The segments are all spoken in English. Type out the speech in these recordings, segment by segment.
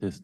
ist.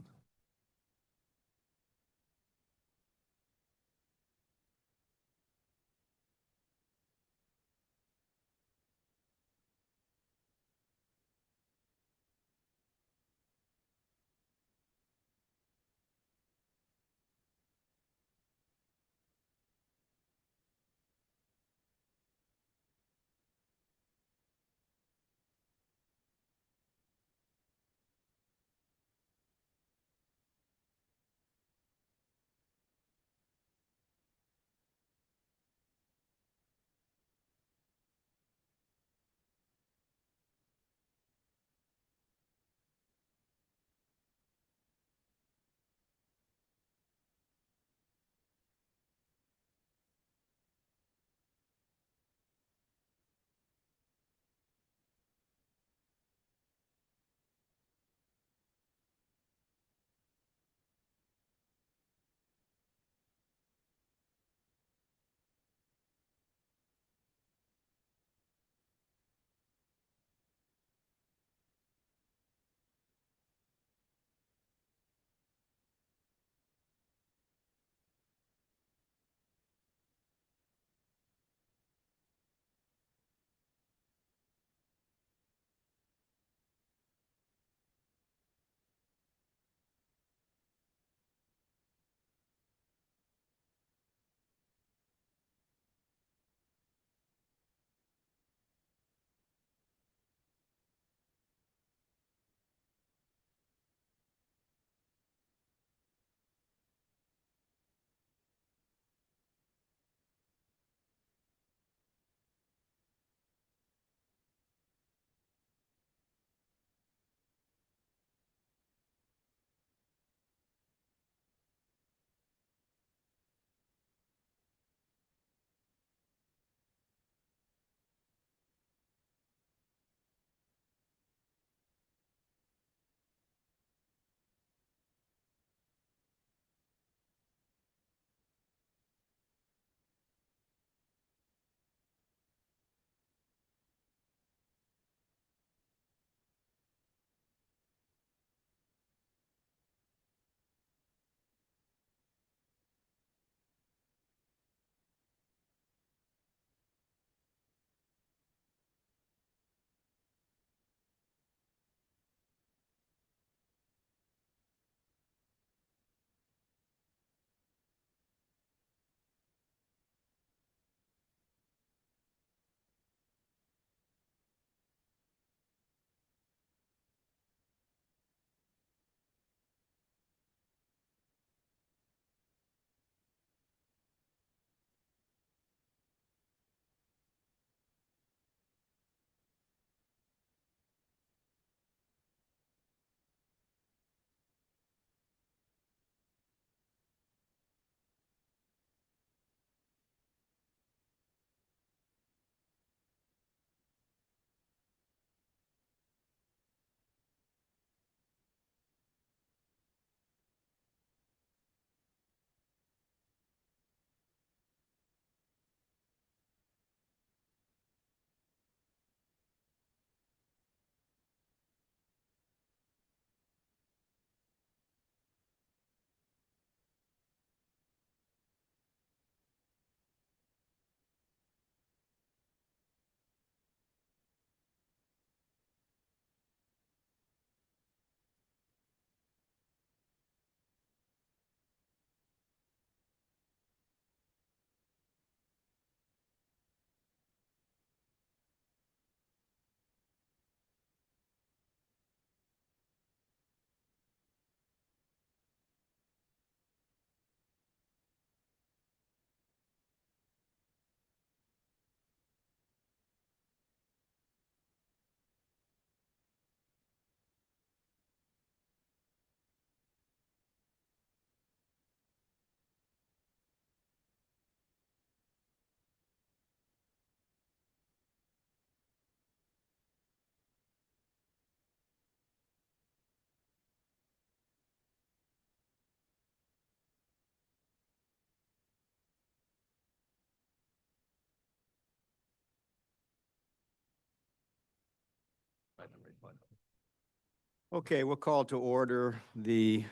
Okay, we'll call to order the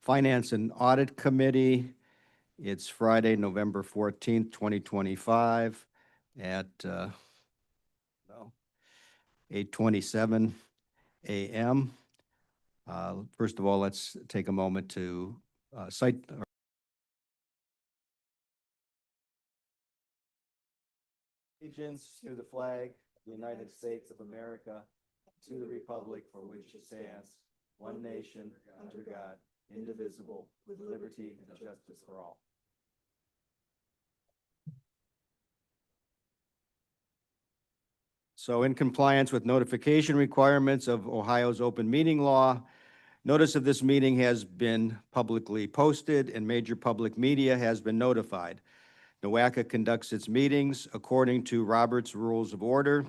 Finance and Audit Committee. It's Friday, November 14th, 2025 at 8:27 a.m. First of all, let's take a moment to cite allegiance to the flag of the United States of America, to the republic for which it stands, one nation, under God, indivisible, with liberty and justice for all. So in compliance with notification requirements of Ohio's open meeting law, notice of this meeting has been publicly posted and major public media has been notified. NOACA conducts its meetings according to Robert's Rules of Order.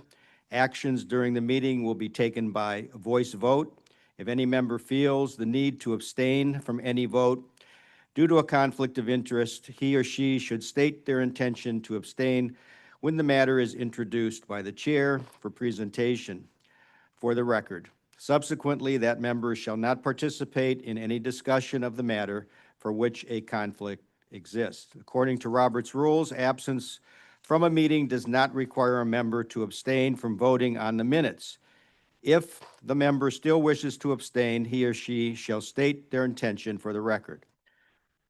Actions during the meeting will be taken by voice vote. If any member feels the need to abstain from any vote due to a conflict of interest, he or she should state their intention to abstain when the matter is introduced by the chair for presentation for the record. Subsequently, that member shall not participate in any discussion of the matter for which a conflict exists. According to Robert's rules, absence from a meeting does not require a member to abstain from voting on the minutes. If the member still wishes to abstain, he or she shall state their intention for the record.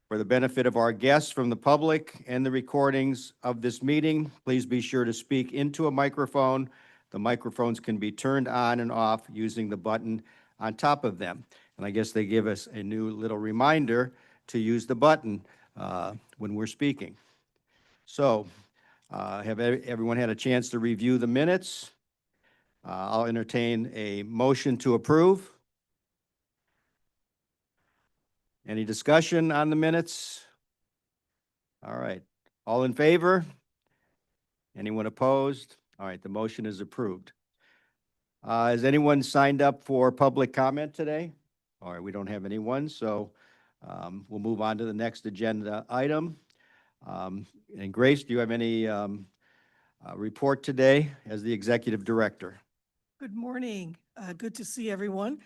For the benefit of our guests from the public and the recordings of this meeting, please be sure to speak into a microphone. The microphones can be turned on and off using the button on top of them. And I guess they give us a new little reminder to use the button when we're speaking. So, have everyone had a chance to review the minutes? I'll entertain a motion to approve. Any discussion on the minutes? All right. All in favor? Anyone opposed? All right, the motion is approved. Has anyone signed up for public comment today? All right, we don't have anyone, so we'll move on to the next agenda item. And Grace, do you have any report today as the executive director? Good morning. Good to see everyone.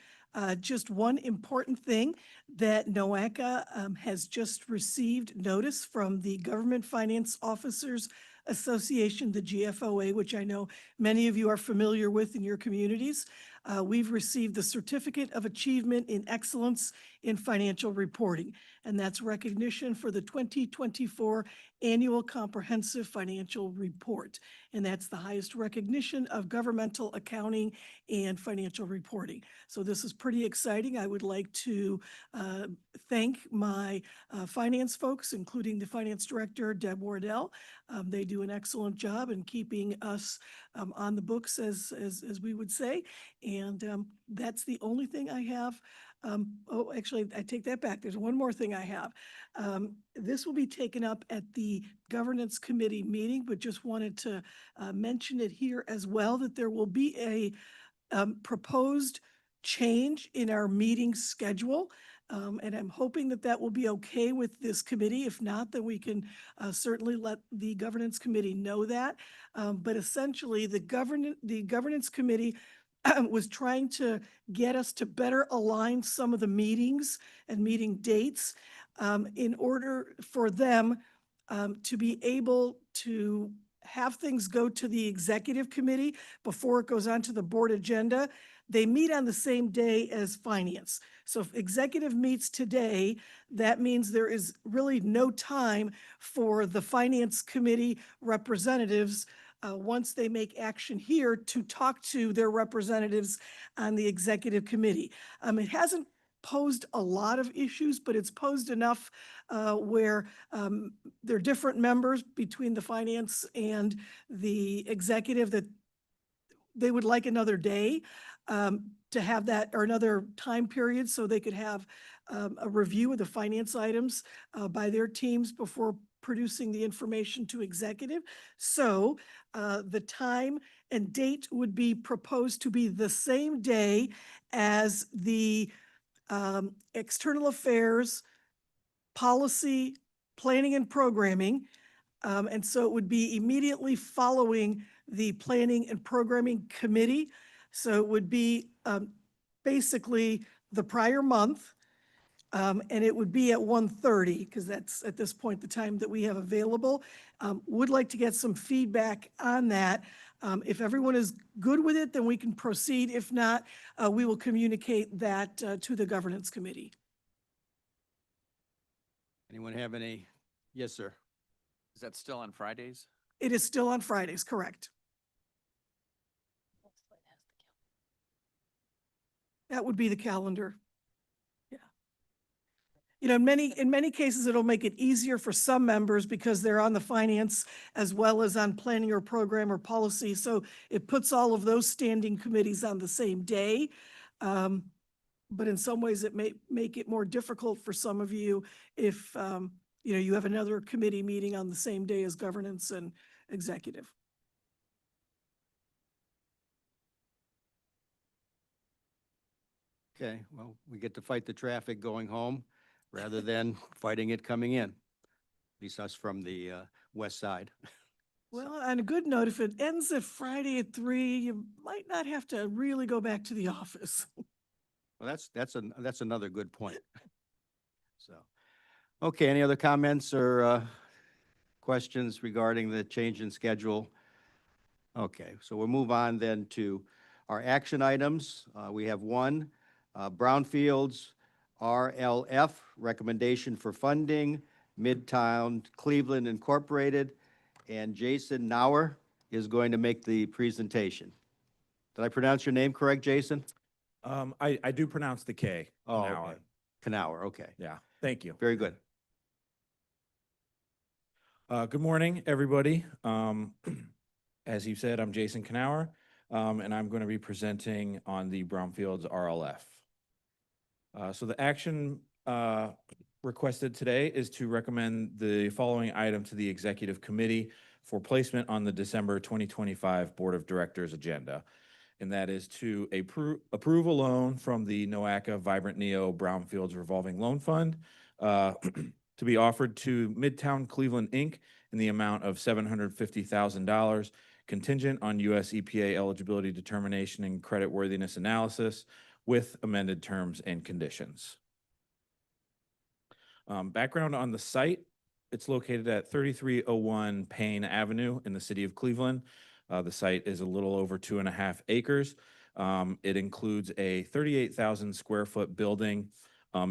Just one important thing that NOACA has just received notice from the Government Finance Officers Association, the GFOA, which I know many of you are familiar with in your communities. We've received the Certificate of Achievement in Excellence in Financial Reporting, and that's recognition for the 2024 Annual Comprehensive Financial Report. And that's the highest recognition of governmental accounting and financial reporting. So this is pretty exciting. I would like to thank my finance folks, including the finance director, Deb Wardell. They do an excellent job in keeping us on the books, as we would say. And that's the only thing I have. Oh, actually, I take that back. There's one more thing I have. This will be taken up at the governance committee meeting, but just wanted to mention it here as well, that there will be a proposed change in our meeting schedule. And I'm hoping that that will be okay with this committee. If not, then we can certainly let the governance committee know that. But essentially, the governance committee was trying to get us to better align some of the meetings and meeting dates in order for them to be able to have things go to the executive committee before it goes on to the board agenda. They meet on the same day as finance. So if executive meets today, that means there is really no time for the finance committee representatives once they make action here to talk to their representatives on the executive committee. It hasn't posed a lot of issues, but it's posed enough where there are different members between the finance and the executive that they would like another day to have that, or another time period, so they could have a review of the finance items by their teams before producing the information to executive. So the time and date would be proposed to be the same day as the external affairs, policy, planning and programming. And so it would be immediately following the planning and programming committee. So it would be basically the prior month. And it would be at 1:30 because that's at this point the time that we have available. Would like to get some feedback on that. If everyone is good with it, then we can proceed. If not, we will communicate that to the governance committee. Anyone have any? Yes, sir. Is that still on Fridays? It is still on Fridays, correct? That would be the calendar. Yeah. You know, in many cases, it'll make it easier for some members because they're on the finance as well as on planning or program or policy. So it puts all of those standing committees on the same day. But in some ways, it may make it more difficult for some of you if, you know, you have another committee meeting on the same day as governance and executive. Okay, well, we get to fight the traffic going home rather than fighting it coming in. At least us from the west side. Well, on a good note, if it ends at Friday at 3, you might not have to really go back to the office. Well, that's another good point. So, okay, any other comments or questions regarding the change in schedule? Okay, so we'll move on then to our action items. We have one, Brownfields RLF, recommendation for funding, Midtown Cleveland Incorporated, and Jason Nauer is going to make the presentation. Did I pronounce your name correct, Jason? I do pronounce the K. Oh, Knauer. okay. Knauer, okay. Yeah, thank you. Very good. Good morning, everybody. As you said, I'm Jason Knauer, and I'm going to be presenting on the Brownfields RLF. So the action requested today is to recommend the following item to the Executive Committee for placement on the December 2025 Board of Directors agenda. And that is to approve a loan from the NOACA Vibrant Neo Brownfields Revolving Loan Fund to be offered to Midtown Cleveland, Inc. in the amount of $750,000, contingent on U.S. EPA eligibility determination and creditworthiness analysis with amended terms and conditions. Background on the site: it's located at 3301 Payne Avenue in the city of Cleveland. The site is a little over 2.5 acres. It includes a 38,000 square foot building,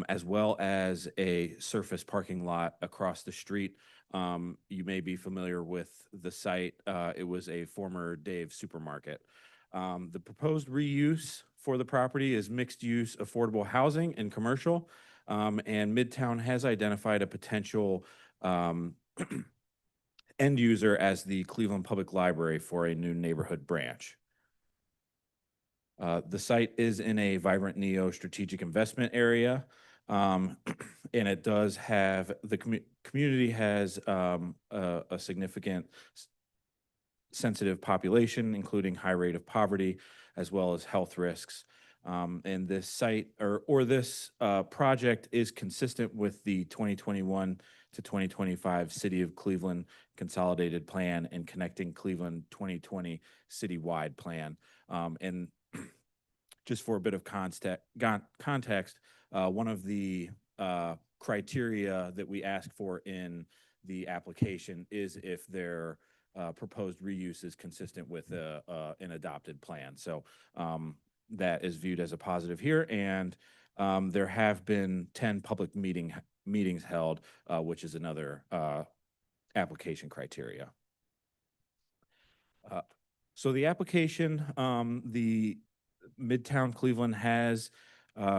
as well as a surface parking lot across the street. You may be familiar with the site. It was a former Dave's supermarket. The proposed reuse for the property is mixed use affordable housing and commercial. And Midtown has identified a potential end user as the Cleveland Public Library for a new neighborhood branch. The site is in a Vibrant Neo strategic investment area, and it does have, the community has a significant sensitive population, including high rate of poverty, as well as health risks. And this site or this project is consistent with the 2021 to 2025 City of Cleveland Consolidated Plan and Connecting Cleveland 2020 Citywide Plan. And just for a bit of context, one of the criteria that we ask for in the application is if their proposed reuse is consistent with an adopted plan. So that is viewed as a positive here, and there have been 10 public meetings held, which is another application criteria. So the application, the Midtown Cleveland has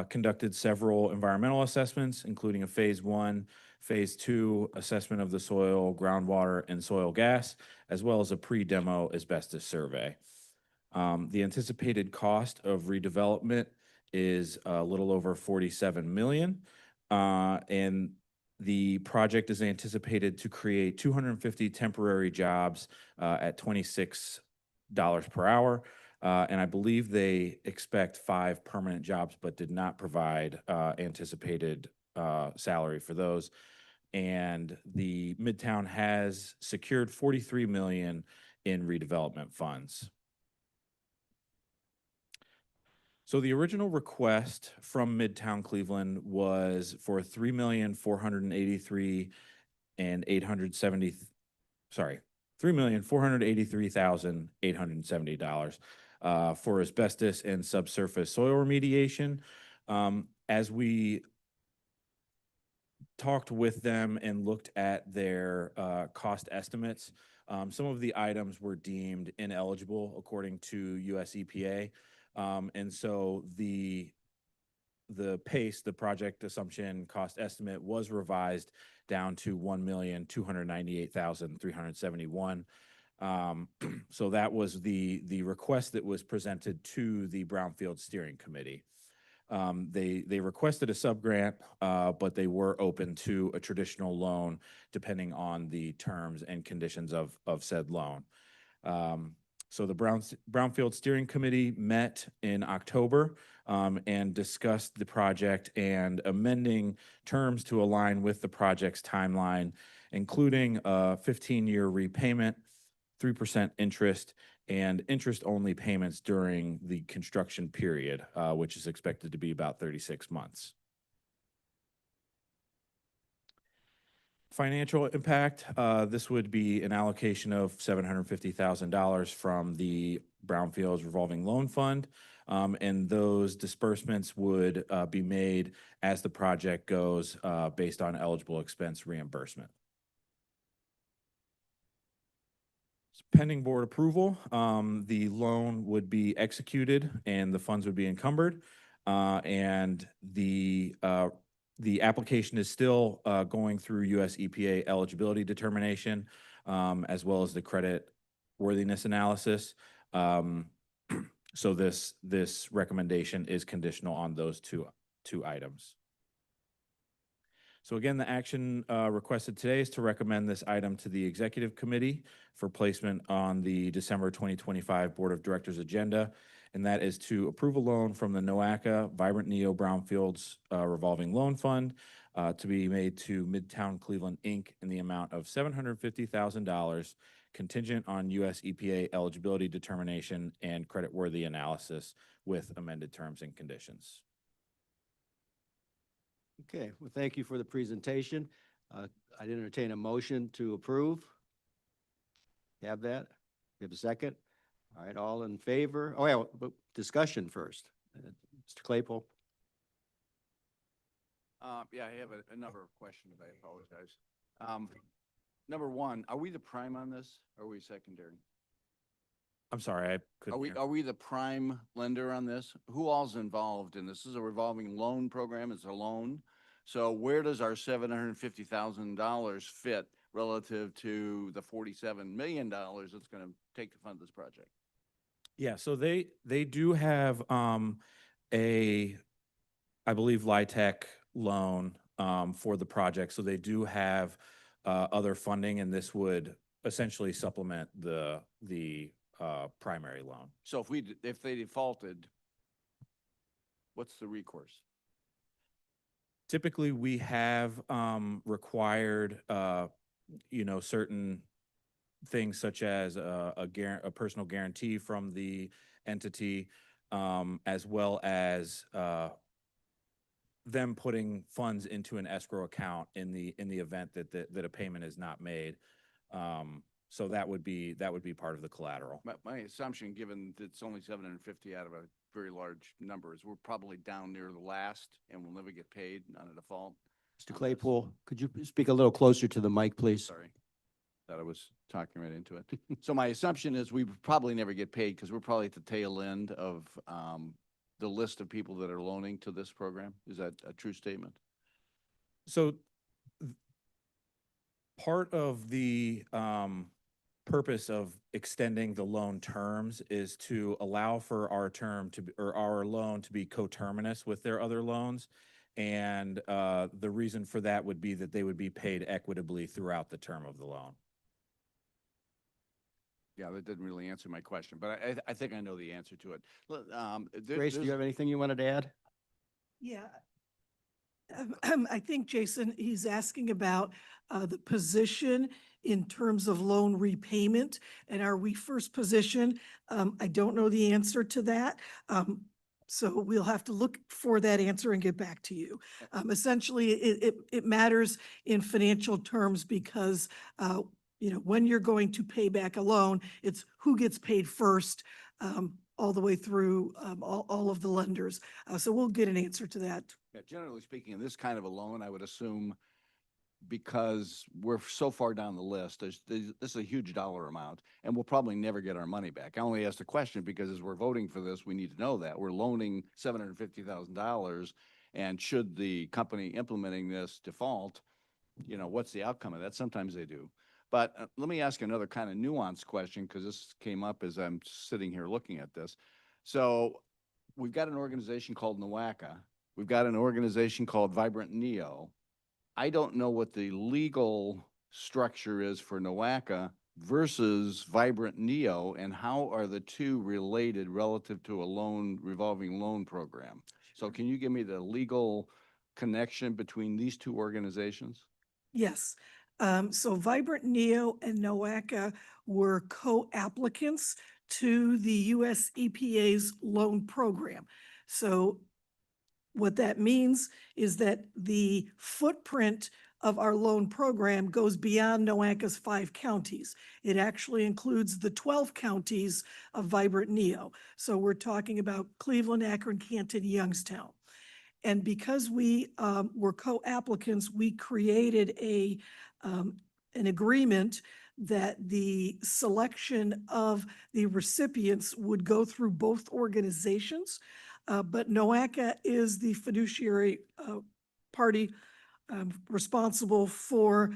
conducted several environmental assessments, including a phase 1, phase 2 assessment of the soil, groundwater, and soil gas, as well as a pre-demo asbestos survey. The anticipated cost of redevelopment is a little over $47 million, and the project is anticipated to create 250 temporary jobs at $26 per hour. And I believe they expect 5 permanent jobs, but did not provide anticipated salary for those. And the Midtown has secured $43 million in redevelopment funds. So the original request from Midtown Cleveland was for 3,483 and 870, sorry, $3,483,870 for asbestos and subsurface soil remediation. As we talked with them and looked at their cost estimates, some of the items were deemed ineligible according to US EPA. And so the PACE, the project assumption cost estimate, was revised down to 1,298,371. So that was the request that was presented to the Brownfield Steering Committee. They requested a subgrant, but they were open to a traditional loan depending on the terms and conditions of said loan. So the Brownfield Steering Committee met in October and discussed the project and amending terms to align with the project's timeline, including a 15-year repayment, 3% interest, and interest-only payments during the construction period, which is expected to be about 36 months. Financial impact, this would be an allocation of $750,000 from the Brownfields Revolving Loan Fund, and those disbursements would be made as the project goes based on eligible expense reimbursement. Pending board approval, the loan would be executed and the funds would be encumbered, and the application is still going through US EPA eligibility determination, as well as the credit worthiness analysis. So this recommendation is conditional on those two items. So again, the action requested today is to recommend this item to the Executive Committee for placement on the December 2025 Board of Directors agenda, and that is to approve a loan from the NOACA Vibrant Neo Brownfields Revolving Loan Fund to be made to Midtown Cleveland, Inc. in the amount of $750,000, contingent on US EPA eligibility determination and creditworthy analysis with amended terms and conditions. Okay, well, thank you for the presentation. I'd entertain a motion to approve. Have that? You have a second? All right, all in favor? Oh, yeah, but discussion first. Mr. Claypool? Yeah, I have a number of questions. I apologize. Number one, are we the prime on this or are we secondary? I'm sorry, I couldn't hear. Are we the prime lender on this? Who all's involved in this? This is a revolving loan program. It's a loan. So where does our $750,000 fit relative to the $47 million that's going to take to fund this project? Yeah, so they do have I believe, LIHTC loan for the project. So they do have other funding, and this would essentially supplement the primary loan. So if they defaulted, what's the recourse? Typically, we have required, certain things such as a personal guarantee from the entity, as well as them putting funds into an escrow account in the event that a payment is not made. So that would be part of the collateral. My assumption, given that it's only 750 out of a very large number, is we're probably down near the last and we'll never get paid on a default. Mr. Claypool, could you speak a little closer to the mic, please? Sorry, thought I was talking right into it. So my assumption is we probably never get paid because we're probably at the tail end of the list of people that are loaning to this program. Is that a true statement? So part of the purpose of extending the loan terms is to allow for our term to be, or our loan to be coterminous with their other loans. And the reason for that would be that they would be paid equitably throughout the term of the loan. Yeah, that didn't really answer my question, but I think I know the answer to it. Grace, do you have anything you wanted to add? Yeah. I think, Jason, he's asking about the position in terms of loan repayment. And are we first position? I don't know the answer to that. So we'll have to look for that answer and get back to you. Essentially, it matters in financial terms because, when you're going to pay back a loan, it's who gets paid first, all the way through, all of the lenders. So we'll get an answer to that. Yeah, generally speaking, in this kind of a loan, I would assume because we're so far down the list, this is a huge dollar amount, and we'll probably never get our money back. I only asked the question because as we're voting for this, we need to know that. We're loaning $750,000, and should the company implementing this default, what's the outcome of that? Sometimes they do. But let me ask another kind of nuanced question, because this came up as I'm sitting here looking at this. So we've got an organization called NOACA. We've got an organization called Vibrant Neo. I don't know what the legal structure is for NOACA versus Vibrant Neo, and how are the two related relative to a revolving loan program? So can you give me the legal connection between these two organizations? Yes. So Vibrant Neo and NOACA were co-applicants to the US EPA's loan program. So what that means is that the footprint of our loan program goes beyond NOACA's 5 counties. It actually includes the 12 counties of Vibrant Neo. So we're talking about Cleveland, Akron, Canton, Youngstown. And because we were co-applicants, we created an agreement that the selection of the recipients would go through both organizations. But NOACA is the fiduciary party responsible for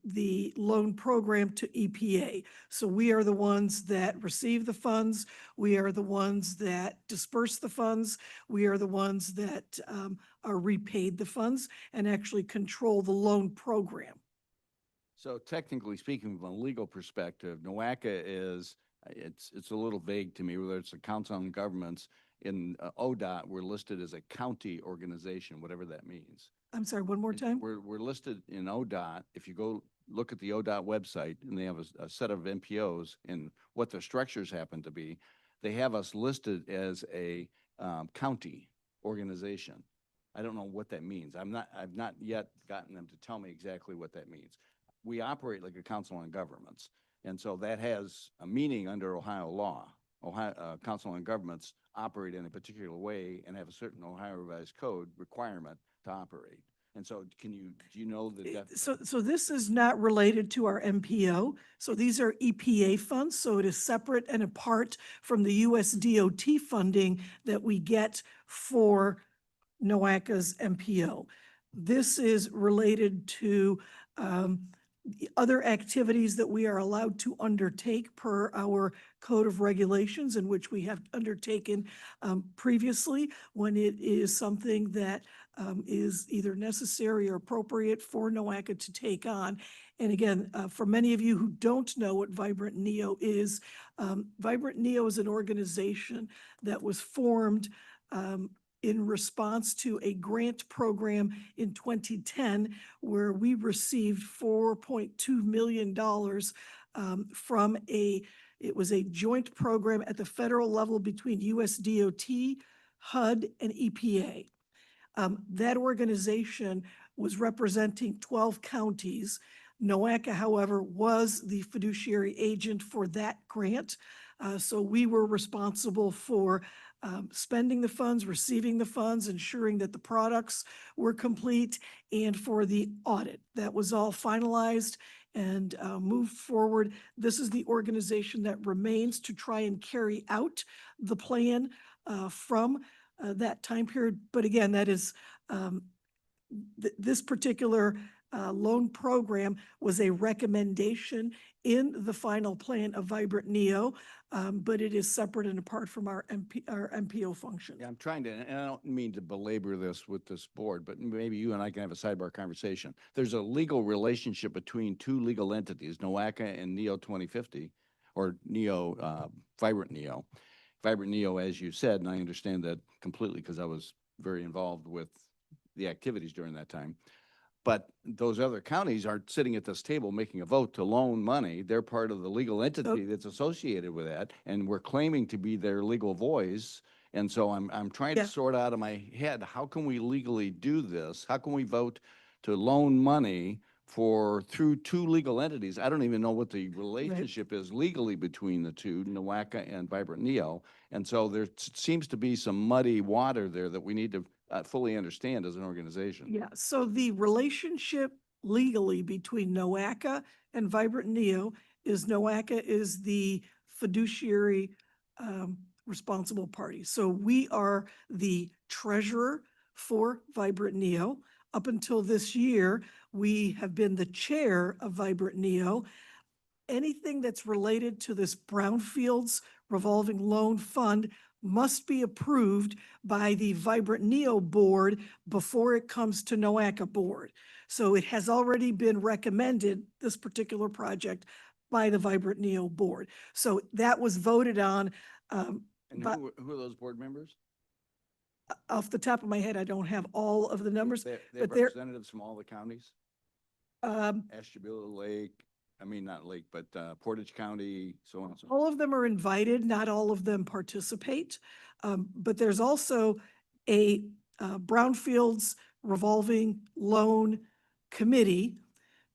the loan program to EPA. So we are the ones that receive the funds. We are the ones that disperse the funds. We are the ones that are repaid the funds and actually control the loan program. So technically speaking, from a legal perspective, NOACA is, it's a little vague to me, whether it's the Council on Governments. In ODOT, we're listed as a county organization, whatever that means. I'm sorry, one more time? We're listed in ODOT. If you go look at the ODOT website, and they have a set of MPOs and what their structures happen to be, they have us listed as a county organization. I don't know what that means. I've not yet gotten them to tell me exactly what that means. We operate like a council on governments, and so that has a meaning under Ohio law. Ohio council on governments operate in a particular way and have a certain Ohio Revised Code requirement to operate. And so do you know the So this is not related to our MPO. So these are EPA funds. So it is separate and apart from the US DOT funding that we get for NOACA's MPO. This is related to other activities that we are allowed to undertake per our code of regulations, in which we have undertaken previously when it is something that is either necessary or appropriate for NOACA to take on. And again, for many of you who don't know what Vibrant Neo is, Vibrant Neo is an organization that was formed in response to a grant program in 2010, where we received $4.2 million from it was a joint program at the federal level between US DOT, HUD, and EPA. That organization was representing 12 counties. NOACA, however, was the fiduciary agent for that grant. So we were responsible for spending the funds, receiving the funds, ensuring that the products were complete, and for the audit. That was all finalized and moved forward. This is the organization that remains to try and carry out the plan from that time period. But again, that is this particular loan program was a recommendation in the final plan of Vibrant Neo, but it is separate and apart from our MPO function. Yeah, I'm trying to, and I don't mean to belabor this with this board, but maybe you and I can have a sidebar conversation. There's a legal relationship between two legal entities, NOACA and Neo 2050, or Neo, Vibrant Neo. Vibrant Neo, as you said, and I understand that completely because I was very involved with the activities during that time. But those other counties aren't sitting at this table making a vote to loan money. They're part of the legal entity that's associated with that, and we're claiming to be their legal voice. And so I'm trying to Yeah. sort out in my head, how can we legally do this? How can we vote to loan money through two legal entities? I don't even know what the relationship is legally between the two, NOACA and Vibrant Neo. And so there seems to be some muddy water there that we need to fully understand as an organization. Yeah, so the relationship legally between NOACA and Vibrant Neo is NOACA is the fiduciary responsible party. So we are the treasurer for Vibrant Neo. Up until this year, we have been the chair of Vibrant Neo. Anything that's related to this Brownfields revolving loan fund must be approved by the Vibrant Neo board before it comes to NOACA board. So it has already been recommended, this particular project, by the Vibrant Neo board. So that was voted on. And But who are those board members? off the top of my head, I don't have all of the numbers. They but have they're- representatives from all the counties? Ashtabula Lake, I mean, not Lake, but Portage County, so on and so. All of them are invited, not all of them participate. But there's also a Brownfields revolving loan committee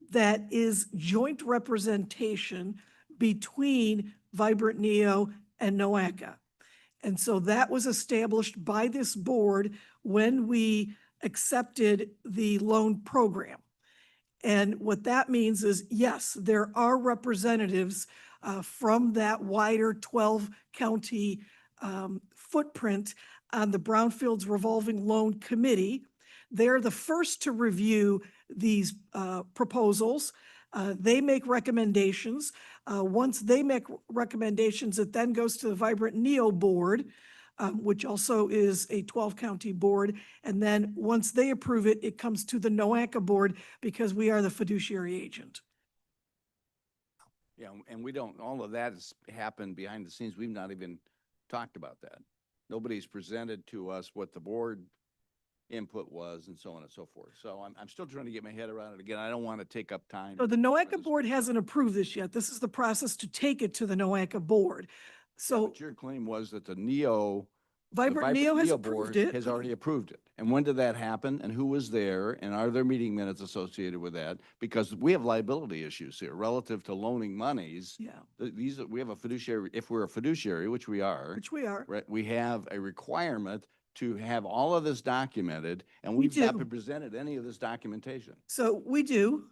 that is joint representation between Vibrant Neo and NOACA. And so that was established by this board when we accepted the loan program. And what that means is, yes, there are representatives from that wider 12-county footprint on the Brownfields Revolving Loan Committee. They're the first to review these proposals. They make recommendations. Once they make recommendations, it then goes to the Vibrant Neo Board, which also is a 12-county board. And then once they approve it, it comes to the NOACA board because we are the fiduciary agent. Yeah, and we don't, all of that has happened behind the scenes. We've not even talked about that. Nobody's presented to us what the board input was and so on and so forth. So I'm still trying to get my head around it again. I don't want to take up time. So the for NOACA this. board hasn't approved this yet. This is the process to take it to the NOACA board. Yeah, So but your claim was that the Vibrant Neo has board approved it. has already approved it. And when did that happen? And who was there? And are there meeting minutes associated with that? Because we have liability issues here relative to loaning monies. Yeah, We have a fiduciary, if we're a fiduciary, which we are, which we are. right, we have a requirement to have all of this documented, and We we've not do. been presented any of this documentation. So we do.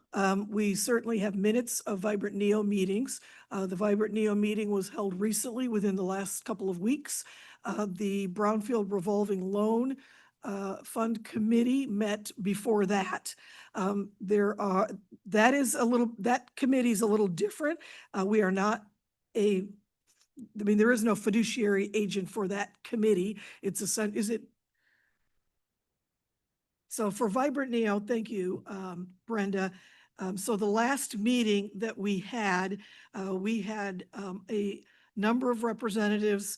We certainly have minutes of Vibrant Neo meetings. The Vibrant Neo meeting was held recently within the last couple of weeks. The Brownfield Revolving Loan Fund Committee met before that. That committee is a little different. We are not there is no fiduciary agent for that committee. So for Vibrant Neo, thank you, Brenda. So the last meeting that we had a number of representatives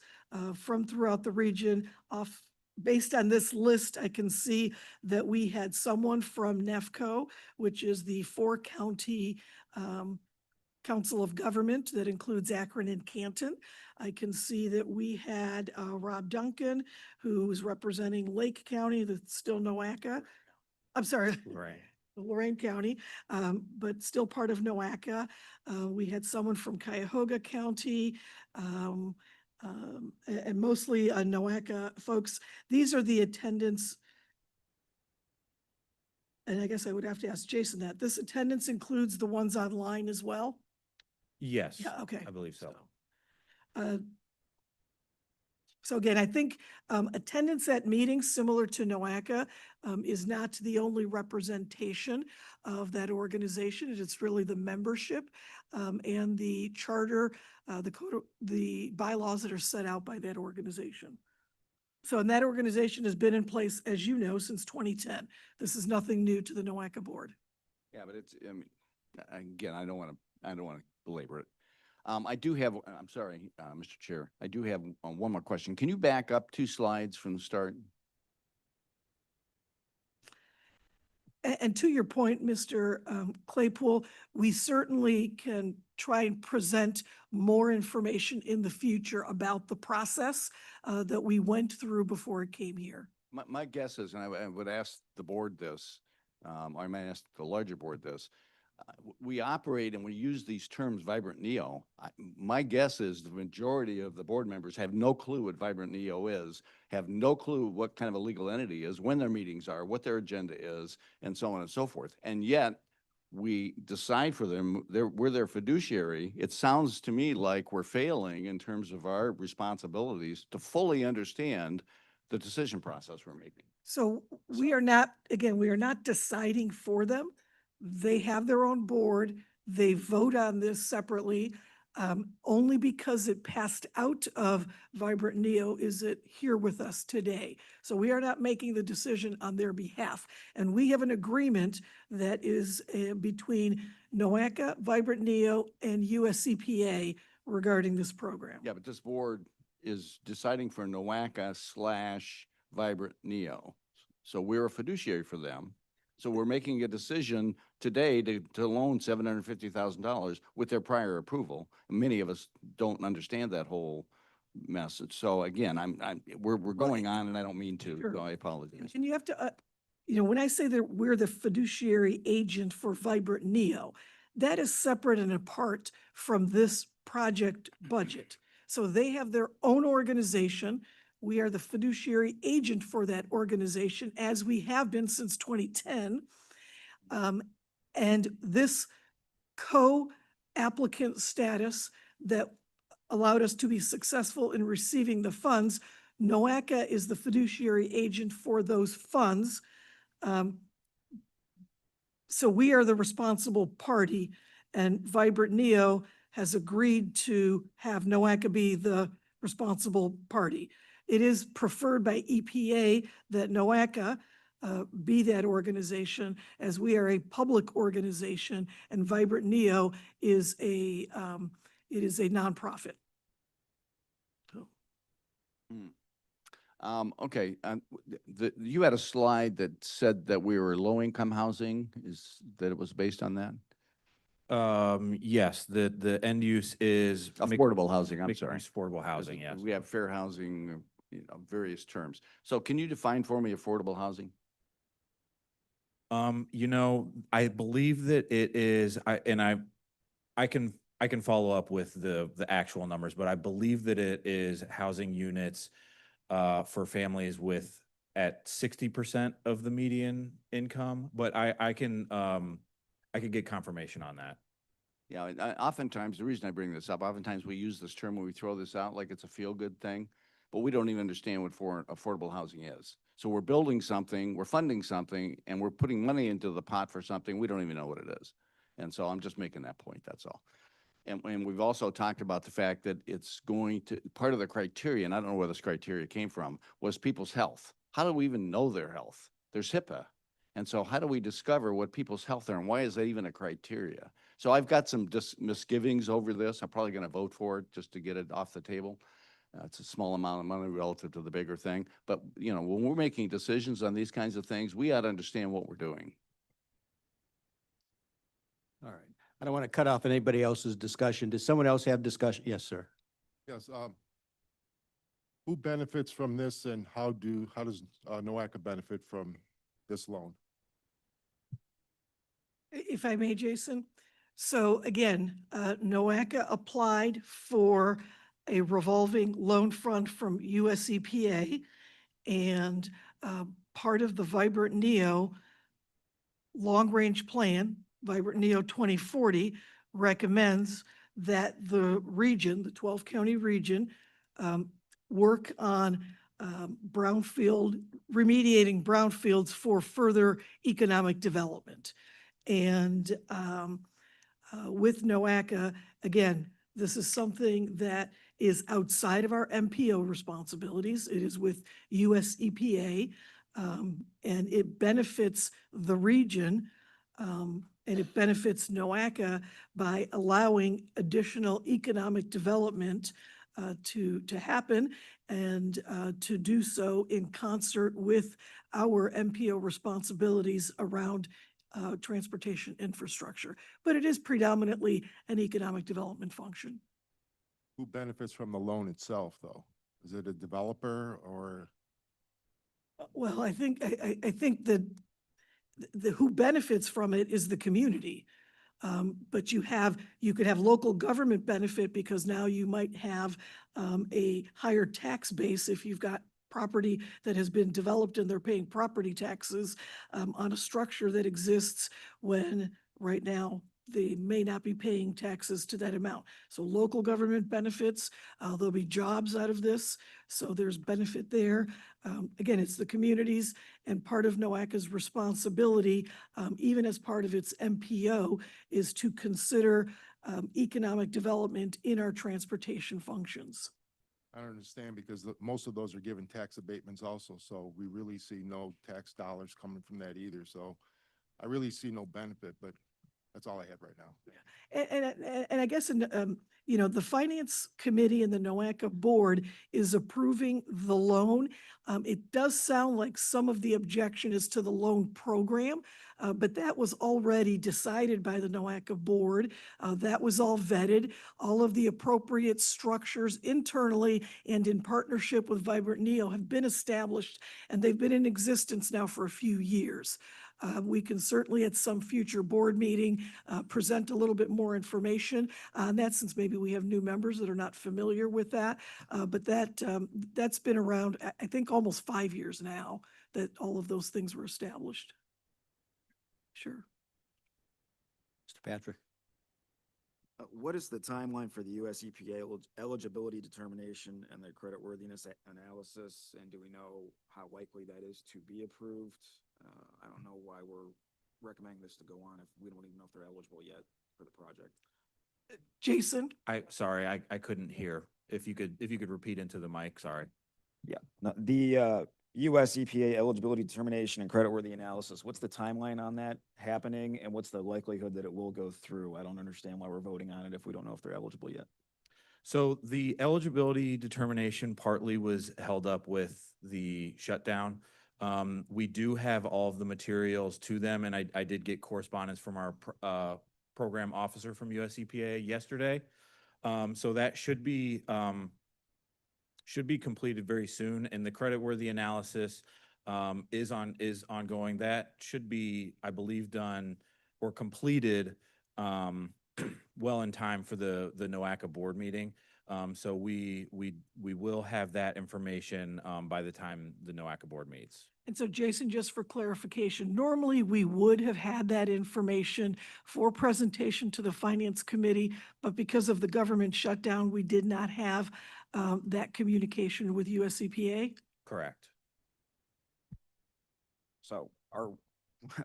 from throughout the region. Based on this list, I can see that we had someone from NEFCO, which is the 4-county Council of Government that includes Akron and Canton. I can see that we had Rob Duncan, who is representing Lake County, that's still NOACA. I'm sorry. Right. Lorain County, but still part of NOACA. We had someone from Cuyahoga County, and mostly NOACA folks. These are the attendance. And I guess I would have to ask Jason that. This attendance includes the ones online as well? Yes. Yeah, okay. I believe so. So again, I think attendance at meetings similar to NOACA is not the only representation of that organization. It's really the membership and the charter, the bylaws that are set out by that organization. So, and that organization has been in place, as you know, since 2010. This is nothing new to the NOACA board. Yeah, but it's, I mean, again, I don't want to belabor it. I do have, I'm sorry, Mr. Chair, I do have one more question. Can you back up 2 slides from the start? And to your point, Mr. Claypool, we certainly can try and present more information in the future about the process that we went through before it came here. My guess is, and I would ask the board this, or I might ask the larger board this, we operate and we use these terms, Vibrant Neo. My guess is the majority of the board members have no clue what Vibrant Neo is, have no clue what kind of a legal entity is, when their meetings are, what their agenda is, and so on and so forth. And yet, we decide for them, we're their fiduciary. It sounds to me like we're failing in terms of our responsibilities to fully understand the decision process we're making. So we are not, again, we are not deciding for them. They have their own board. They vote on this separately. Only because it passed out of Vibrant Neo is it here with us today. So we are not making the decision on their behalf. And we have an agreement that is between NOACA, Vibrant Neo, and US EPA regarding this program. Yeah, but this board is deciding for NOACA/Vibrant Neo. So we're a fiduciary for them. So we're making a decision today to loan $750,000 with their prior approval. Many of us don't understand that whole message. So again, we're going on and I don't mean to, Sure. so I apologize. And you have to, when I say that we're the fiduciary agent for Vibrant Neo, that is separate and apart from this project budget. So they have their own organization. We are the fiduciary agent for that organization, as we have been since 2010. And this co-applicant status that allowed us to be successful in receiving the funds, NOACA is the fiduciary agent for those funds. So we are the responsible party, and Vibrant Neo has agreed to have NOACA be the responsible party. It is preferred by EPA that NOACA be that organization, as we are a public organization, and Vibrant Neo is it is a nonprofit. Okay, you had a slide that said that we were low-income housing, that it was based on that? Yes, the end use is. Affordable housing, I'm mixed sorry. use Affordable housing, yes. We have fair housing, various terms. So can you define for me affordable housing? I believe that it is, I can follow up with the actual numbers, but I believe that it is housing units for families at 60% of the median income, but I can get confirmation on that. Yeah, oftentimes, the reason I bring this up, oftentimes we use this term when we throw this out like it's a feel-good thing, but we don't even understand what affordable housing is. So we're building something, we're funding something, and we're putting money into the pot for something, we don't even know what it is. And so I'm just making that point, that's all. And we've also talked about the fact that it's going to, part of the criteria, and I don't know where this criteria came from, was people's health. How do we even know their health? There's HIPAA. And so how do we discover what people's health are, and why is that even a criteria? So I've got some misgivings over this. I'm probably going to vote for it just to get it off the table. It's a small amount of money relative to the bigger thing. But, when we're making decisions on these kinds of things, we ought to understand what we're doing. All right. I don't want to cut off anybody else's discussion. Does someone else have discussion? Yes, sir. Yes, who benefits from this, and how does NOACA benefit from this loan? If I may, Jason. So again, NOACA applied for a revolving loan fund from US EPA, and part of the Vibrant Neo long-range plan, Vibrant Neo 2040, recommends that the region, the 12-county region, work on remediating brownfields for further economic development. And with NOACA, again, this is something that is outside of our MPO responsibilities. It is with US EPA, and it benefits the region, and it benefits NOACA by allowing additional economic development to happen and to do so in concert with our MPO responsibilities around transportation infrastructure. But it is predominantly an economic development function. Who benefits from the loan itself, though? Is it a developer or? Well, I think that the who benefits from it is the community. But you could have local government benefit because now you might have a higher tax base if you've got property that has been developed and they're paying property taxes on a structure that exists when right now they may not be paying taxes to that amount. So local government benefits, there'll be jobs out of this. So there's benefit there. Again, it's the communities, and part of NOACA's responsibility, even as part of its MPO, is to consider economic development in our transportation functions. I don't understand because most of those are given tax abatements also, so we really see no tax dollars coming from that either. So I really see no benefit, but that's all I have right now. And I guess, the Finance Committee and the NOACA Board is approving the loan. It does sound like some of the objection is to the loan program, but that was already decided by the NOACA Board. That was all vetted. All of the appropriate structures internally and in partnership with Vibrant Neo have been established, and they've been in existence now for a few years. We can certainly at some future board meeting present a little bit more information on that, since maybe we have new members that are not familiar with that. But that's been around, I think, almost 5 years now that all of those things were established. Sure. Mr. Patrick? What is the timeline for the US EPA eligibility determination and the creditworthiness analysis? And do we know how likely that is to be approved? I don't know why we're recommending this to go on if we don't even know if they're eligible yet for the project. Jason? Sorry, I couldn't hear. If you could repeat into the mic, sorry. Yeah, no, the US EPA eligibility determination and creditworthy analysis, what's the timeline on that happening, and what's the likelihood that it will go through? I don't understand why we're voting on it if we don't know if they're eligible yet. So the eligibility determination partly was held up with the shutdown. We do have all of the materials to them, and I did get correspondence from our program officer from US EPA yesterday. So that should be completed very soon, and the creditworthy analysis is ongoing. That should be, I believe, done or completed well in time for the NOACA board meeting. So we will have that information by the time the NOACA board meets. And so, Jason, just for clarification, normally we would have had that information for presentation to the Finance Committee, but because of the government shutdown, we did not have that communication with US EPA. Correct. So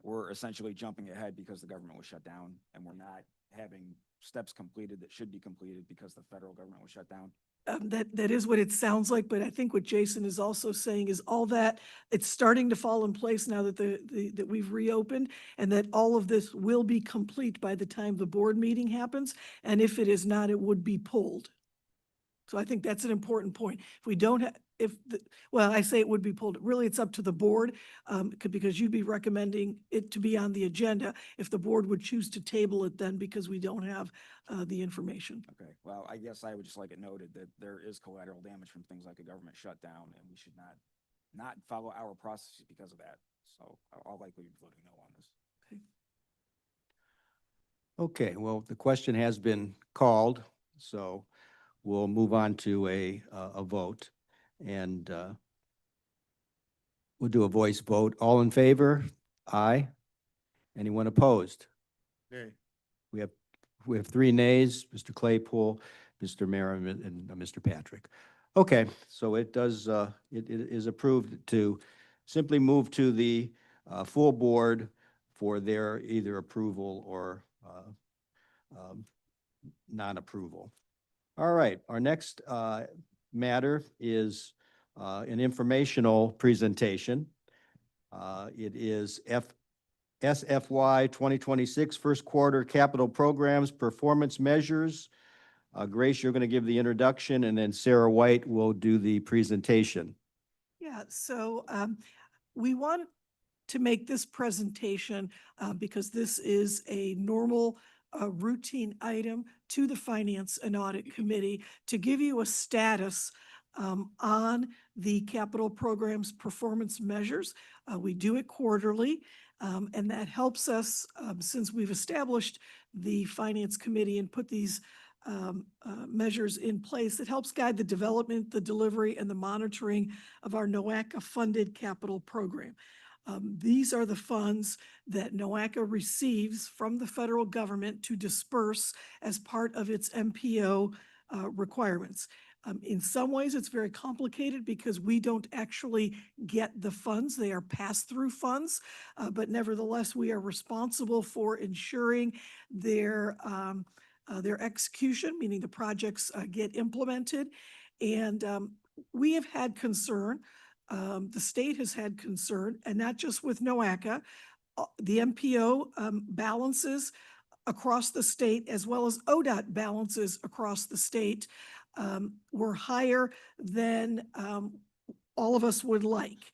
we're essentially jumping ahead because the government was shut down, and we're not having steps completed that should be completed because the federal government was shut down. That is what it sounds like, but I think what Jason is also saying is all that it's starting to fall in place now that that we've reopened, and that all of this will be complete by the time the board meeting happens. And if it is not, it would be pulled. So I think that's an important point. If we don't have, well, I say it would be pulled. Really, it's up to the board because you'd be recommending it to be on the agenda. If the board would choose to table it then because we don't have the information. Okay, well, I guess I would just like it noted that there is collateral damage from things like a government shutdown, and we should not follow our processes because of that. So I'll likely be voting no on this. Okay, well, the question has been called, so we'll move on to a vote. And we'll do a voice vote. All in favor? Aye. Anyone opposed? Nay. We have 3 nays, Mr. Claypool, Mr. Merriman, and Mr. Patrick. Okay, so it does, it is approved to simply move to the full board for their either approval or non-approval. All right, our next matter is an informational presentation. It is SFY 2026 first quarter capital programs performance measures. Grace, you're going to give the introduction, and then Sarah White will do the presentation. Yeah, so we want to make this presentation because this is a normal routine item to the Finance and Audit Committee to give you a status on the capital program's performance measures. We do it quarterly, and that helps us since we've established the Finance Committee and put these measures in place. It helps guide the development, the delivery, and the monitoring of our NOACA-funded capital program. These are the funds that NOACA receives from the federal government to disperse as part of its MPO requirements. In some ways, it's very complicated because we don't actually get the funds. They are pass-through funds, but nevertheless, we are responsible for ensuring their execution, meaning the projects get implemented. And we have had concern, the state has had concern, and not just with NOACA, the MPO balances across the state, as well as ODOT balances across the state, were higher than all of us would like.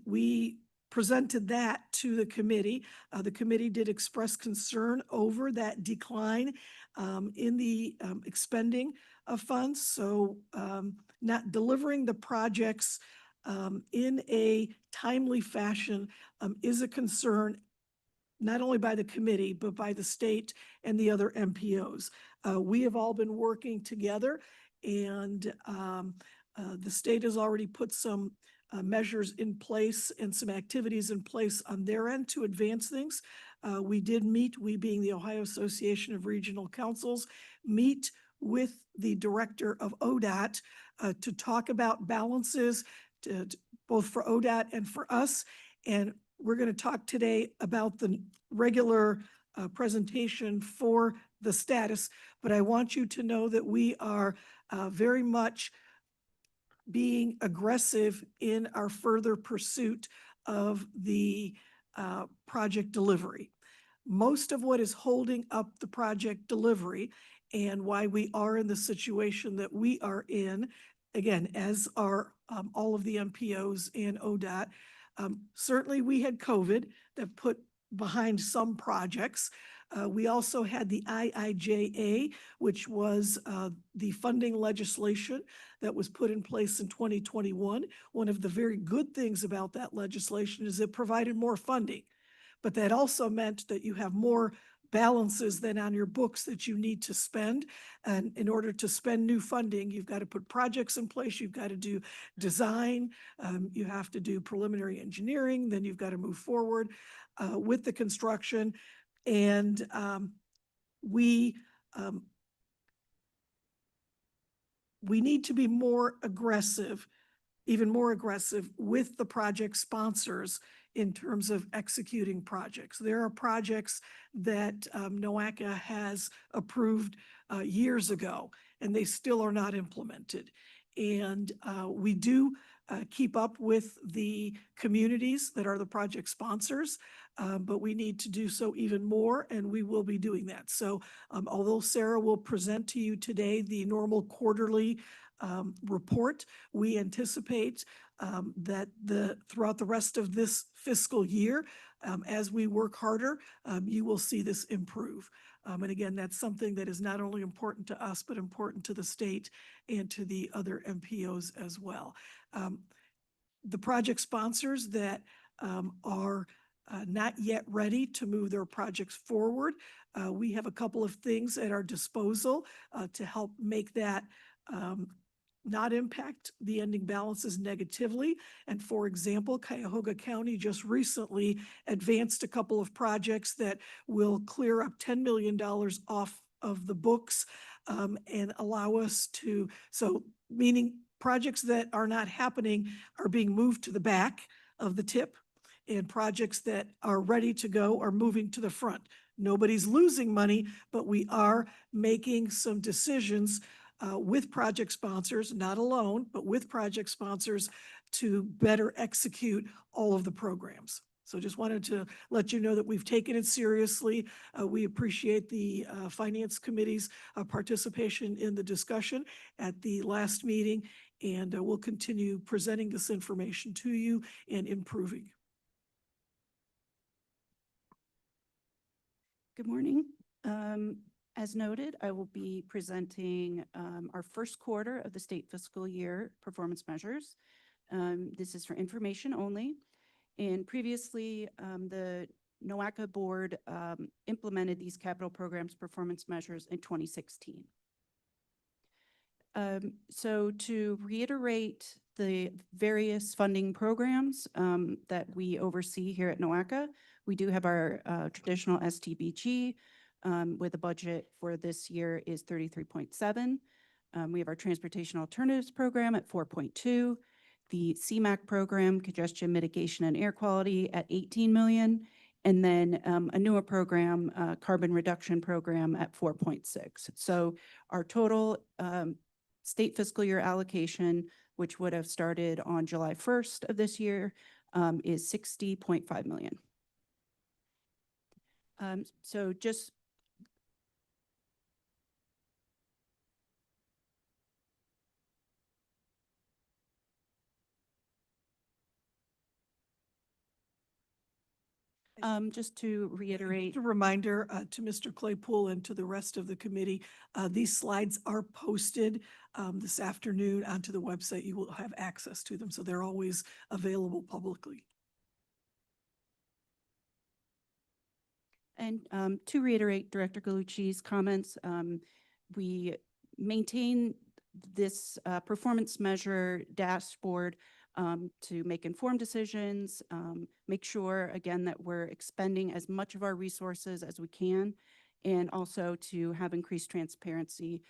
We presented that to the committee. The committee did express concern over that decline in the expending of funds. So not delivering the projects in a timely fashion is a concern, not only by the committee, but by the state and the other MPOs. We have all been working together, and the state has already put some measures in place and some activities in place on their end to advance things. We did meet, we being the Ohio Association of Regional Councils, meet with the director of ODOT to talk about balances, both for ODOT and for us. And we're going to talk today about the regular presentation for the status, but I want you to know that we are very much being aggressive in our further pursuit of the project delivery. Most of what is holding up the project delivery and why we are in the situation that we are in, again, as are all of the MPOs and ODOT, certainly we had COVID that put behind some projects. We also had the IIJA, which was the funding legislation that was put in place in 2021. One of the very good things about that legislation is it provided more funding, but that also meant that you have more balances than on your books that you need to spend. And in order to spend new funding, you've got to put projects in place, you've got to do design, you have to do preliminary engineering, then you've got to move forward with the construction. And we need to be more aggressive, even more aggressive with the project sponsors in terms of executing projects. There are projects that NOACA has approved years ago, and they still are not implemented. And we do keep up with the communities that are the project sponsors, but we need to do so even more, and we will be doing that. So although Sarah will present to you today the normal quarterly report, we anticipate that throughout the rest of this fiscal year, as we work harder, you will see this improve. And again, that's something that is not only important to us, but important to the state and to the other MPOs as well. The project sponsors that are not yet ready to move their projects forward, we have a couple of things at our disposal to help make that not impact the ending balances negatively. And for example, Cuyahoga County just recently advanced a couple of projects that will clear up $10 million off of the books and allow us to, so meaning projects that are not happening are being moved to the back of the tip, and projects that are ready to go are moving to the front. Nobody's losing money, but we are making some decisions with project sponsors, not alone, but with project sponsors to better execute all of the programs. So just wanted to let you know that we've taken it seriously. We appreciate the Finance Committee's participation in the discussion at the last meeting, and we'll continue presenting this information to you and improving. Good morning. As noted, I will be presenting our first quarter of the state fiscal year performance measures. This is for information only. And previously, the NOACA board implemented these capital programs performance measures in 2016. So to reiterate the various funding programs that we oversee here at NOACA, we do have our traditional STBG with a budget for this year is 33.7. We have our Transportation Alternatives Program at 4.2. The CMAQ program, Congestion Mitigation and Air Quality, at 18 million. And then a newer program, Carbon Reduction Program, at 4.6. So our total state fiscal year allocation, which would have started on July 1st of this year, is 60.5 million. So just just to reiterate. Just a reminder to Mr. Claypool and to the rest of the committee, these slides are posted this afternoon onto the website. You will have access to them, so they're always available publicly. And to reiterate Director Galucci's comments, we maintain this performance measure dashboard to make informed decisions, make sure, again, that we're expending as much of our resources as we can, and also to have increased transparency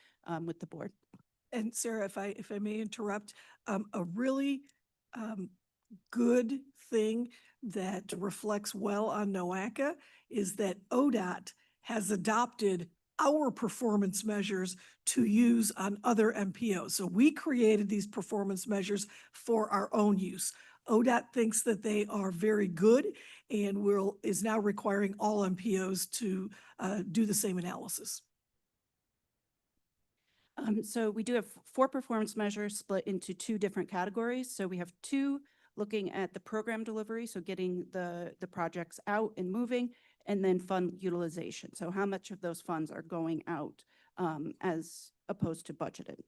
with the board. And Sarah, if I may interrupt, a really good thing that reflects well on NOACA is that ODOT has adopted our performance measures to use on other MPOs. So we created these performance measures for our own use. ODOT thinks that they are very good and is now requiring all MPOs to do the same analysis. So we do have 4 performance measures split into 2 different categories. So we have 2 looking at the program delivery, so getting the projects out and moving, and then fund utilization. So how much of those funds are going out as opposed to budgeted.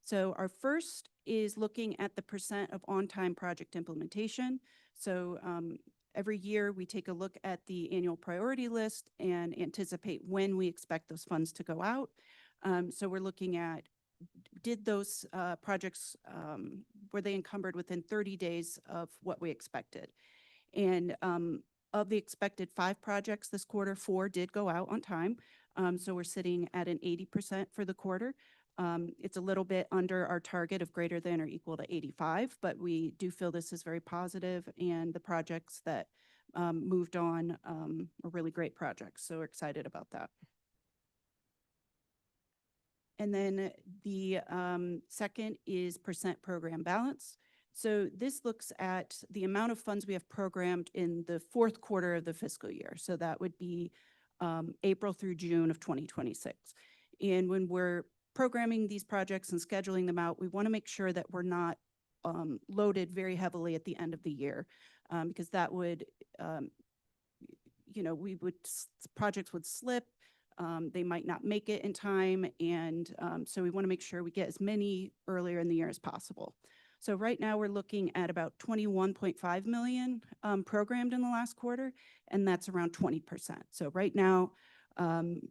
So our first is looking at the % of on-time project implementation. So every year we take a look at the annual priority list and anticipate when we expect those funds to go out. So we're looking at, did those projects, were they encumbered within 30 days of what we expected? And of the expected 5 projects this quarter, 4 did go out on time. So we're sitting at an 80% for the quarter. It's a little bit under our target of greater than or equal to 85, but we do feel this is very positive, and the projects that moved on are really great projects. So we're excited about that. And then the second is % program balance. So this looks at the amount of funds we have programmed in the 4th quarter of the fiscal year. So that would be April through June of 2026. And when we're programming these projects and scheduling them out, we want to make sure that we're not loaded very heavily at the end of the year, because that would, projects would slip. They might not make it in time. And so we want to make sure we get as many earlier in the year as possible. So right now we're looking at about 21.5 million programmed in the last quarter, and that's around 20%. So right now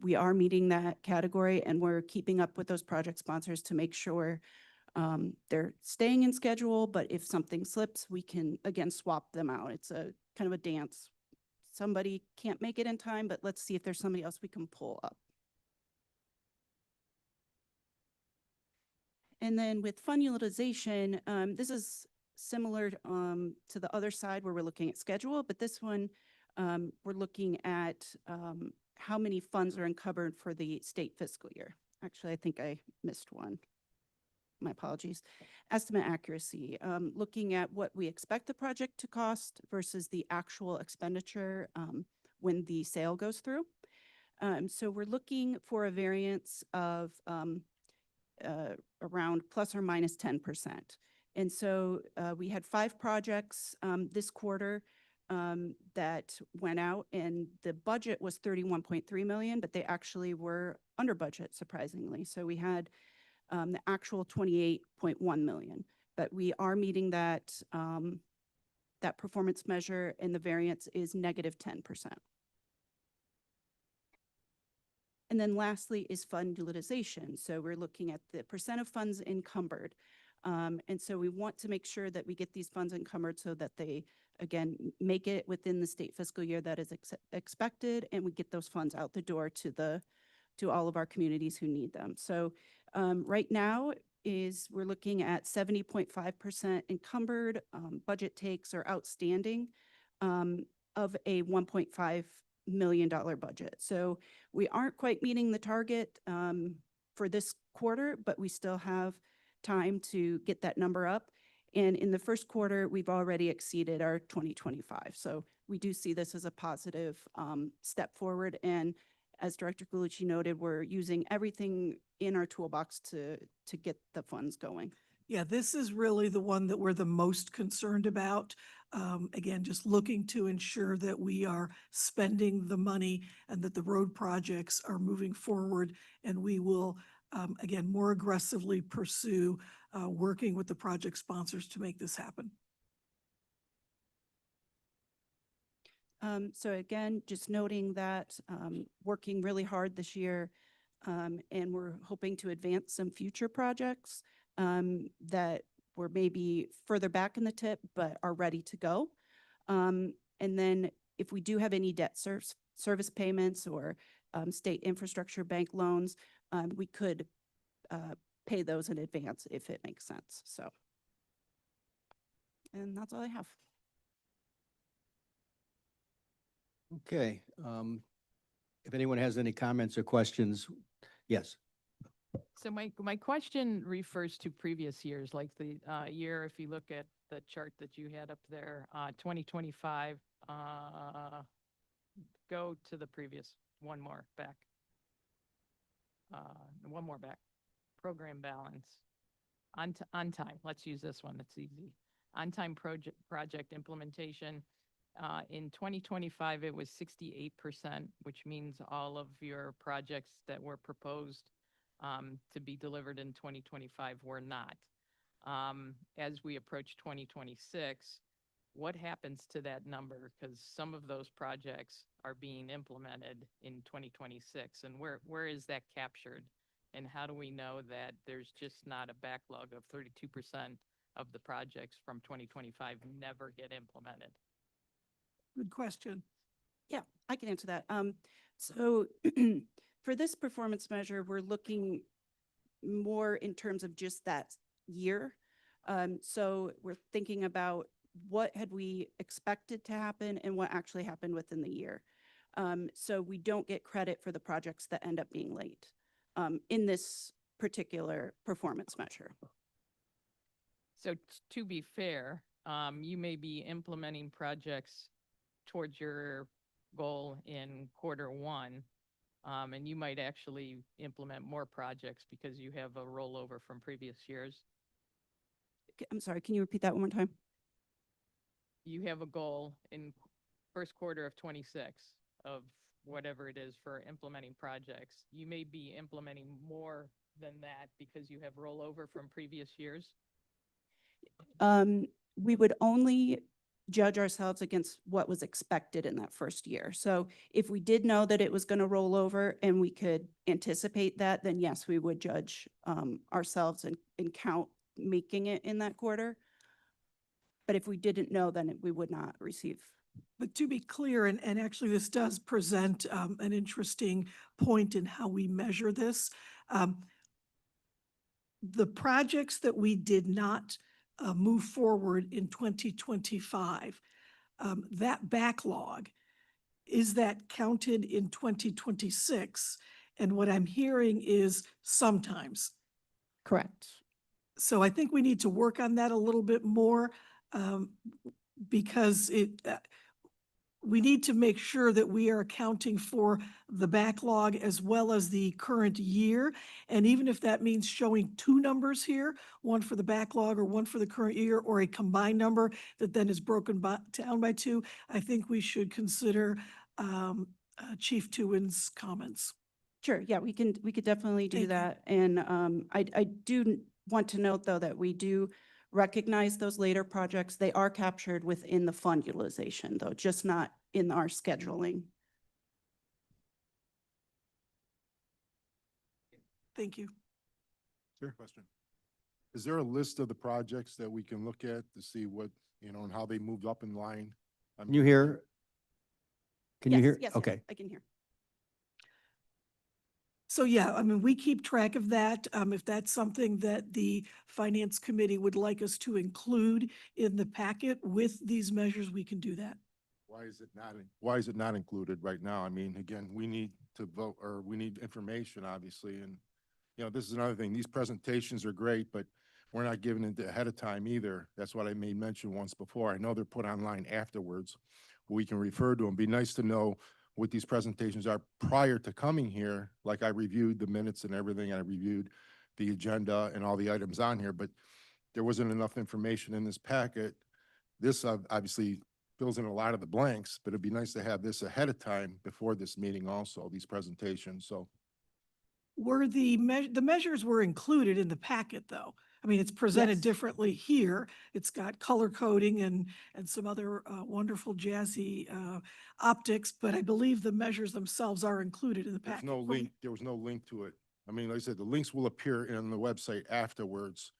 we are meeting that category, and we're keeping up with those project sponsors to make sure they're staying in schedule. But if something slips, we can again swap them out. It's a kind of a dance. Somebody can't make it in time, but let's see if there's somebody else we can pull up. And then with fund utilization, this is similar to the other side where we're looking at schedule, but this one we're looking at how many funds are encumbered for the state fiscal year. Actually, I think I missed one. my apologies, estimate accuracy, looking at what we expect the project to cost versus the actual expenditure when the sale goes through. So we're looking for a variance of around plus or minus 10%. And so we had 5 projects this quarter that went out, and the budget was 31.3 million, but they actually were under budget, surprisingly. So we had the actual 28.1 million, but we are meeting that that performance measure, and the variance is negative 10%. And then lastly is fund utilization. So we're looking at the percent of funds encumbered. And so we want to make sure that we get these funds encumbered so that they, again, make it within the state fiscal year that is expected, and we get those funds out the door to all of our communities who need them. So right now we're looking at 70.5% encumbered. Budget takes are outstanding of a $1.5 million budget. So we aren't quite meeting the target for this quarter, but we still have time to get that number up. And in the first quarter, we've already exceeded our 2025. So we do see this as a positive step forward. And as Director Galucci noted, we're using everything in our toolbox to get the funds going. Yeah, this is really the one that we're the most concerned about. Again, just looking to ensure that we are spending the money and that the road projects are moving forward. And we will, again, more aggressively pursue working with the project sponsors to make this happen. So again, just noting that working really hard this year, and we're hoping to advance some future projects that were maybe further back in the tip, but are ready to go. And then if we do have any debt service payments or state infrastructure bank loans, we could pay those in advance if it makes sense. So, and that's all I have. Okay. If anyone has any comments or questions, yes. So my question refers to previous years, like the year, if you look at the chart that you had up there, 2025, go to the previous, one more back. One more back. Program balance. On time, let's use this one, it's easy. On-time project implementation. In 2025, it was 68%, which means all of your projects that were proposed to be delivered in 2025 were not. As we approach 2026, what happens to that number? Because some of those projects are being implemented in 2026, and where is that captured? And how do we know that there's just not a backlog of 32% of the projects from 2025 never get implemented? Good question. Yeah, I can answer that. So for this performance measure, we're looking more in terms of just that year. So we're thinking about what had we expected to happen and what actually happened within the year. So we don't get credit for the projects that end up being late in this particular performance measure. So to be fair, you may be implementing projects towards your goal in Q1, and you might actually implement more projects because you have a rollover from previous years. I'm sorry, can you repeat that one more time? You have a goal in first quarter of 26 of whatever it is for implementing projects. You may be implementing more than that because you have rollover from previous years. We would only judge ourselves against what was expected in that first year. So if we did know that it was going to roll over and we could anticipate that, then yes, we would judge ourselves and count making it in that quarter. But if we didn't know, then we would not receive. But to be clear, and actually this does present an interesting point in how we measure this. The projects that we did not move forward in 2025, that backlog, is that counted in 2026? And what I'm hearing is sometimes. Correct. So I think we need to work on that a little bit more, because we need to make sure that we are accounting for the backlog as well as the current year. And even if that means showing two numbers here, one for the backlog or one for the current year, or a combined number that then is broken down by two, I think we should consider Chief Tuin's comments. Sure, yeah, we could definitely Thank do you. that. And I do want to note, though, that we do recognize those later projects. They are captured within the fund utilization, though, just not in our scheduling. Thank you. Sure. Question. Is there a list of the projects that we can look at to see what, and how they moved up in line? Can you hear? Can you Yes, hear? yes, yes, Okay. I can hear. So yeah, I mean, we keep track of that. If that's something that the Finance Committee would like us to include in the packet with these measures, we can do that. Why is it not included right now? I mean, again, we need to vote, or we need information, obviously, and, this is another thing. These presentations are great, but we're not giving it ahead of time either. That's what I made mention once before. I know they're put online afterwards. We can refer to them. Be nice to know what these presentations are prior to coming here. Like, I reviewed the minutes and everything. I reviewed the agenda and all the items on here, but there wasn't enough information in this packet. This obviously fills in a lot of the blanks, but it'd be nice to have this ahead of time before this meeting also, these presentations. So Were the measures were included in the packet, though? I mean, it's presented Yes. differently here. It's got color coding and some other wonderful jazzy optics, but I believe the measures themselves are included in the there's packet. no link, there was no link to it. I mean, like I said, the links will appear on the website afterwards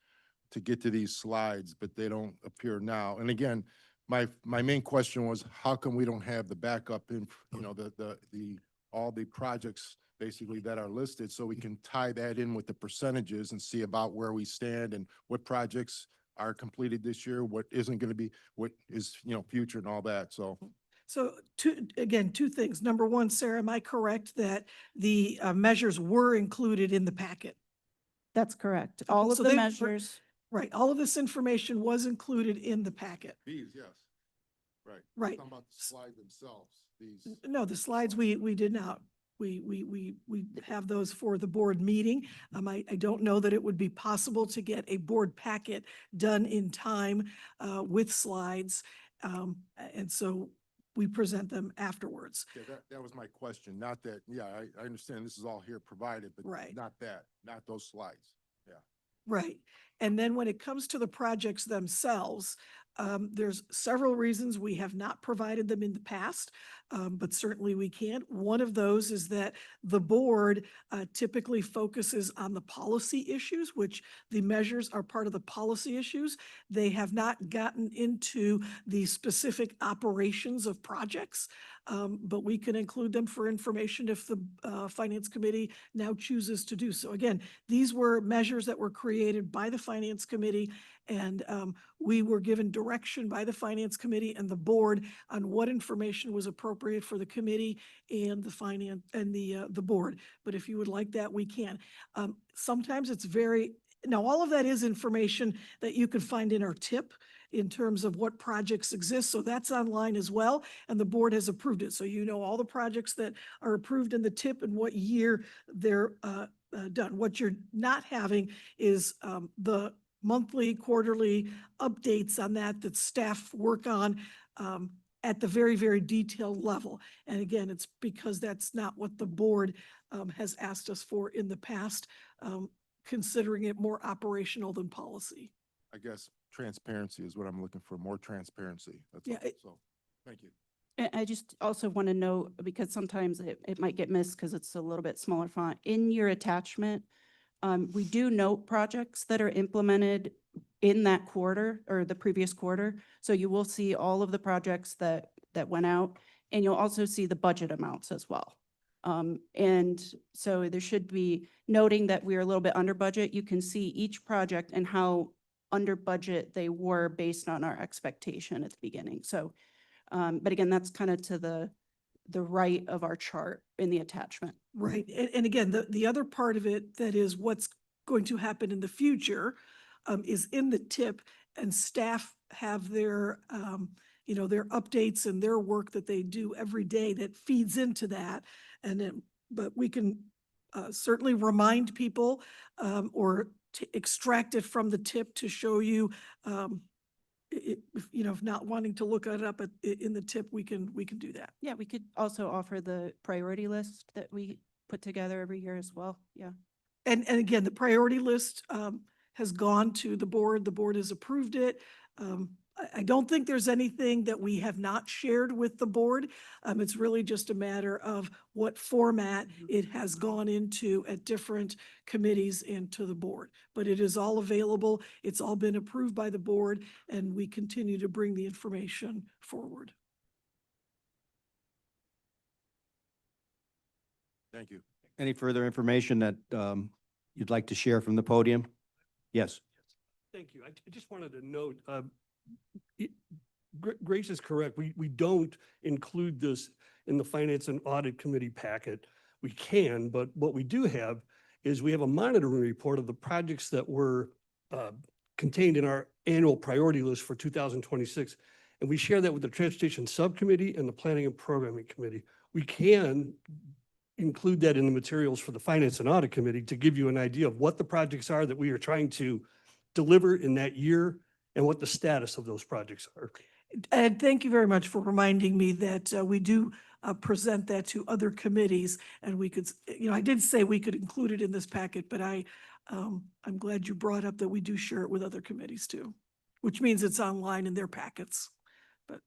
to get to these slides, but they don't appear now. And again, my main question was, how come we don't have the backup in, all the projects basically that are listed, so we can tie that in with the percentages and see about where we stand and what projects are completed this year, what isn't going to be, what is, future and all that. So So two things. Number one, Sarah, am I correct that the measures were included in the packet? That's correct. Okay, All of so the they were- measures, Right, all of this information was included in the packet. these, yes, right. Right. Talking about the slide themselves, these. No, the slides we did not. We have those for the board meeting. I don't know that it would be possible to get a board packet done in time with slides. And so we present them afterwards. Yeah, that was my question. Not that, yeah, I understand this is all here provided, but Right. not those slides. Yeah. Right. And then when it comes to the projects themselves, there's several reasons we have not provided them in the past, but certainly we can. One of those is that the board typically focuses on the policy issues, which the measures are part of the policy issues. They have not gotten into the specific operations of projects, but we can include them for information if the Finance Committee now chooses to do so. Again, these were measures that were created by the Finance Committee, and we were given direction by the Finance Committee and the board on what information was appropriate for the committee and the finance and the board. But if you would like that, we can. Sometimes it's now all of that is information that you can find in our tip in terms of what projects exist. So that's online as well, and the board has approved it. So you know all the projects that are approved in the tip and what year they're done. What you're not having is the monthly, quarterly updates on that staff work on at the very, very detailed level. And again, it's because that's not what the board has asked us for in the past, considering it more operational than policy. I guess transparency is what I'm looking for, more transparency. That's Yeah, all. So, thank you. I just also want to note, because sometimes it might get missed because it's a little bit smaller font. In your attachment, we do note projects that are implemented in that quarter or the previous quarter. So you will see all of the projects that went out, and you'll also see the budget amounts as well. And so there should be noting that we're a little bit under budget. You can see each project and how under budget they were based on our expectation at the beginning. So, but again, that's kind of to the right of our chart in the attachment. Right. And again, the other part of it that is what's going to happen in the future is in the tip, and staff have their, their updates and their work that they do every day that feeds into that. And then, but we can certainly remind people or extract it from the tip to show you, if not wanting to look it up in the tip, we can do that. Yeah, we could also offer the priority list that we put together every year as well. Yeah. And again, the priority list has gone to the board. The board has approved it. I don't think there's anything that we have not shared with the board. It's really just a matter of what format it has gone into at different committees and to the board. But it is all available. It's all been approved by the board, and we continue to bring the information forward. Thank you. Any further information that you'd like to share from the podium? Yes. Thank you. I just wanted to note, Grace is correct. We don't include this in the Finance and Audit Committee packet. We can, but what we do have is we have a monitoring report of the projects that were contained in our annual priority list for 2026. And we share that with the Transportation Subcommittee and the Planning and Programming Committee. We can include that in the materials for the Finance and Audit Committee to give you an idea of what the projects are that we are trying to deliver in that year and what the status of those projects are. And thank you very much for reminding me that we do present that to other committees, and we could, I did say we could include it in this packet, but I'm glad you brought up that we do share it with other committees too, which means it's online in their packets. But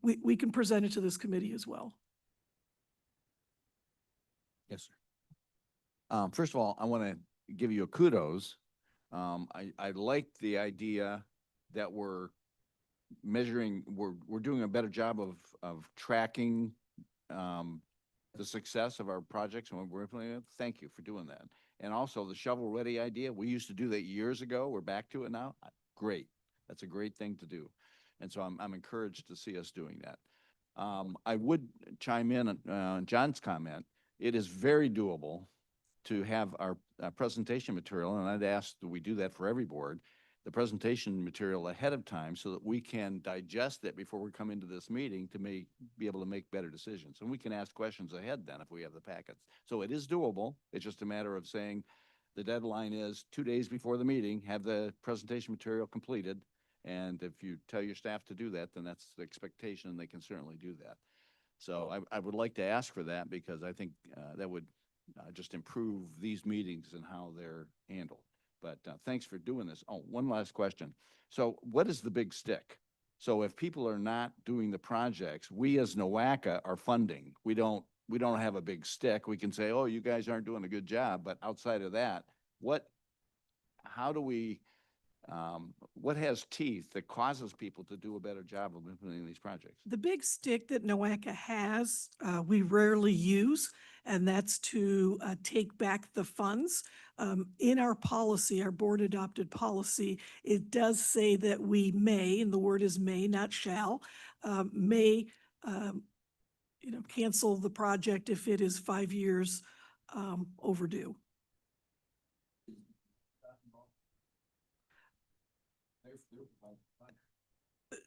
we can present it to this committee as well. Yes, sir. First of all, I want to give you a kudos. I like the idea that we're measuring, we're doing a better job of tracking the success of our projects and what we're implementing. Thank you for doing that. And also the shovel-ready idea, we used to do that years ago. We're back to it now. Great. That's a great thing to do. And so I'm encouraged to see us doing that. I would chime in on John's comment. It is very doable to have our presentation material, and I'd ask that we do that for every board, the presentation material ahead of time so that we can digest it before we come into this meeting to be able to make better decisions. And we can ask questions ahead then if we have the packets. So it is doable. It's just a matter of saying the deadline is 2 days before the meeting, have the presentation material completed. And if you tell your staff to do that, then that's the expectation, and they can certainly do that. So I would like to ask for that because I think that would just improve these meetings and how they're handled. But thanks for doing this. Oh, one last question. So what is the big stick? So if people are not doing the projects, we as NOACA are funding. We don't have a big stick. We can say, oh, you guys aren't doing a good job. But outside of that, how do we, what has teeth that causes people to do a better job of implementing these projects? The big stick that NOACA has, we rarely use, and that's to take back the funds. In our policy, our board adopted policy, it does say that we may, and the word is may, not shall, may cancel the project if it is 5 years overdue.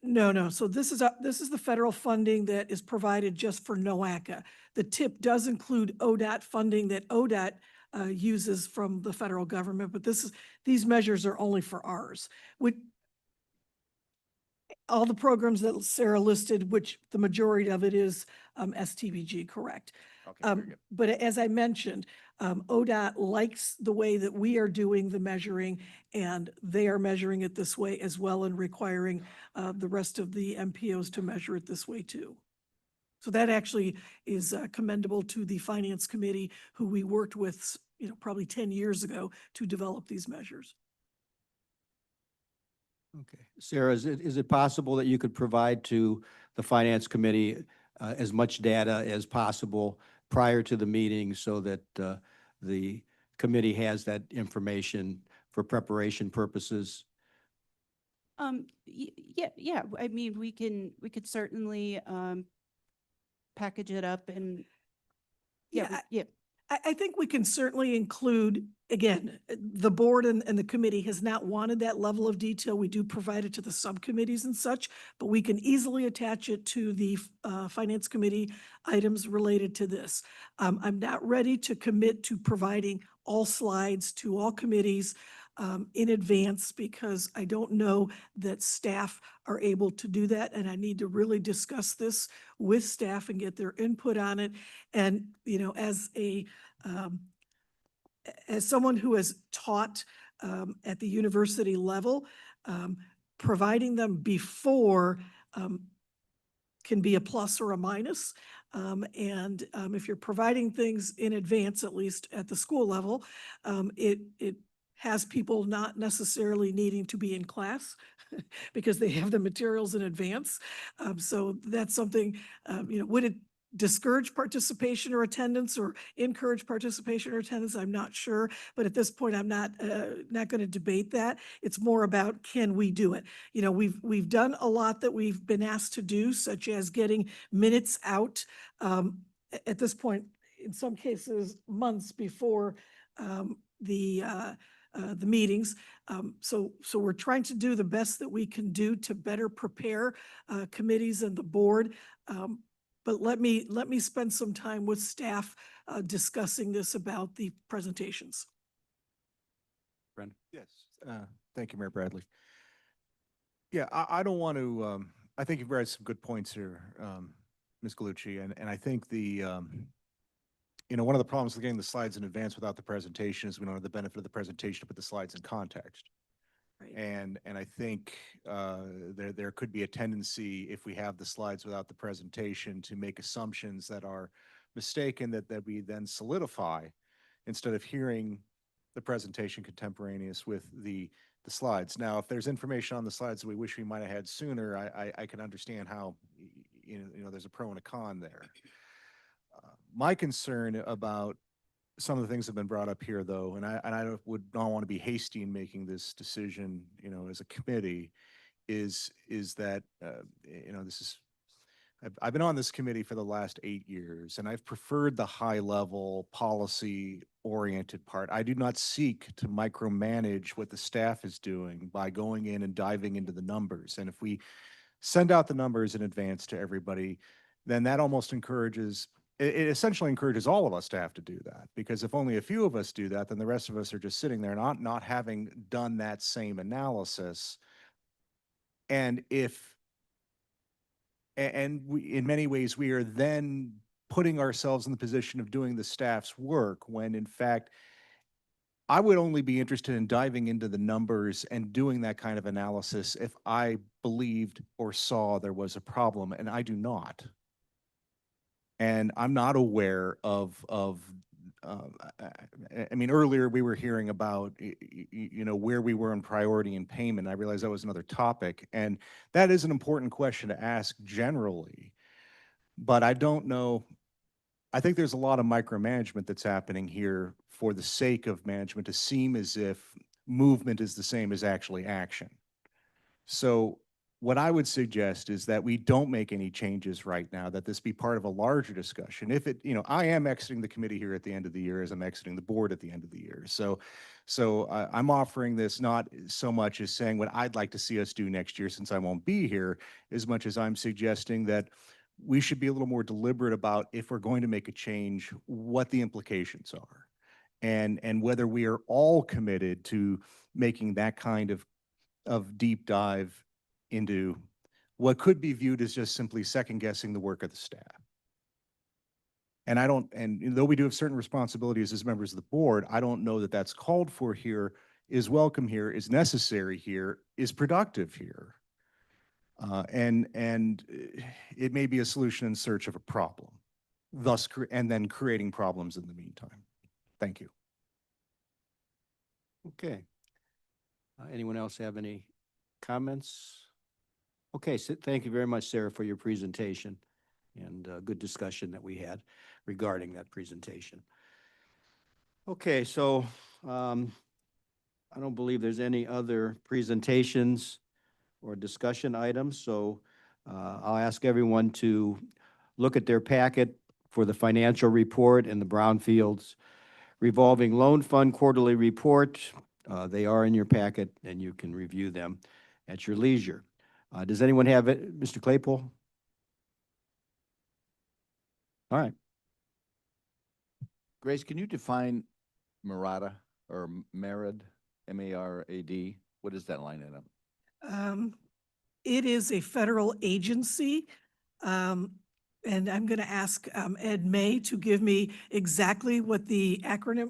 No. So this is the federal funding that is provided just for NOACA. The TIP does include ODOT funding that ODOT uses from the federal government, but these measures are only for ours. All the programs that Sarah listed, which the majority of it is STBG, correct? Okay, very good. But as I mentioned, ODOT likes the way that we are doing the measuring, and they are measuring it this way as well and requiring the rest of the MPOs to measure it this way too. So that actually is commendable to the Finance Committee, who we worked with, probably 10 years ago to develop these measures. Okay. Sarah, is it possible that you could provide to the Finance Committee as much data as possible prior to the meeting so that the committee has that information for preparation purposes? Yeah. I mean, we could certainly package it up and Yeah. I think we can certainly include, again, the board and the committee has not wanted that level of detail. We do provide it to the subcommittees and such, but we can easily attach it to the finance committee items related to this. I'm not ready to commit to providing all slides to all committees in advance because I don't know that staff are able to do that. And I need to really discuss this with staff and get their input on it. And, you know, as someone who has taught at the university level, providing them before can be a plus or a minus. If you're providing things in advance, at least at the school level, it has people not necessarily needing to be in class because they have the materials in advance. So that's something, you know, would it discourage participation or attendance or encourage participation or attendance? I'm not sure, but at this point, I'm not going to debate that. It's more about, can we do it? You know, we've done a lot that we've been asked to do, such as getting minutes out at this point, in some cases, months before the meetings. So we're trying to do the best that we can do to better prepare committees and the board. But let me spend some time with staff discussing this about the presentations. Brendan? Yes, thank you, Mayor Bradley. Yeah, I don't want to, I think you've raised some good points here, Ms. Galucci, and I think you know, one of the problems with getting the slides in advance without the presentation is we don't have the benefit of the presentation to put the slides in context. Right. And I think there could be a tendency, if we have the slides without the presentation, to make assumptions that are mistaken that we then solidify instead of hearing the presentation contemporaneous with the slides. Now, if there's information on the slides that we wish we might have had sooner, I can understand how, you know, there's a pro and a con there. My concern about some of the things that have been brought up here, though, and I would not want to be hasty in making this decision, you know, as a committee, is that, you know, I've been on this committee for the last 8 years, and I've preferred the high-level, policy-oriented part. I do not seek to micromanage what the staff is doing by going in and diving into the numbers. And if we send out the numbers in advance to everybody, then that almost encourages, it essentially encourages all of us to have to do that. Because if only a few of us do that, then the rest of us are just sitting there not having done that same analysis. And in many ways, we are then putting ourselves in the position of doing the staff's work when in fact, I would only be interested in diving into the numbers and doing that kind of analysis if I believed or saw there was a problem, and I do not. And I'm not aware of I mean, earlier we were hearing about, you know, where we were in priority in payment. I realized that was another topic. And that is an important question to ask generally. But I don't know. I think there's a lot of micromanagement that's happening here for the sake of management to seem as if movement is the same as actually action. So what I would suggest is that we don't make any changes right now, that this be part of a larger discussion. If it, you know, I am exiting the committee here at the end of the year as I'm exiting the board at the end of the year. So I'm offering this not so much as saying what I'd like to see us do next year, since I won't be here, as much as I'm suggesting that we should be a little more deliberate about, if we're going to make a change, what the implications are. And whether we are all committed to making that kind of deep dive into what could be viewed as just simply second guessing the work of the staff. And though we do have certain responsibilities as members of the board, I don't know that that's called for here, is welcome here, is necessary here, is productive here. And it may be a solution in search of a problem, thus, and then creating problems in the meantime. Thank you. Okay. Anyone else have any comments? Okay, so thank you very much, Sarah, for your presentation and good discussion that we had regarding that presentation. Okay, so I don't believe there's any other presentations or discussion items, so I'll ask everyone to look at their packet for the financial report and the Brownfields Revolving Loan Fund Quarterly Report. They are in your packet, and you can review them at your leisure. Does anyone have it? Mr. Claypool? All right. Grace, can you define Marada or Marad, M-A-R-A-D? What is that line item? It is a federal agency. And I'm going to ask Ed May to give me exactly what the acronym,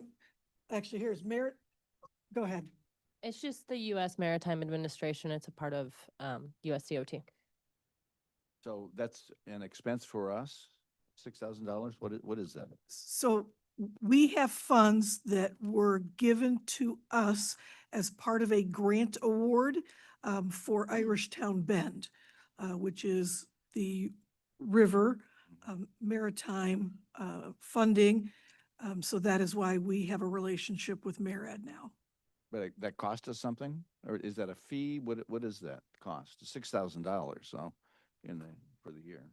actually, here's Merit. Go ahead. It's just the U.S. Maritime Administration. It's a part of USDOT. So that's an expense for us, $6,000? What is that? So we have funds that were given to us as part of a grant award for Irish Town Bend, which is the river maritime funding. So that is why we have a relationship with MARAD now. But that cost us something? Or is that a fee? What is that cost? $6,000, so, for the year.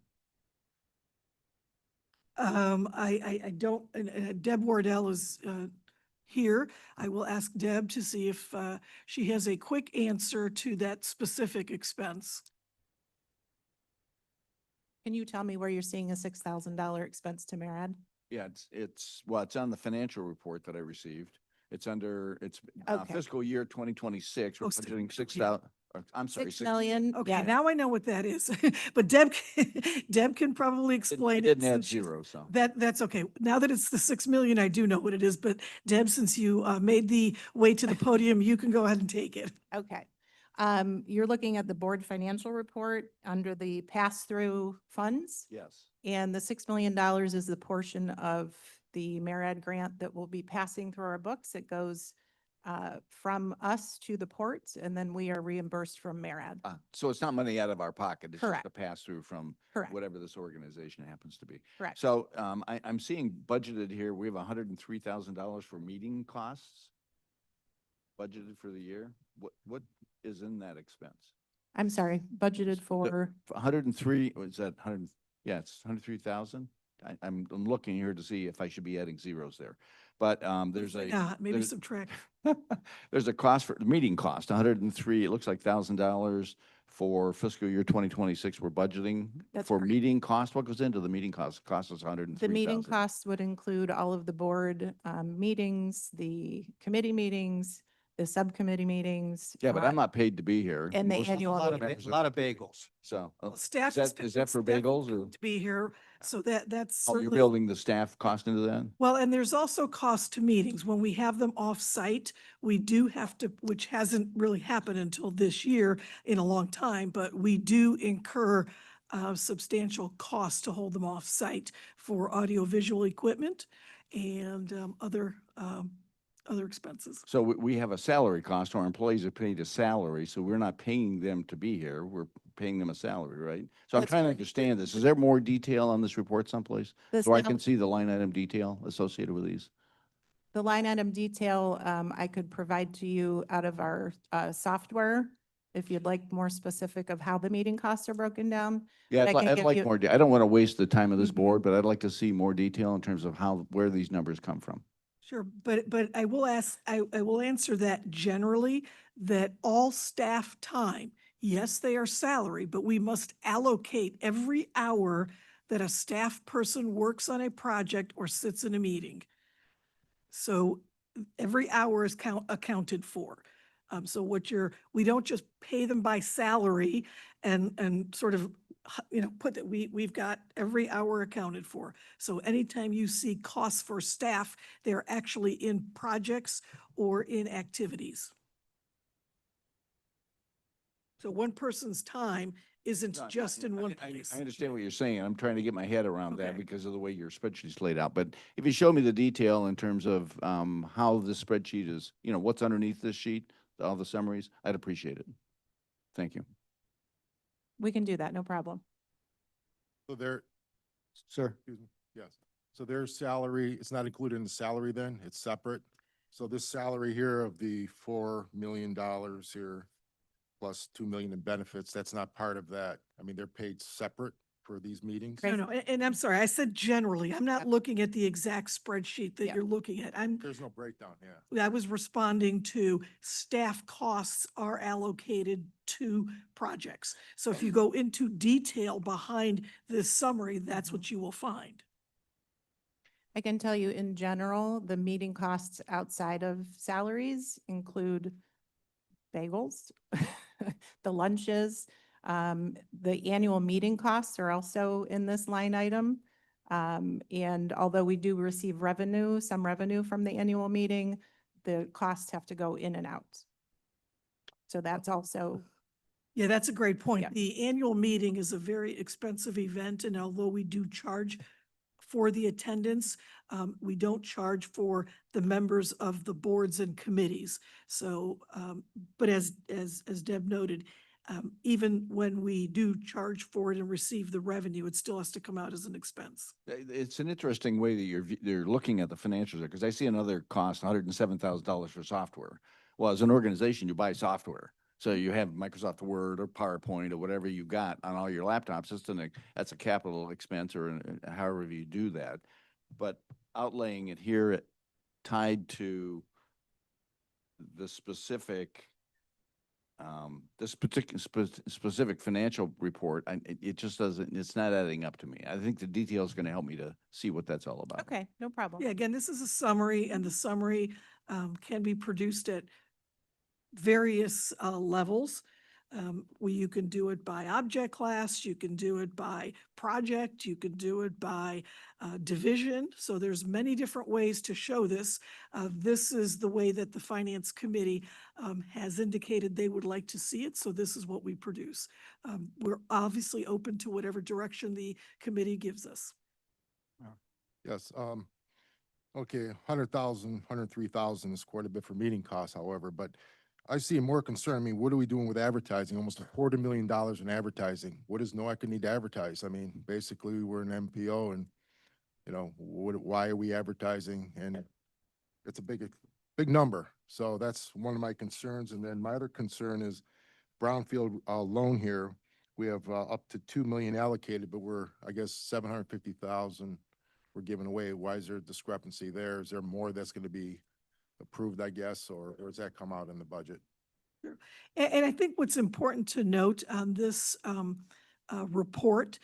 I don't, and Deb Wardell is here. I will ask Deb to see if she has a quick answer to that specific expense. Can you tell me where you're seeing a $6,000 expense to MARAD? Yeah, it's on the financial report that I received. It's Okay. fiscal year 2026. We're Oh, budgeting okay. 6,000, I'm sorry, 6 million? Okay, Yes. now I know what that is, but Deb, Deb can probably explain it. Didn't add since she's- zero, so. That's okay. Now that it's the 6 million, I do know what it is, but Deb, since you made the way to the podium, you can go ahead and take it. Okay. You're looking at the board financial report under the pass-through funds. Yes. And the $6 million is the portion of the MARAD grant that will be passing through our books. It goes from us to the port, and then we are reimbursed from MARAD. So it's not money out of our pocket. It's just Correct. a pass-through from Correct. whatever this organization happens to be. Correct. So I'm seeing budgeted here, we have $103,000 for meeting costs budgeted for the year. What is in that expense? I'm sorry, budgeted for, 103, or is that 100? Yeah, it's 103,000. I'm looking here to see if I should be adding zeros there. But there's a. Yeah, maybe there's- subtract. There's a cost for, meeting cost, 103, it looks like $1,000 for fiscal year 2026. We're budgeting That's for correct. meeting cost. What goes into the meeting cost? Cost us 103,000. the meeting costs would include all of the board meetings, the committee meetings, the subcommittee meetings. Yeah, but I'm not paid to be here. and the Most- annual- A lot of, members a are- lot of bagels. So, Staff. is that for staff bagels or? To be here, so that's Oh, you're certainly. building the staff cost into that? Well, and there's also cost to meetings. When we have them off-site, we do have to, which hasn't really happened until this year in a long time, but we do incur substantial costs to hold them off-site for audiovisual equipment and other expenses. So we have a salary cost. Our employees are paid a salary, so we're not paying them to be here. We're paying them a salary, right? So I'm That's trying to correct. understand this. Is there more detail on this report someplace? The So I sal- can see the line item detail associated with these? The line item detail, I could provide to you out of our software, if you'd like more specific of how the meeting costs are broken down. Yeah, But I can I'd give like you- more, I don't want to waste the time of this Mhm. board, but I'd like to see more detail in terms of where these numbers come from. Sure, but I will I will answer that generally, that all staff time, yes, they are salary, but we must allocate every hour that a staff person works on a project or sits in a meeting. So every hour is accounted for. So we don't just pay them by salary and sort of, put that we've got every hour accounted for. So anytime you see costs for staff, they're actually in projects or in activities. So one person's time isn't No, just in one I place. understand what you're saying. I'm trying to get my head around that Okay. because of the way your spreadsheet's laid out. But if you show me the detail in terms of how this spreadsheet is, what's underneath this sheet, all the summaries, I'd appreciate it. Thank you. We can do that, no problem. So their, Sir? excuse me, yes. So their salary, it's not included in the salary then, it's separate. So this salary here of the $4 million here, plus 2 million in benefits, that's not part of that. I mean, they're paid separate for these meetings? No, Grace? no, and I'm sorry, I said generally. I'm not Yep. looking at the exact spreadsheet that Yep. you're looking at. There's no breakdown, yeah. I was responding to staff costs are allocated to projects. So if you go into detail behind this summary, that's what you will find. I can tell you in general, the meeting costs outside of salaries include bagels, the lunches. The annual meeting costs are also in this line item. And although we do receive revenue, some revenue from the annual meeting, the costs have to go in and out. So that's also, Yeah, that's a great point. Yeah. The annual meeting is a very expensive event, and although we do charge for the attendance, we don't charge for the members of the boards and committees. So, but as Deb noted, even when we do charge for it and receive the revenue, it still has to come out as an expense. It's an interesting way that you're looking at the financials there, because I see another cost, $107,000 for software. Well, as an organization, you buy software. So you have Microsoft Word or PowerPoint or whatever you got on all your laptops. That's a capital expense, or however you do that. But outlaying it here tied to the specific this particular specific financial report, it just doesn't, it's not adding up to me. I think the detail is going to help me to see what that's all about. okay, no problem. Yeah, again, this is a summary, and the summary can be produced at various levels. You can do it by object class, you can do it by project, you can do it by division. So there's many different ways to show this. This is the way that the Finance Committee has indicated they would like to see it, so this is what we produce. We're obviously open to whatever direction the committee gives us. Yes, okay, 100,000, 103,000 is quite a bit for meeting costs, however, but I see more concern. I mean, what are we doing with advertising? Almost $250,000 in advertising. What does NOACA need to advertise? I mean, basically, we're an MPO and, you know, why are we advertising? And it's a big number. So that's one of my concerns. And then my other concern is brownfield loan here. We have up to 2 million allocated, but we're, I guess, 750,000 we're giving away. Why is there a discrepancy there? Is there more that's going to be approved, I guess, or does that come out in the budget? Sure. And I think what's important to note on this report,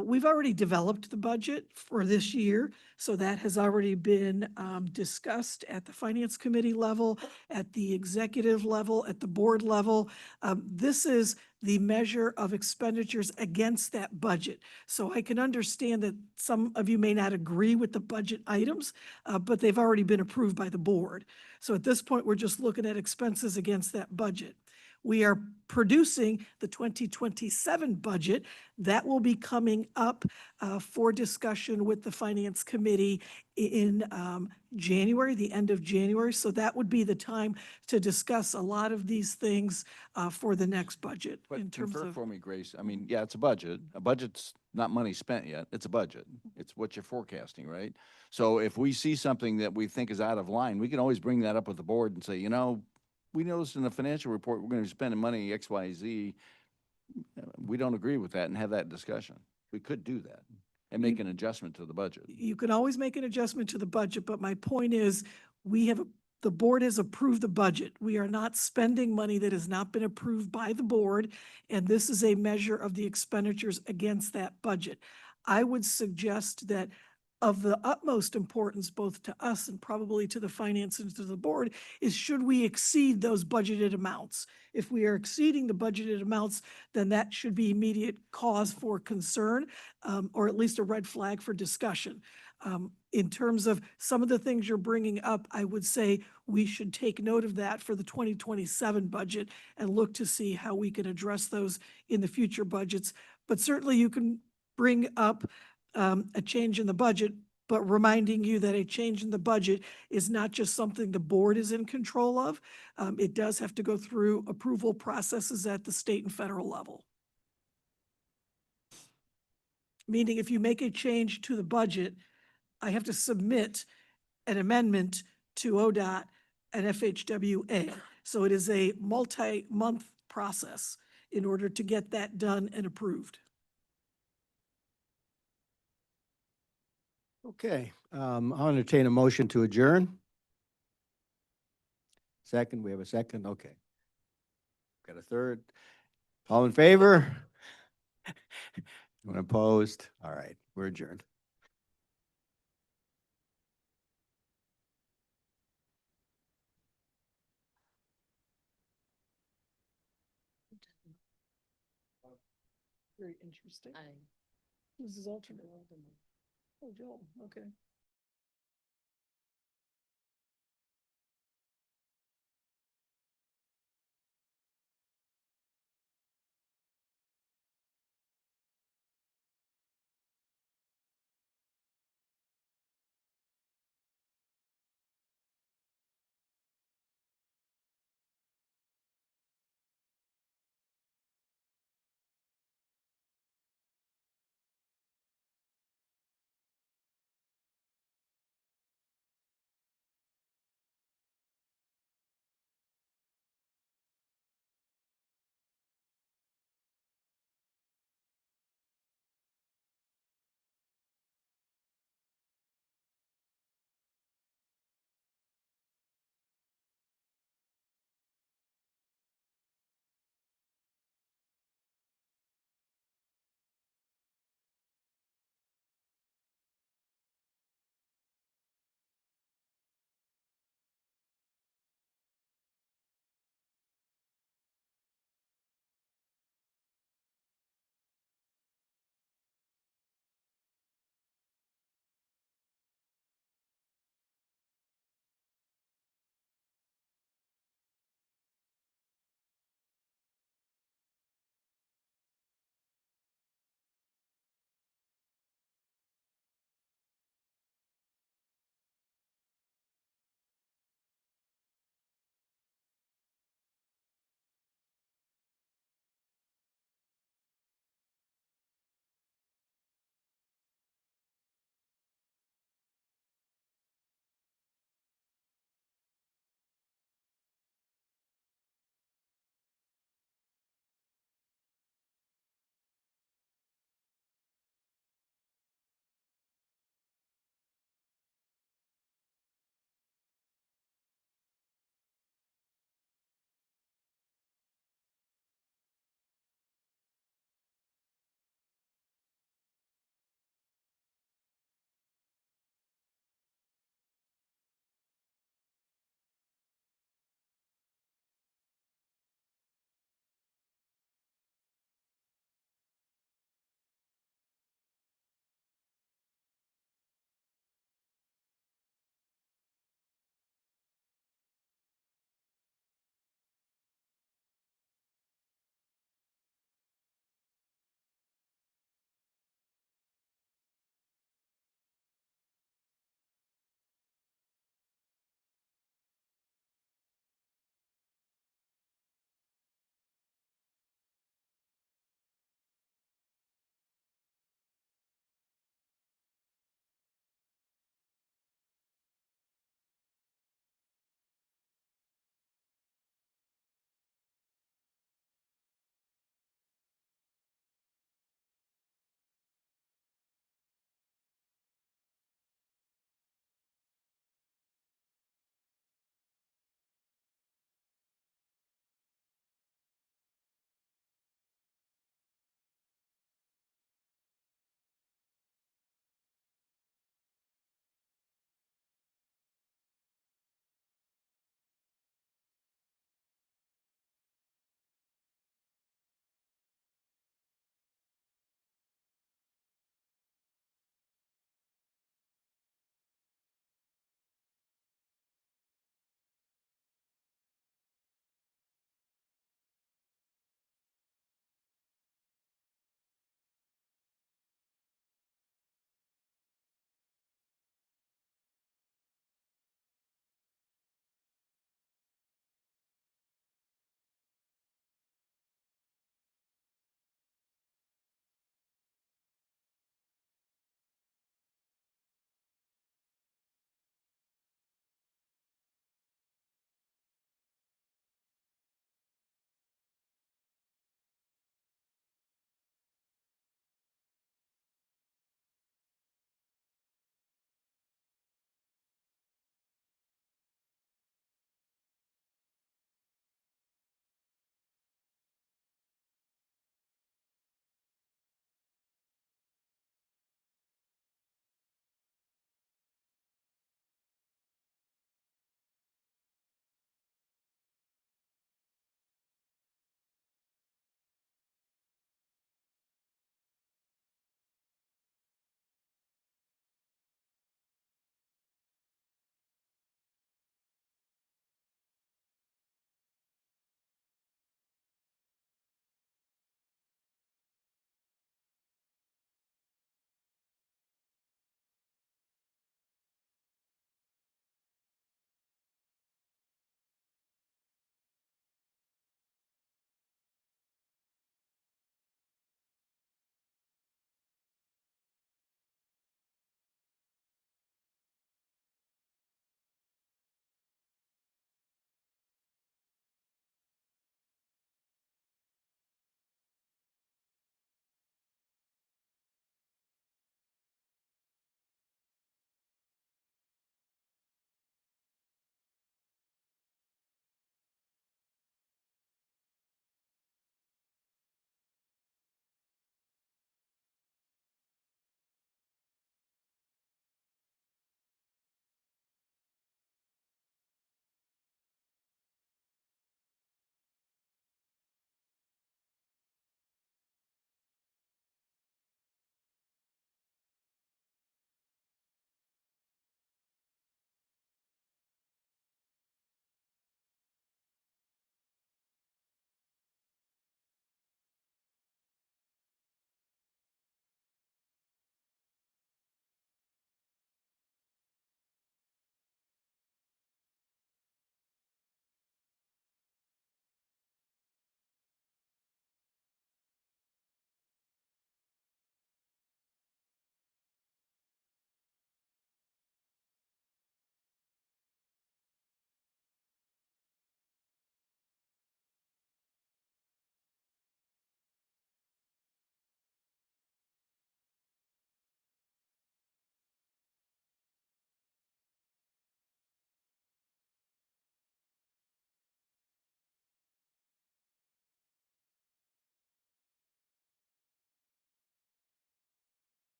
we've already developed the budget for this year. So that has already been discussed at the Finance Committee level, at the executive level, at the board level. This is the measure of expenditures against that budget. So I can understand that some of you may not agree with the budget items, but they've already been approved by the board. So at this point, we're just looking at expenses against that budget. We are producing the 2027 budget. That will be coming up for discussion with the Finance Committee in January, the end of January. So that would be the time to discuss a lot of these things for the next budget in But terms confirm of. for me, Grace, I mean, yeah, it's a budget. A budget's not money spent yet. It's a budget. It's what you're forecasting, right? So if we see something that we think is out of line, we can always bring that up with the board and say, you know, we noticed in the financial report, we're going to be spending money X, Y, Z. We don't agree with that, and have that discussion. We could do that and make an adjustment to the budget. You can always make an adjustment to the budget, but my point is, the board has approved the budget. We are not spending money that has not been approved by the board, and this is a measure of the expenditures against that budget. I would suggest that of the utmost importance, both to us and probably to the finance and to the board, is should we exceed those budgeted amounts? If we are exceeding the budgeted amounts, then that should be immediate cause for concern, or at least a red flag for discussion. In terms of some of the things you're bringing up, I would say we should take note of that for the 2027 budget and look to see how we can address those in the future budgets. But certainly you can bring up a change in the budget, but reminding you that a change in the budget is not just something the board is in control of. It does have to go through approval processes at the state and federal level. Meaning if you make a change to the budget, I have to submit an amendment to ODOT and FHWA. So it is a multi-month process in order to get that done and approved. Okay, I'll entertain a motion to adjourn. Second, we have a second, okay. Got a third. All in favor? Anyone opposed? All right, we're adjourned. Very interesting. This is alternate. Oh, Joel, okay.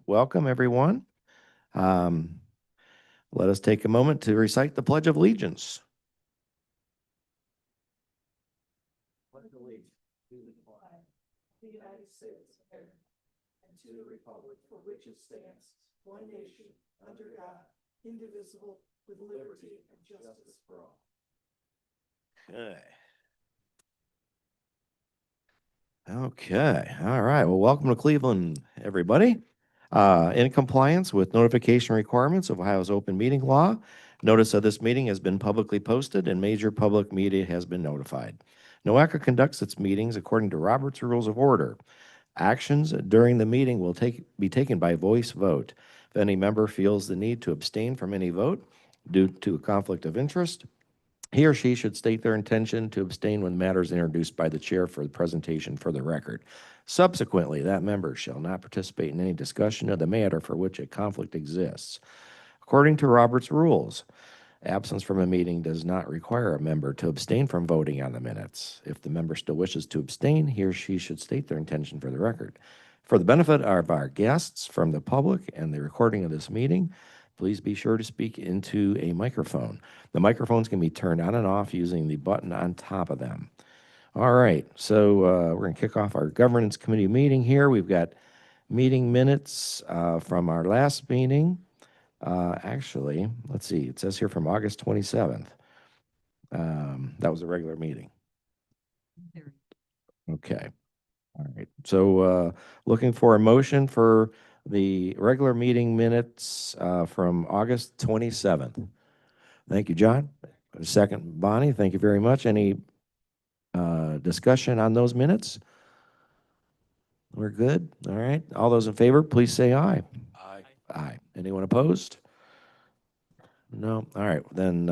Welcome, everyone. Let us take a moment to recite the Pledge of Allegiance. Pledge allegiance to the flag of the United States of America, and to the republic for which it stands, one nation, under God, indivisible, with liberty and justice for all. Okay. Okay, all right. Well, welcome to Cleveland, everybody. In compliance with notification requirements of Ohio's open meeting law, notice of this meeting has been publicly posted and major public media has been notified. NOACA conducts its meetings according to Robert's Rules of Order. Actions during the meeting will be taken by voice vote. If any member feels the need to abstain from any vote due to a conflict of interest, he or she should state their intention to abstain when matters introduced by the chair for the presentation for the record. Subsequently, that member shall not participate in any discussion of the matter for which a conflict exists. According to Robert's rules, absence from a meeting does not require a member to abstain from voting on the minutes. If the member still wishes to abstain, he or she should state their intention for the record. For the benefit of our guests from the public and the recording of this meeting, please be sure to speak into a microphone. The microphones can be turned on and off using the button on top of them. All right, so we're going to kick off our governance committee meeting here. We've got meeting minutes from our last meeting. Actually, let's see, it says here from August 27th. That was a regular meeting. Okay. All right. So looking for a motion for the regular meeting minutes from August 27th. Thank you, John. A second, Bonnie. Thank you very much. Any discussion on those minutes? We're good. All right. All those in favor, please say aye. Aye. Aye. Anyone opposed? No. All right. Then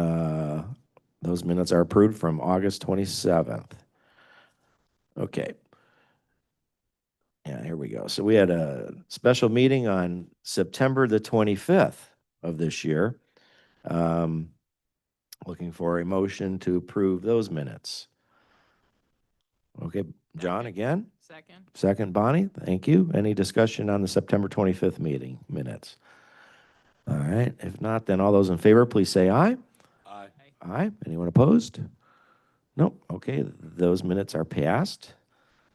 those minutes are approved from August 27th. Okay. Yeah, here we go. So we had a special meeting on September the 25th of this year. Looking for a motion to approve those minutes. Okay, John Second. again? Second. Second, Bonnie. Thank you. Any discussion on the September 25th meeting minutes? All right. If not, then all those in favor, please say aye. Aye. Aye. Anyone opposed? Nope. Okay, those minutes are passed.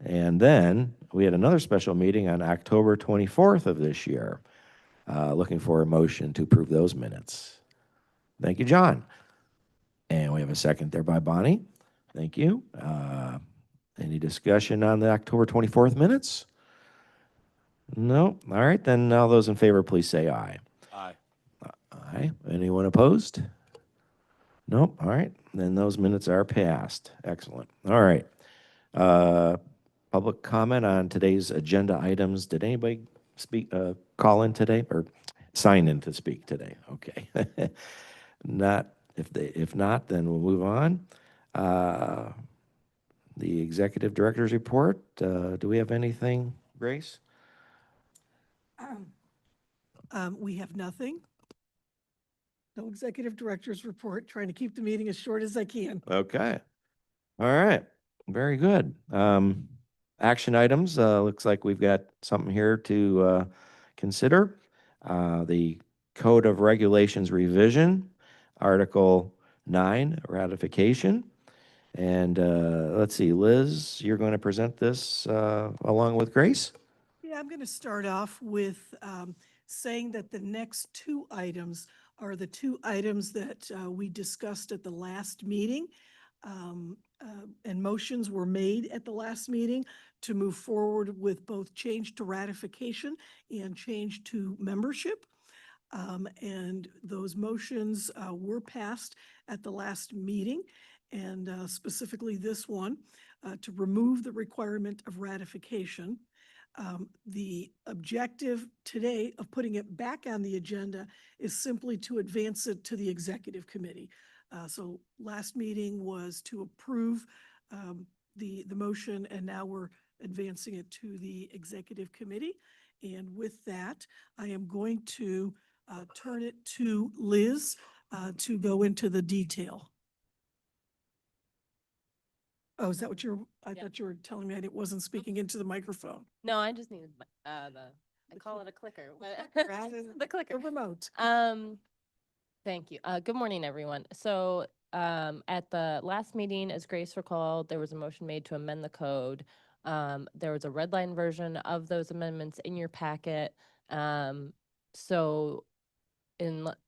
And then we had another special meeting on October 24th of this year. Looking for a motion to approve those minutes. Thank you, John. And we have a second there by Bonnie. Thank you. Any discussion on the October 24th minutes? No? All right, then all those in favor, please say aye. Aye. Aye. Anyone opposed? Nope. All right, then those minutes are passed. Excellent. All right. Public comment on today's agenda items. Did anybody call in today or sign in to speak today? Okay. Not, if not, then we'll move on. The executive director's report. Do we have anything, Grace? We have nothing. No executive director's report, trying to keep the meeting as short as I can. Okay. All right. Very good. Action items. Looks like we've got something here to consider. The Code of Regulations revision, Article 9, ratification. And let's see, Liz, you're going to present this along with Grace? Yeah, I'm going to start off with saying that the next two items are the two items that we discussed at the last meeting. And motions were made at the last meeting to move forward with both change to ratification and change to membership. And those motions were passed at the last meeting, and specifically this one, to remove the requirement of ratification. The objective today of putting it back on the agenda is simply to advance it to the executive committee. So last meeting was to approve the motion, and now we're advancing it to the executive committee. And with that, I am going to turn it to Liz to go into the detail. Oh, is that what I Yeah. thought you were telling me I wasn't speaking into the microphone. No, I just needed the I call it a clicker. Rather The clicker. The remote. Thank you. Good morning, everyone. So, at the last meeting, as Grace recalled, there was a motion made to amend the code. There was a red line version of those amendments in your packet. So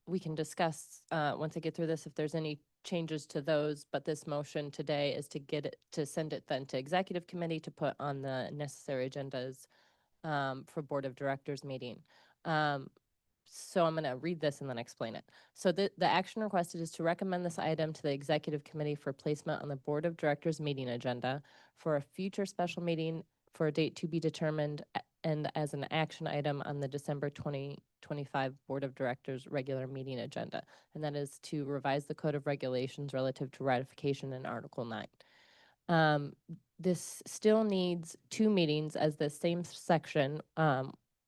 we can discuss, once I get through this, if there's any changes to those, but this motion today is to get it, to send it then to executive committee to put on the necessary agendas, for board of directors meeting. So I'm going to read this and then explain it. So the action requested is to recommend this item to the executive committee for placement on the board of directors meeting agenda for a future special meeting for a date to be determined and as an action item on the December 2025 board of directors regular meeting agenda. And that is to revise the code of regulations relative to ratification in Article 9. This still needs 2 meetings as the same section,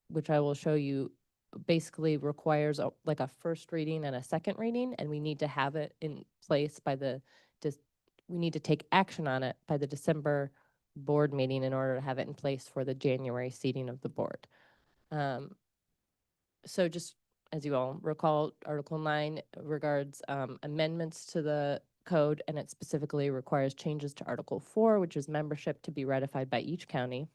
which I will show you, basically requires like a first reading and a second reading, and we need to have it in place by we need to take action on it by the December board meeting in order to have it in place for the January seating of the board. So just as you all recall, Article 9 regards amendments to the code, and it specifically requires changes to Article 4, which is membership to be ratified by each county.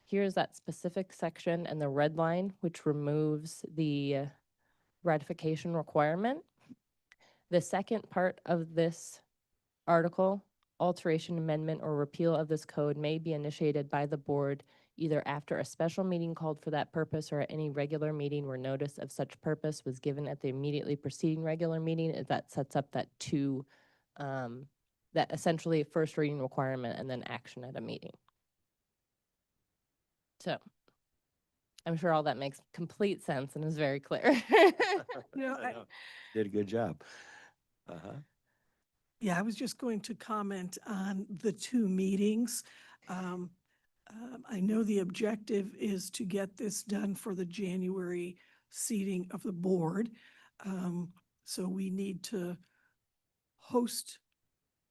Here's that specific section and the red line, which removes the ratification requirement. The second part of this article, alteration, amendment, or repeal of this code may be initiated by the board either after a special meeting called for that purpose or at any regular meeting where notice of such purpose was given at the immediately preceding regular meeting. That sets up that that essentially first reading requirement and then action at a meeting. So I'm sure all that makes complete sense and is very clear. No, Did a good job. Uh-huh. Yeah, I was just going to comment on the 2 meetings. I know the objective is to get this done for the January seating of the board. So we need to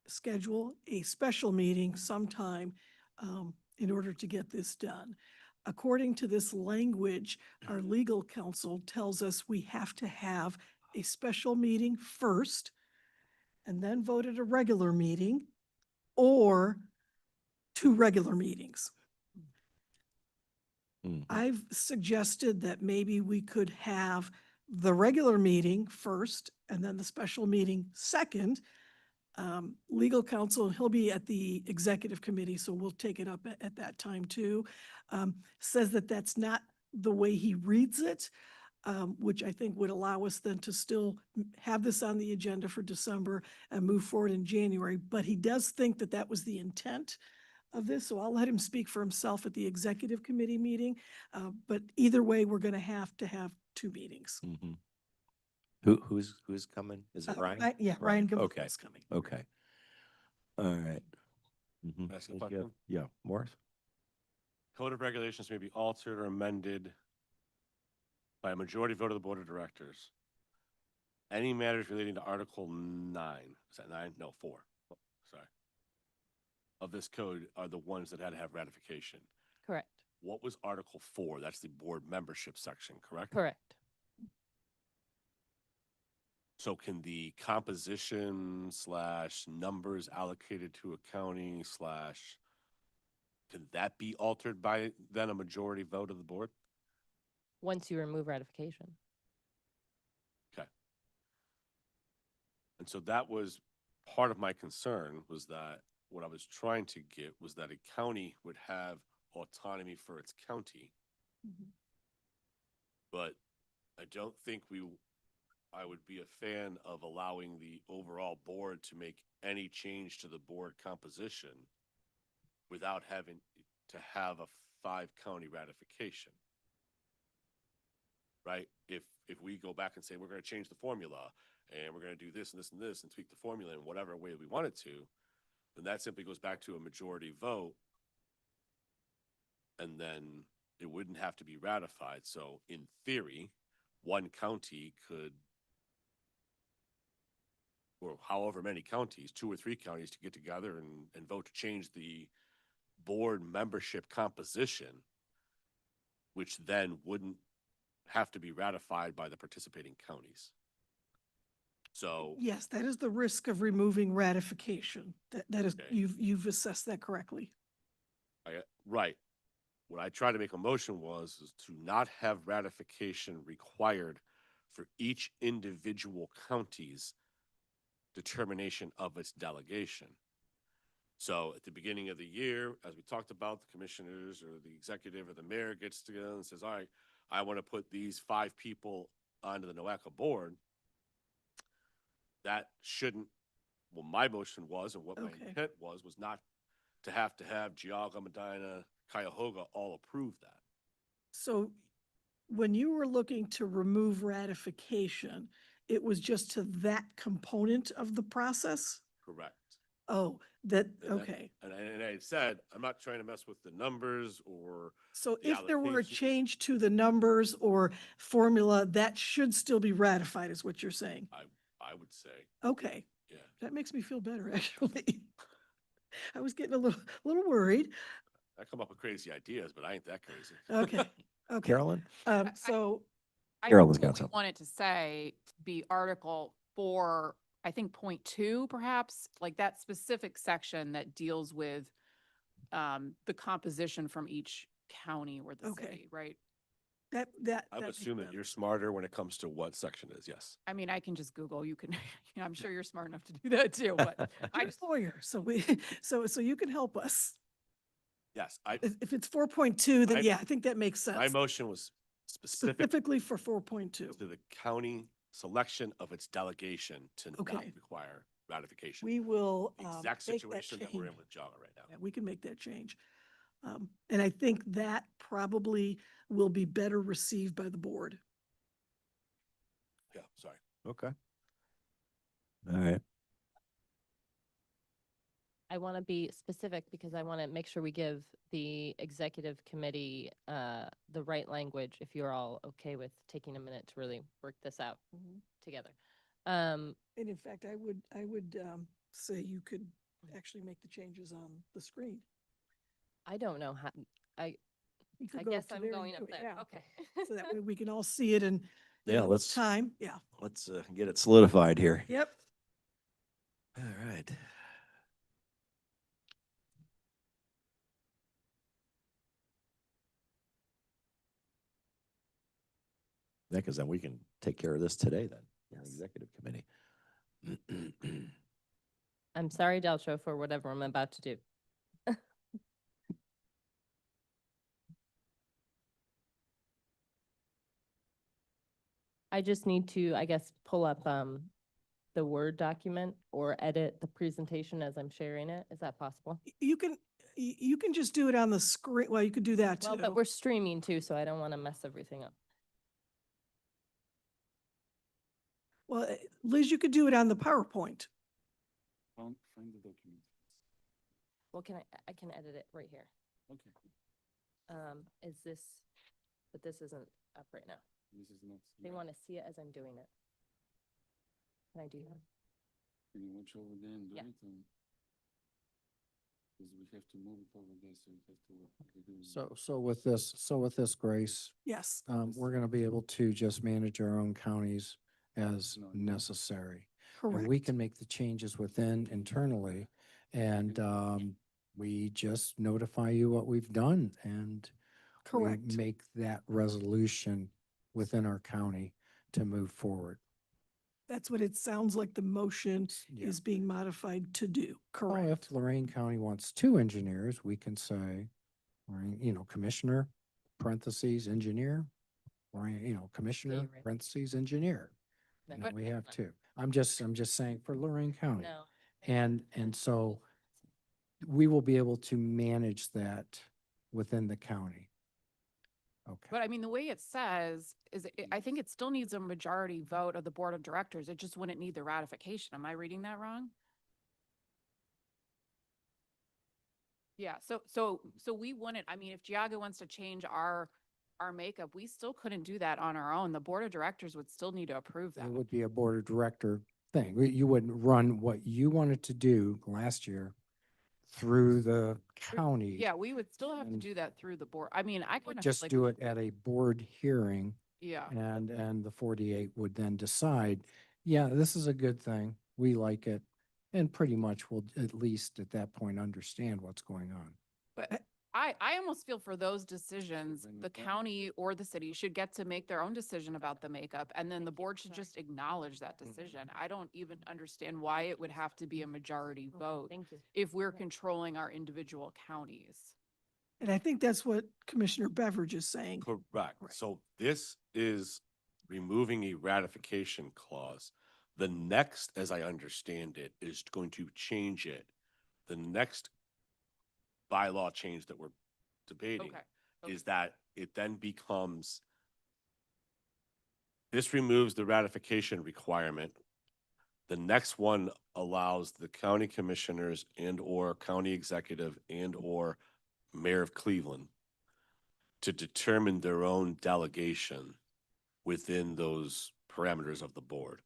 schedule a special meeting sometime in order to get this done. According to this language, our legal counsel tells us we have to have a special meeting first and then vote at a regular meeting or 2 regular meetings. I've suggested that maybe we could have the regular meeting first and then the special meeting second. Legal counsel, he'll be at the executive committee, so we'll take it up at that time too. Says that that's not the way he reads it, which I think would allow us then to still have this on the agenda for December and move forward in January. But he does think that that was the intent of this, so I'll let him speak for himself at the executive committee meeting. But either way, we're going to have 2 meetings. Mm-hmm. Who's coming? Is it Ryan? Yeah, Ryan Okay. is coming. Okay. All right. Mhm. Can I ask a Yes, question? Yeah, Morris? Code of regulations may be altered or amended by a majority vote of the board of directors. Any matters relating to Article 9, is that 9? No, 4. Oh, sorry. Of this code are the ones that had to have ratification. Correct. What was Article 4? That's the board membership section, correct? Correct. So can the composition / numbers allocated to a county / can that be altered by then a majority vote of the board? Once you remove ratification. Okay. And so that was part of my concern, was that what I was trying to get was that a county would have autonomy for its county. But I don't think I would be a fan of allowing the overall board to make any change to the board composition without having to have a 5-county ratification. Right? If we go back and say we're going to change the formula and we're going to do this and this and this and tweak the formula in whatever way we want it to, then that simply goes back to a majority vote, and then it wouldn't have to be ratified. So in theory, 1 county could, or however many counties, 2 or 3 counties, to get together and vote to change the board membership composition which then wouldn't have to be ratified by the participating counties. So, Yes, that is the risk of removing ratification. That is, Okay. you've assessed that correctly. right, what I tried to make a motion was is to not have ratification required for each individual county's determination of its delegation. So at the beginning of the year, as we talked about, the commissioners or the executive or the mayor gets together and says, all right, I want to put these 5 people onto the NOACA board. That shouldn't, well, my motion was, and what my Okay. intent was not to have Geauga, Medina, Cuyahoga all approve that. So when you were looking to remove ratification, it was just to that component of the process? Correct. Oh, that, And that- okay. And I said, I'm not trying to mess with the numbers or, So the if there were a allocation. change to the numbers or formula, that should still be ratified, is what you're saying? I would say, Okay, yeah. that makes me feel better, actually. I was getting a little worried. I come up with crazy ideas, but I ain't that crazy. Okay, okay. Carolyn? So, Carolyn's Carolyn's got got something. Wanted to say be Article 4, I think .2 perhaps, like that specific section that deals with the composition from each county or the Okay. city, right? that. I would makes assume that sense. you're smarter when it comes to what section is, yes. I mean, I can just Google, you can, I'm sure you're smart enough to do that too, but I I'm just, a lawyer, so so you can help us. Yes, If it's 4.2, then I- yeah, I think that makes sense. my motion was specific Specifically for 4.2. to the county selection of its delegation to not Okay. require ratification. We will The exact make that situation that we're in change. with Jaga right now. Yeah, we can make that change. And I think that probably will be better received by the board. Yeah, sorry. Okay. All right. I want to be specific because I want to make sure we give the executive committee the right language, if you're all okay with taking a minute to really work this out together. And in fact, I would say you could actually make the changes on the screen. I don't know how, You could I go guess to I'm there and going do up it, there. yeah. Okay. So that way we can all see it and Yeah, let's time. Yeah. let's get it solidified here. Yep. All right. Yeah, because then we can take care of this today then, in the executive committee. I'm sorry, Deltro, for whatever I'm about to do. I just need to, I guess, pull up the Word document or edit the presentation as I'm sharing it. Is that possible? You can just do it on the screen. Well, you could do that Well, too. but we're streaming too, so I don't want to mess everything up. Well, Liz, you could do it on the PowerPoint. Find the document. Well, I can edit it right here. Okay. Is this, but this isn't up right now. This is not. They want to see it as I'm doing it. Can I do that? Can you watch over there and do Yeah. it? Because we have to move it over there, so we have to. So with this, Grace, Yes. we're gonna be able to just manage our own counties as No, no. necessary. And Correct. we can make the changes within internally, and, we just notify you what we've done, and we Correct. make that resolution within our county to move forward. That's what it sounds like the motion Yeah. is being modified to do. Oh, Correct. if Lorraine County wants 2 engineers, we can say, commissioner, parentheses, engineer, commissioner, right. parentheses, engineer. But- We have 2. I'm just saying for Lorraine County. No. And so we will be able to manage that within the county. Okay. but I mean, the way it says is, I think it still needs a majority vote of the board of directors. It just wouldn't need the ratification. Am I reading that wrong? Yeah, so we wouldn't, I mean, if Geauga wants to change our makeup, we still couldn't do that on our own. The board of directors would still need to approve that. It would be a board of director thing. You wouldn't run what you wanted to do last year through the county. Yeah, we would still have to and do that through the board. I mean, I kind of. Just do it at a board hearing Yeah. and the 48 would then decide, yeah, this is a good thing. We like it. And pretty much we'll at least at that point understand what's going on. But I almost feel for those decisions, the county or the city should get to make their own decision about the makeup, and then the board should just acknowledge that decision. I don't even understand why it would have to be a majority vote Thank you. if we're controlling our individual counties. And I think that's what Commissioner Beveridge is saying. Correct. Right. So this is removing a ratification clause. The next, as I understand it, is going to change it. The next bylaw change that we're debating Okay. is that it then becomes, this removes the ratification requirement. The next one allows the county commissioners and/or county executive and/or mayor of Cleveland to determine their own delegation within those parameters of the board.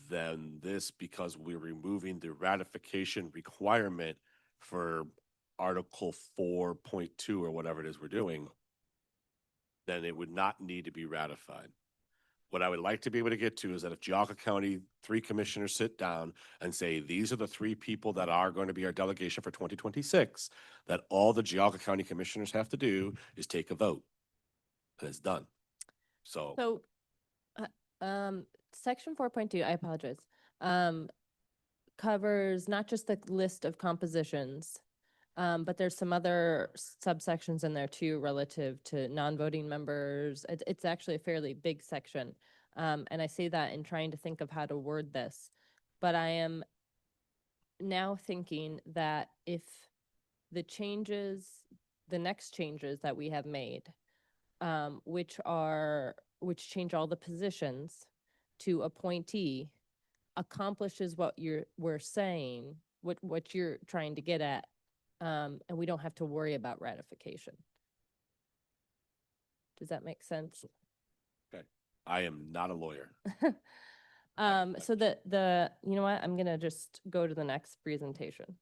Then this, because we're removing the ratification requirement for Article 4.2 or whatever it is we're doing, then it would not need to be ratified. What I would like to be able to get to is that if Geauga County, 3 commissioners sit down and say, these are the 3 people that are going to be our delegation for 2026, that all the Geauga County commissioners have to do is take a vote. And it's done. So, Section 4.2, I apologize, covers not just the list of compositions, but there's some other subsections in there too relative to non-voting members. It's actually a fairly big section. And I say that in trying to think of how to word this. But I am now thinking that if the next changes that we have made, which change all the positions to appointee, accomplishes what we're saying, what you're trying to get at, and we don't have to worry about ratification. Does that make sense? okay, I am not a lawyer. So you know what, I'm gonna just go to the next presentation.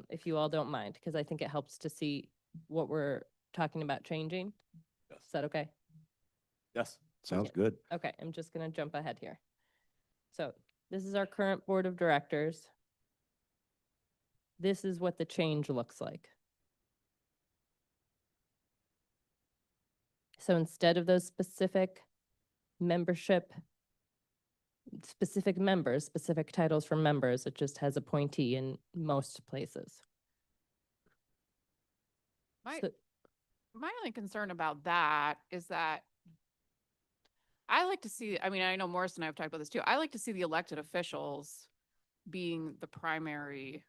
If you all don't mind, because I think it helps to see what we're talking about changing. Yes. Is that okay? Yes. Sounds good. Okay, I'm just gonna jump ahead here. So this is our current board of directors. This is what the change looks like. So instead of those specific members, specific titles for members, it just has appointee in most places. My So- my only concern about that is that I like to see, I mean, I know Morris and I have talked about this too. I like to see the elected officials being the primary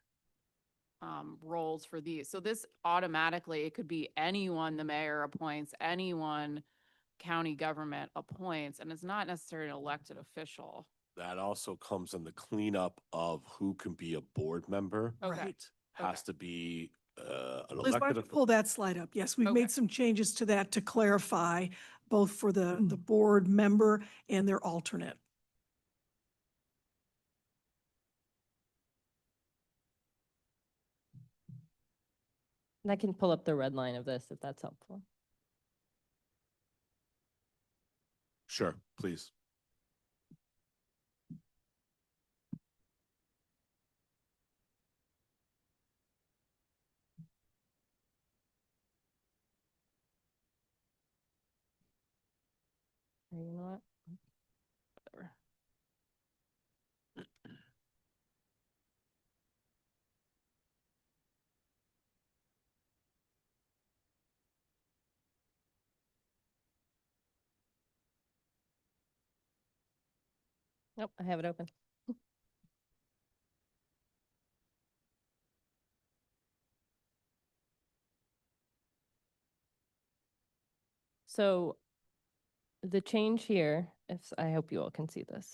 roles for these. So this automatically, it could be anyone the mayor appoints, anyone county government appoints, and it's not necessarily an elected official. That also comes in the cleanup of who can be a board member. Okay. Right. Has to be an Liz, why don't elected you official. pull that slide up? Yes, we've Okay. made some changes to that to clarify both for the board member and their alternate. And I can pull up the red line of this if that's helpful. Sure, please. Or you know what? Whatever. Nope, I have it open. So the change here, I hope you all can see this.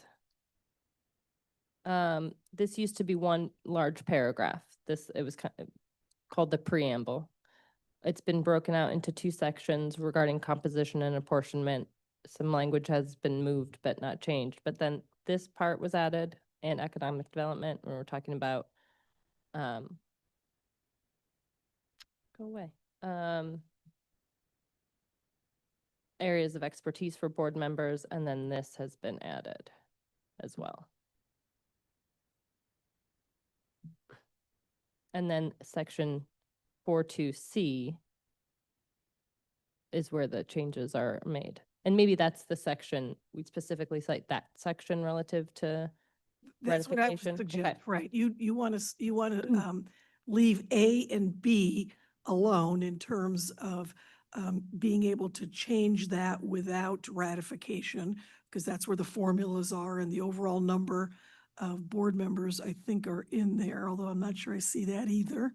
This used to be one large paragraph. It was called the preamble. It's been broken out into 2 sections regarding composition and apportionment. Some language has been moved but not changed. But then this part was added and economic development when we're talking about um, go away. Areas of expertise for board members, and then this has been added as well. And then section 42C is where the changes are made. And maybe that's the section, we specifically cite that section relative to That's what I would ratification. suggest, Okay. right? You want to, leave A and B alone in terms of being able to change that without ratification, because that's where the formulas are and the overall number of board members, I think, are in there, although I'm not sure I see that either.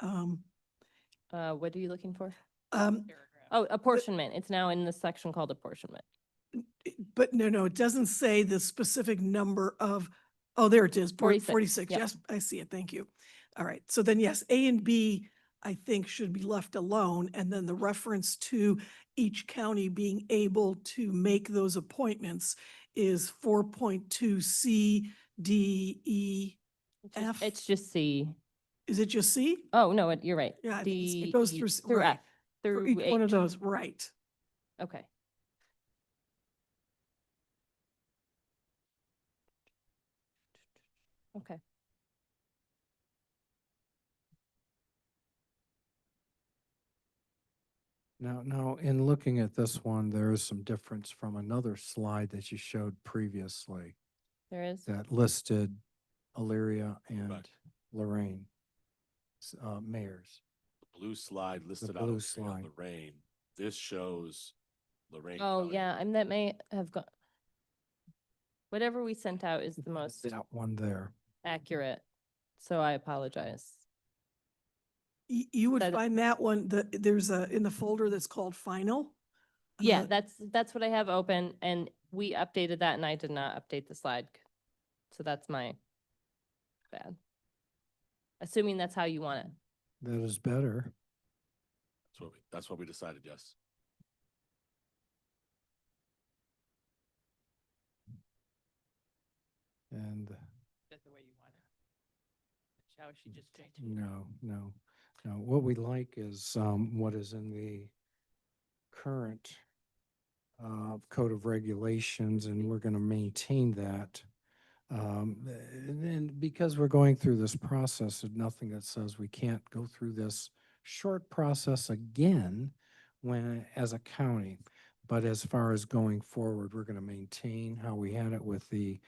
What are you looking for? Um, Oh, apportionment. It's now in the section called apportionment. But no, it doesn't say the specific number of, oh, there it is, 46, 46. yep. Yes, I see it. Thank you. All right. So then, yes, A and B, I think, should be left alone. And then the reference to each county being able to make those appointments is 4.2 C, D, E, F. It's just C. Is it just C? Oh, no, you're right. Yeah, I think D, it goes E, through, through right, F, for through each one of H. those, right. Okay. Okay. Now, in looking at this one, there is some difference from another slide that you showed previously There is. that listed Elyria and Right. Lorraine, mayors. Blue slide listed out blue Elyria, slide. Lorraine. This shows Lorraine. Oh, County. yeah, and that may have gone. Whatever we sent out is the most That one there. accurate, so I apologize. You would That- find that one, there's in the folder that's called final. Yeah, Uh, that's what I have open, and we updated that, and I did not update the slide. So that's my bad. Assuming that's how you want it. That is better. That's what we decided, yes. And That's the way you want it. How she just changed it. no. What we like is what is in the current code of regulations, and we're going to maintain that. And because we're going through this process, there's nothing that says we can't go through this short process again as a county. But as far as going forward, we're going to maintain how we had it with the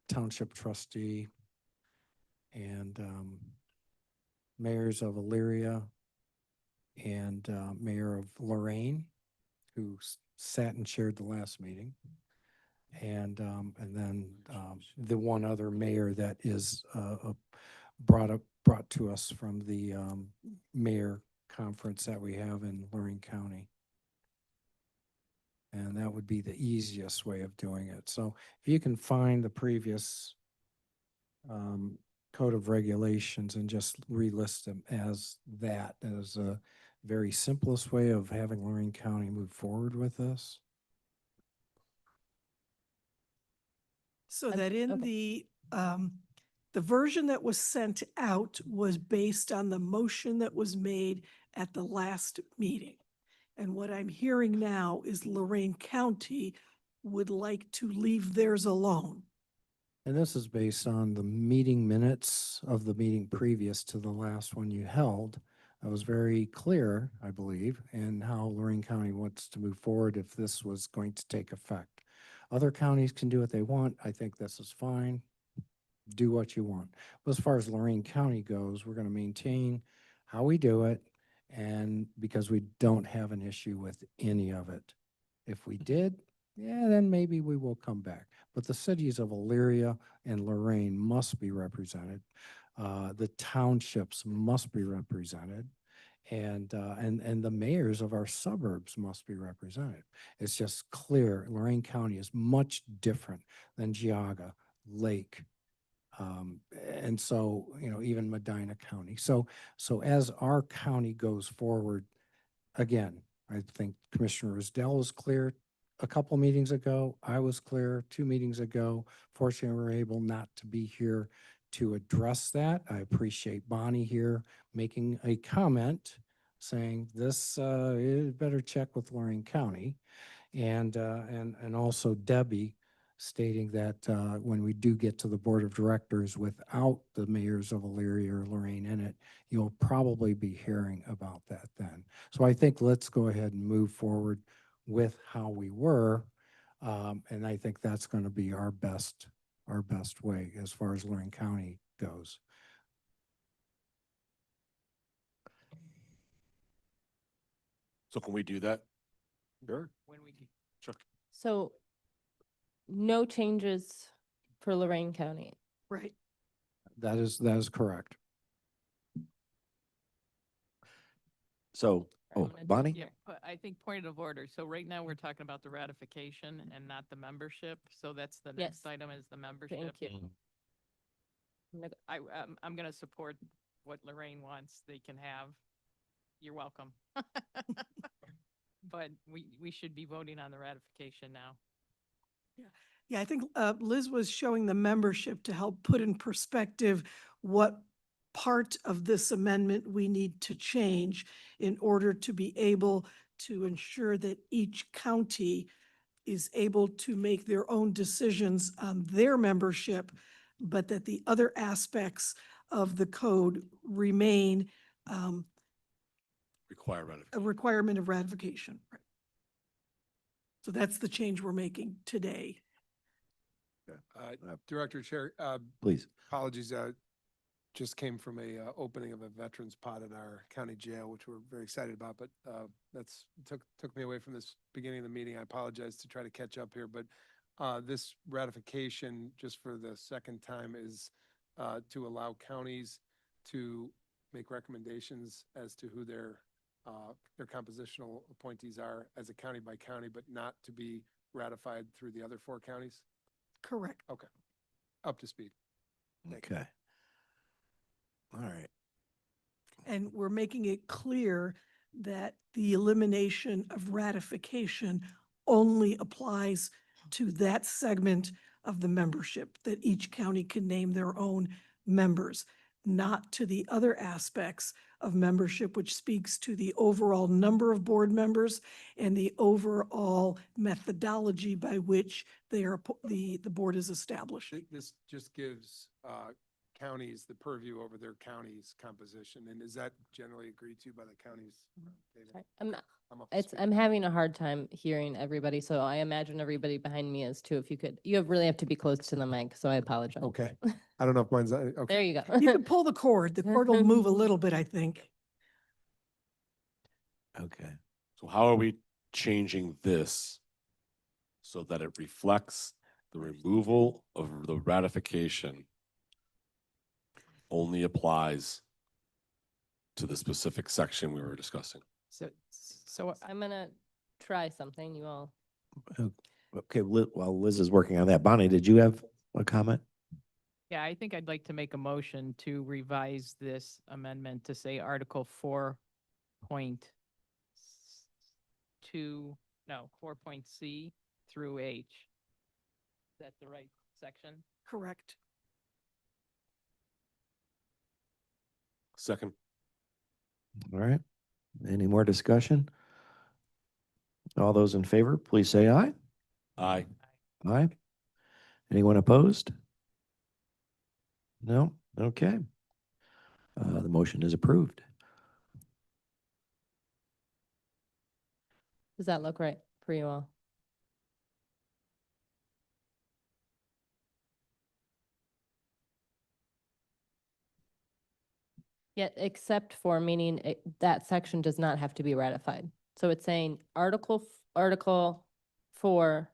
township trustee and mayors of Elyria and mayor of Lorraine, who sat and chaired the last meeting. And then the one other mayor that is brought to us from the mayor conference that we have in Lorraine County. And that would be the easiest way of doing it. So if you can find the previous code of regulations and just relist them as that, as a very simplest way of having Lorraine County move forward with this. So that in the version that was sent out was based on the motion that was made at the last meeting. And what I'm hearing now is Lorraine County would like to leave theirs alone. And this is based on the meeting minutes of the meeting previous to the last one you held. That was very clear, I believe, in how Lorraine County wants to move forward if this was going to take effect. Other counties can do what they want. I think this is fine. Do what you want. But as far as Lorraine County goes, we're going to maintain how we do it, and because we don't have an issue with any of it. If we did, yeah, then maybe we will come back. But the cities of Elyria and Lorraine must be represented. The townships must be represented. And the mayors of our suburbs must be represented. It's just clear Lorraine County is much different than Geauga, Lake, and so, even Medina County. So as our county goes forward, again, I think Commissioner Rosdell is clear. a couple meetings ago, I was clear, 2 meetings ago. Fortunately, we were able not to be here to address that. I appreciate Bonnie here making a comment saying this, you better check with Lorraine County. And also Debbie stating that when we do get to the Board of Directors without the mayors of Elyria or Lorraine in it, you'll probably be hearing about that then. So I think let's go ahead and move forward with how we were. And I think that's going to be our best way as far as Lorraine County goes. So can we do that? Sure. When we, Sure. So no changes for Lorraine County. Right. That is correct. So, I'm oh, gonna do- Bonnie? yeah, but I think point of order. So right now, we're talking about the ratification and not the membership. So that's the next Yes. item is the membership. Thank you. Mhm. I'm gonna go- I'm gonna support what Lorraine wants. They can have. You're welcome. But we should be voting on the ratification now. Yeah, I think Liz was showing the membership to help put in perspective what part of this amendment we need to change in order to be able to ensure that each county is able to make their own decisions on their membership, but that the other aspects of the code remain Require a ratification. requirement of ratification. Right. So that's the change we're making today. Director Chair, Please. apologies, just came from a opening of a veterans pod in our county jail, which we're very excited about, but that's took me away from this beginning of the meeting. I apologize to try to catch up here, but this ratification, just for the second time, is to allow counties to make recommendations as to who their compositional appointees are as a county by county, but not to be ratified through the other 4 counties. Correct. Okay, up to speed. Thank you. Okay. All right. And we're making it clear that the elimination of ratification only applies to that segment of the membership, that each county can name their own members, not to the other aspects of membership, which speaks to the overall number of board members and the overall methodology by which they are, the board is established. This just gives counties the purview over their county's composition, and is that generally agreed to by the counties? David? Sorry, I'm up to speed. I'm having a hard time hearing everybody, so I imagine everybody behind me is too. If you could, you really have to be close to the mic, so I apologize. Okay, I don't know if mine's, okay. There you You go. can pull the cord. The cord will move a little bit, I think. Okay. So how are we changing this so that it reflects the removal of the ratification only applies to the specific section we were discussing? So I'm gonna try something, you all. Okay, while Liz is working on that, Bonnie, did you have a comment? yeah, I think I'd like to make a motion to revise this amendment to say Article 4.C through H. Is that the right section? Correct. Second. All right. Any more discussion? All those in favor, please say aye. Aye. Aye. Anyone opposed? No? Okay. The motion is approved. Does that look right for you all? Yeah, except for meaning that section does not have to be ratified. So it's saying Article 4,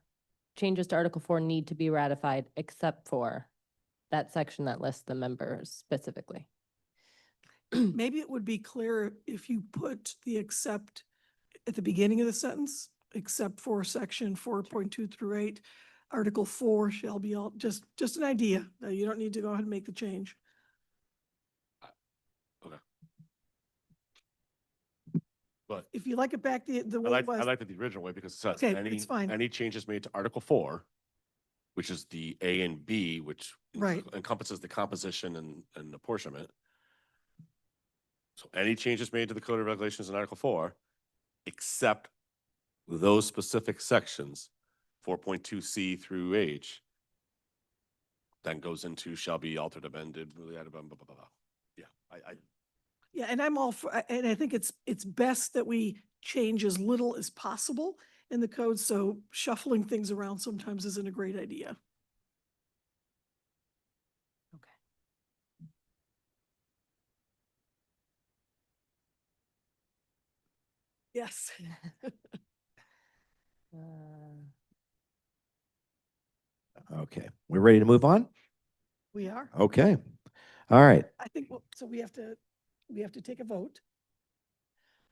changes to Article 4 need to be ratified except for that section that lists the members specifically. Maybe it would be clearer if you put the except at the beginning of the sentence, except for section 4.2 through 8. Article 4 shall be all, just an idea. You don't need to go ahead and make the change. But if you like it back the way it was. I liked it the original way because it says Okay, it's fine. any changes made to Article 4, which is the A and B, which Right. encompasses the composition and apportionment. So any changes made to the Code of Regulations in Article 4, except those specific sections, 4.2C through H, then goes into shall be altered, amended, blah, blah, blah, blah, blah, blah. Yeah, I Yeah, and I'm all for, and I think it's best that we change as little as possible in the code, so shuffling things around sometimes isn't a great idea. Okay. Yes. Okay, we're ready to move on? We are. Okay. All right. I think, so we have to take a vote.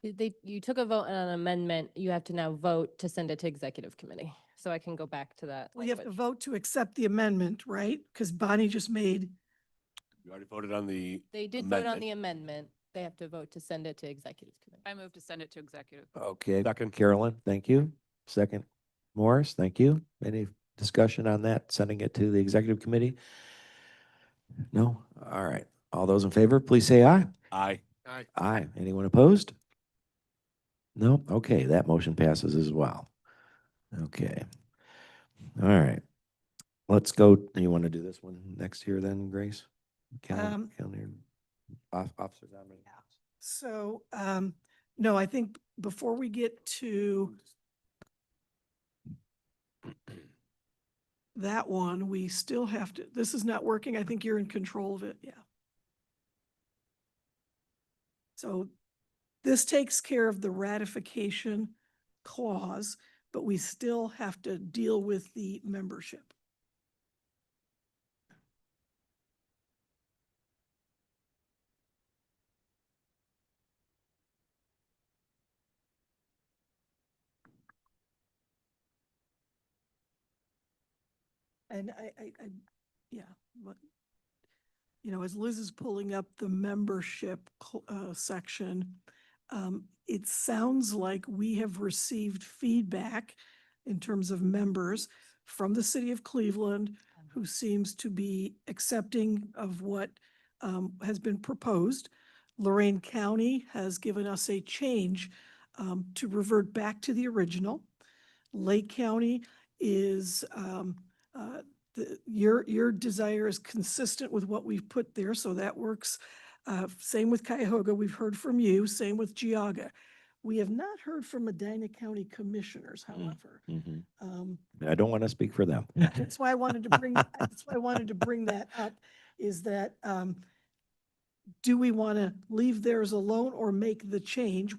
You took a vote on an amendment. You have to now vote to send it to executive committee. So I can go back to that. We have to language. vote to accept the amendment, right? Because Bonnie just made, you already voted on the They did vote on amendment. the amendment. They have to vote to send it to executive committee. I move to send it to executive. Okay. Second. Carolyn, thank you. Second, Morris, thank you. Any discussion on that, sending it to the executive committee? No? All right. All those in favor, please say aye. Aye. Aye. Aye. Anyone opposed? No? Okay, that motion passes as well. Okay. All right. Let's go. You want to do this one next here then, Grace? Calendar, officers. so, no, I think before we get to that one, we still have to, this is not working. I think you're in control of it. Yeah. So this takes care of the ratification clause, but we still have to deal with the membership. And yeah, but, as Liz is pulling up the membership section, it sounds like we have received feedback in terms of members from the city of Cleveland, who seems to be accepting of what has been proposed. Lorraine County has given us a change to revert back to the original. Lake County is your desire is consistent with what we've put there, so that works. Same with Cuyahoga, we've heard from you, same with Geauga. We have not heard from Medina County Commissioners, however. I don't want to speak for them. That's why I wanted to bring, that's why I wanted to bring that up, is that, do we want to leave theirs alone or make the change?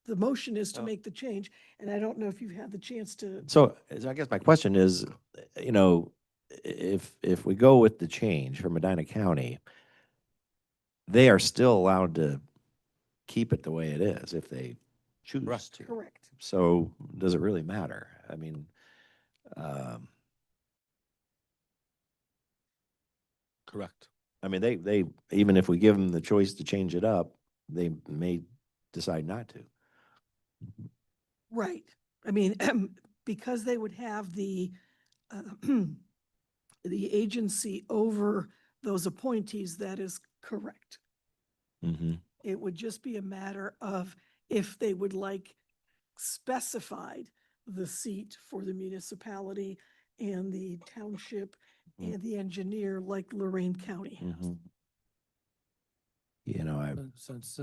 The motion is to make the change, and I don't know if you've had the chance to. So I guess my question is, if we go with the change for Medina County, they are still allowed to keep it the way it is if they choose to. Correct. So does it really matter? I mean, Correct. I mean, they even if we give them the choice to change it up, they may decide not to. Right. I mean, because they would have the agency over those appointees, that is correct. It would just be a matter of if they would like specified the seat for the municipality and the township and the engineer like Lorraine County has. Since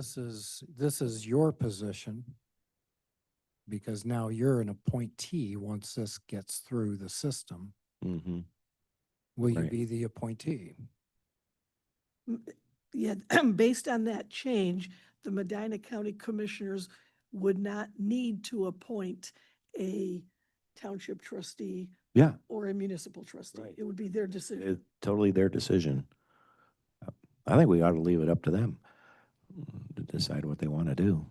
this is your position, because now you're an appointee once this gets through the system, will you Right. be the appointee? Yeah, based on that change, the Medina County Commissioners would not need to appoint a township trustee Yeah, or a municipal trustee. Right. It would be their decision. it's totally their decision. I think we ought to leave it up to them to decide what they want to do.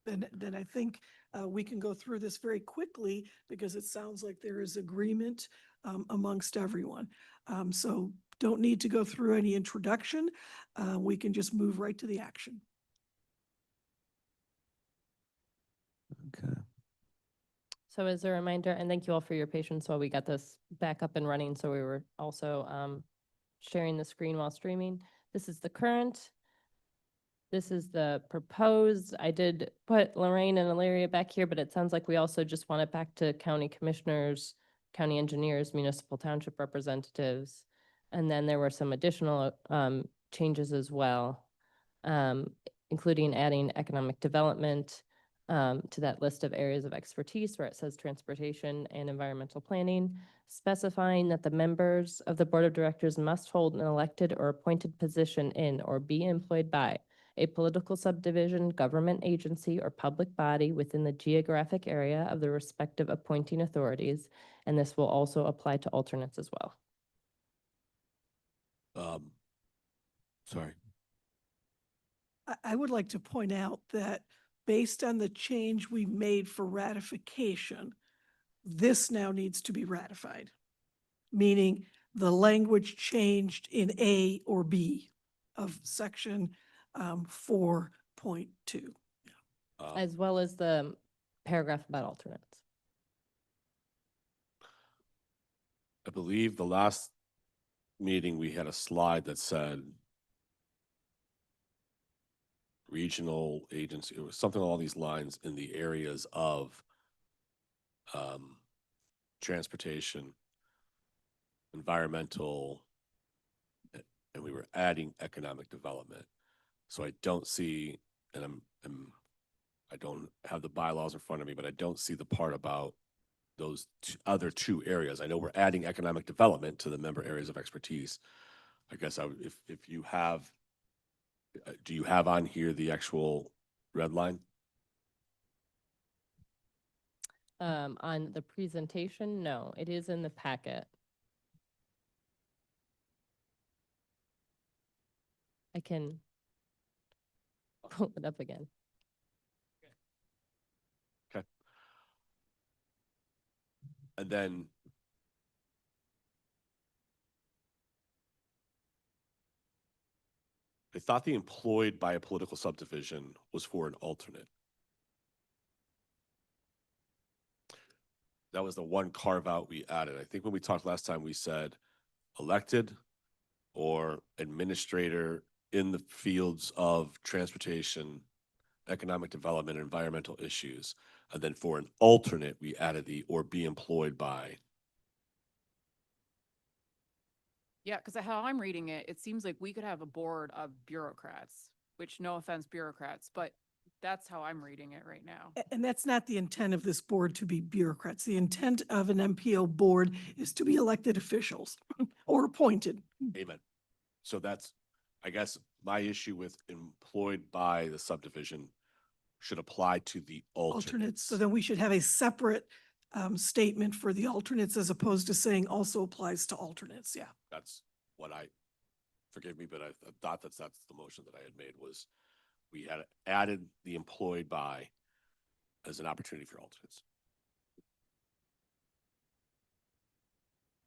Then I think we can go through this very quickly because it sounds like there is agreement amongst everyone. So don't need to go through any introduction. We can just move right to the action. Okay. So as a reminder, and thank you all for your patience while we got this back up and running. So we were also sharing the screen while streaming. This is the current. This is the proposed. I did put Lorraine and Ilaria back here, but it sounds like we also just want it back to county commissioners, county engineers, municipal township representatives. And then there were some additional changes as well, including adding economic development to that list of areas of expertise where it says transportation and environmental planning, specifying that the members of the board of directors must hold an elected or appointed position in or be employed by a political subdivision, government agency, or public body within the geographic area of the respective appointing authorities, and this will also apply to alternates as well. Sorry. I would like to point out that based on the change we made for ratification, this now needs to be ratified, meaning the language changed in A or B of section 4.2. As well as the paragraph about alternates. I believe the last meeting, we had a slide that said regional agency, it was something along these lines in the areas of transportation, environmental, and we were adding economic development. So I don't see, and I don't have the bylaws in front of me, but I don't see the part about those other two areas. I know we're adding economic development to the member areas of expertise. I guess if you have, do you have on here the actual red line? On the presentation, no, it is in the packet. I can pull it up again. Okay. And then I thought the employed by a political subdivision was for an alternate. That was the one carve out we added. I think when we talked last time, we said elected or administrator in the fields of transportation, economic development, and environmental issues. And then for an alternate, we added the or be employed by. Yeah, because how I'm reading it, it seems like we could have a board of bureaucrats, which no offense, bureaucrats, but that's how I'm reading it right now. And that's not the intent of this board to be bureaucrats. The intent of an MPO board is to be elected officials or appointed. Amen. So that's, I guess, my issue with employed by the subdivision should apply to the alternates. So then we should have a separate statement for the alternates as opposed to saying also applies to alternates. Yeah. That's what forgive me, but I thought that's the motion that I had made was we had added the employed by as an opportunity for alternates.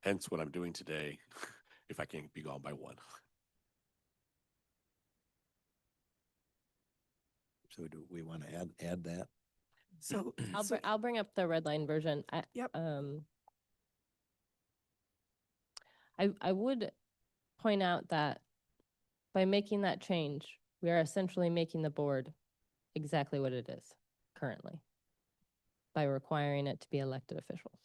Hence what I'm doing today, if I can be gone by one. So do we want to add that? So I'll bring up the red line version. Yep. I would point out that by making that change, we are essentially making the board exactly what it is currently by requiring it to be elected officials.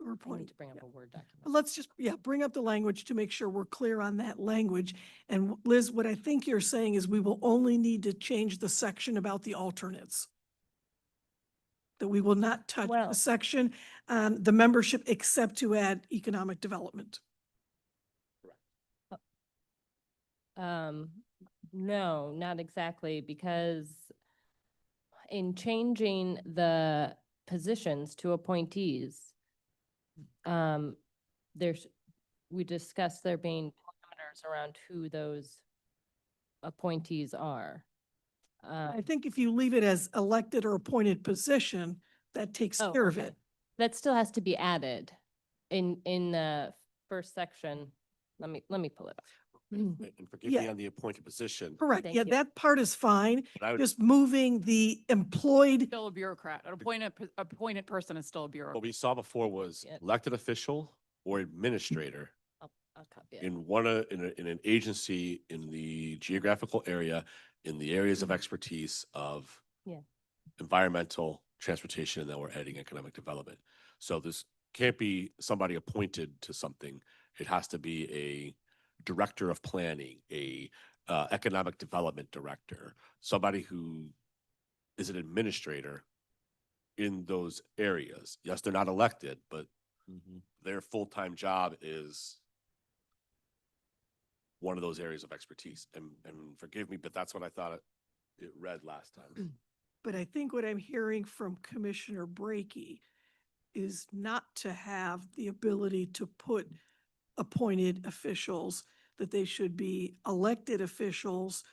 or I need appointed. to bring up a Word document. But let's just, bring up the language to make sure we're clear on that language. And Liz, what I think you're saying is we will only need to change the section about the alternates. That we will not touch Well- the section, the membership except to add economic development. No, not exactly, because in changing the positions to appointees, we discussed there being parameters around who those appointees are. I think if you leave it as elected or appointed position, that takes Oh, care of okay. it. That still has to be added. in the first section, let me pull it up. And forgive Yeah. me on the appointed position. Correct. Thank Yeah, you. that part is fine. But I would, Just moving the employed, Still a bureaucrat. An appointed person is still a bureaucrat. what we saw before was Yeah. elected official or administrator I'll copy it. in in an agency in the geographical area, in the areas of expertise of Yeah. environmental, transportation, and then we're adding economic development. So this can't be somebody appointed to something. It has to be a director of planning, a economic development director, somebody who is an administrator in those areas. Yes, they're not elected, but their full-time job is one of those areas of expertise. And forgive me, but that's what I thought it read last time. but I think what I'm hearing from Commissioner Brackey is not to have the ability to put appointed officials, that they should be elected officials.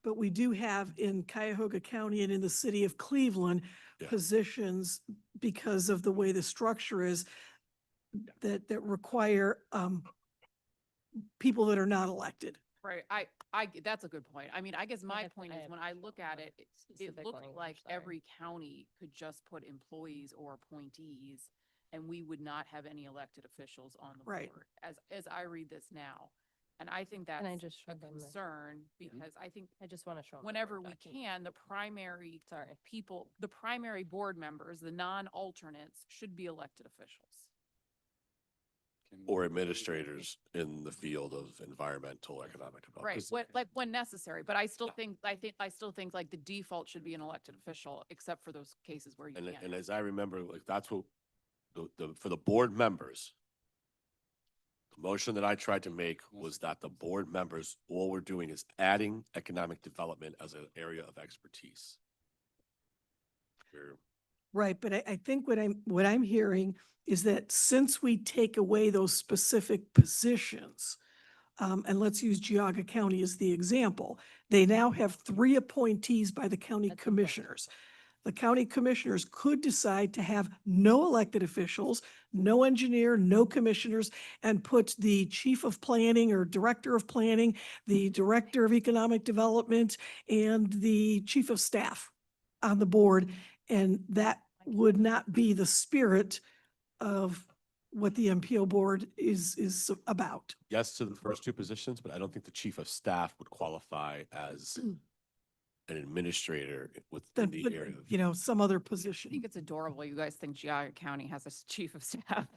But we do have in Cuyahoga County and in the city of Cleveland, Yeah. positions because of the way the structure is that require people that are not elected. Right, that's a good point. I mean, I guess my point is, when I look at it, it specific looked language, like sorry. every county could just put employees or appointees, and we would not have any elected officials on the Right. board, as I read this now. And I think Can I that's just a show them the- concern, because I think I just want to show. 'em the whenever Word we document. can, the primary Sorry. people, the primary board members, the non-alternates, should be elected officials. Or administrators in the field of environmental economic development. Right, 'Cause like when necessary, but I still think like the default should be an elected official, except for those cases where you And, can't. and as I remember, like, that's what, for the board members, the motion that I tried to make was that the board members, all we're doing is adding economic development as an area of expertise. We're- Right, but I think what I'm hearing is that since we take away those specific positions, and let's use Geauga County as the example, they now have 3 appointees by the county That's the point. commissioners. The county commissioners could decide to have no elected officials, no engineer, no commissioners, and put the chief of planning or director of planning, the director of economic development, and the chief of staff on the board. And that would not be the spirit of what the MPO board is about. Yes to the first 2 positions, but I don't think the chief of staff would qualify as an administrator within Then the put, area. of- you know, some other I position. think it's adorable. You guys think Geauga County has a chief of staff.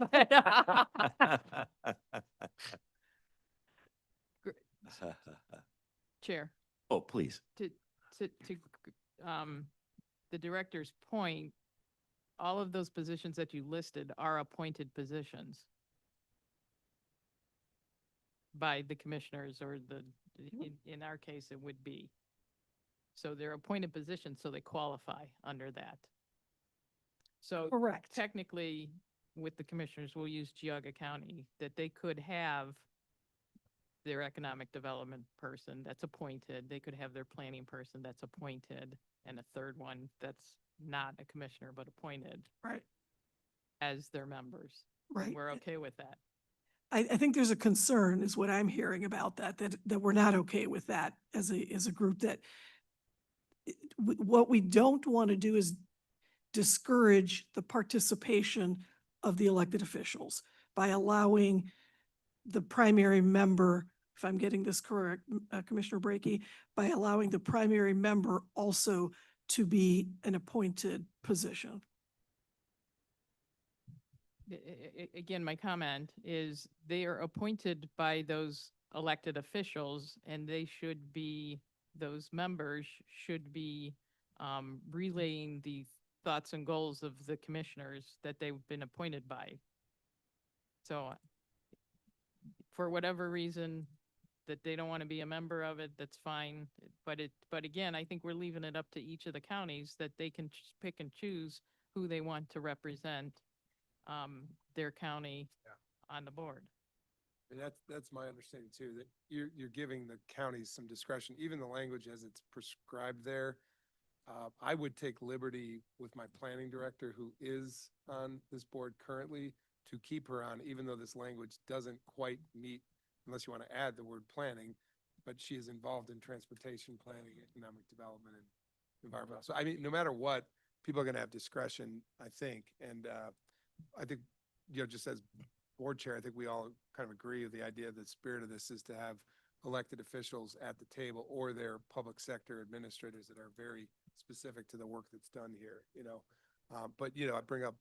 Chair, Oh, please. to, the director's point, all of those positions that you listed are appointed positions by the commissioners or in our case, it would be. So they're appointed positions, so they qualify under that. So Correct. technically, with the commissioners, we'll use Geauga County, that they could have their economic development person that's appointed. They could have their planning person that's appointed, and a third one that's not a commissioner but appointed Right, as their members. right. We're okay with that. I think there's a concern is what I'm hearing about that we're not okay with that as a group that what we don't want to do is discourage the participation of the elected officials by allowing the primary member, if I'm getting this correct, Commissioner Brackey, by allowing the primary member also to be an appointed position. Again, my comment is they are appointed by those elected officials, and they should be, those members should be relaying the thoughts and goals of the commissioners that they've been appointed by. So for whatever reason that they don't want to be a member of it, that's fine. But again, I think we're leaving it up to each of the counties that they can pick and choose who they want to represent their county on the board. And that's my understanding too, that you're giving the counties some discretion, even the language as it's prescribed there. I would take liberty with my planning director, who is on this board currently, to keep her on, even though this language doesn't quite meet, unless you want to add the word planning, but she is involved in transportation planning, economic development, and environmental. So I mean, no matter what, people are going to have discretion, I think. And I think, just as board chair, I think we all kind of agree with the idea, the spirit of this is to have elected officials at the table, or their public sector administrators that are very specific to the work that's done here, But, I bring up,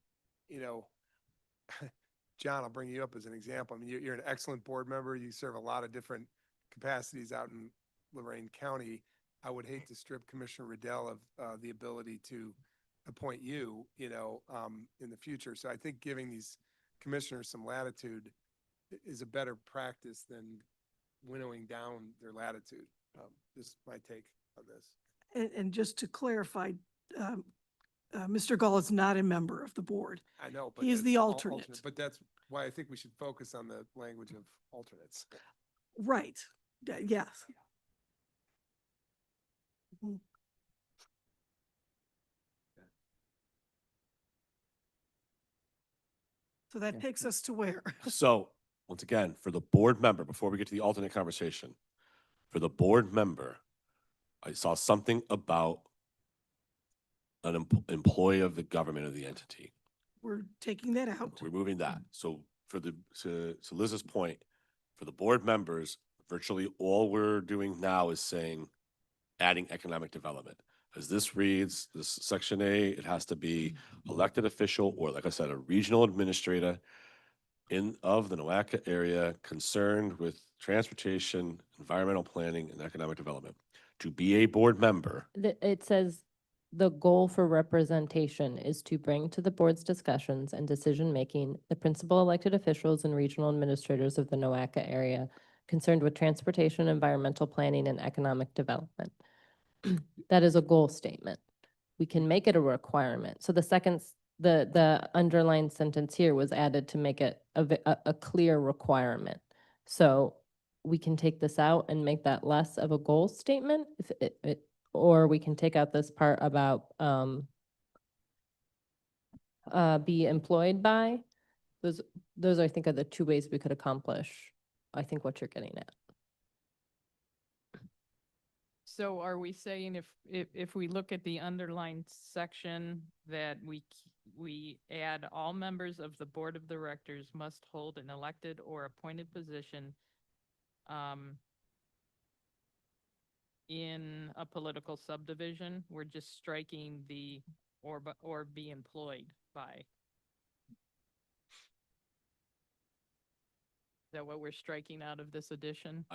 John, I'll bring you up as an example. I mean, you're an excellent board member. You serve a lot of different capacities out in Lorraine County. I would hate to strip Commissioner Riddell of the ability to appoint you, in the future. So I think giving these commissioners some latitude is a better practice than winnowing down their latitude. This is my take on this. And just to clarify, Mr. Gall is not a member of the board. I know, but He is that's the alternate. But that's why I think we should focus on the language of alternates. Right. Yes. Mhm. So that takes us to where? So, once again, for the board member, before we get to the alternate conversation, for the board member, I saw something about an employee of the government of the entity. We're taking that out. We're moving that. So for to Liz's point, for the board members, virtually all we're doing now is saying, adding economic development. As this reads, this section A, it has to be elected official, or like I said, a regional administrator of the NOACA area concerned with transportation, environmental planning, and economic development. To be a board member, It says the goal for representation is to bring to the board's discussions and decision-making the principal elected officials and regional administrators of the NOACA area concerned with transportation, environmental planning, and economic development. That is a goal statement. We can make it a requirement. So the underlined sentence here was added to make it a clear requirement. So we can take this out and make that less of a goal statement, if or we can take out this part about be employed by. Those I think are the two ways we could accomplish, I think, what you're getting at. So are we saying if we look at the underlined section that we add all members of the board of directors must hold an elected or appointed position in a political subdivision? We're just striking the or be employed by. Is that what we're striking out of this edition?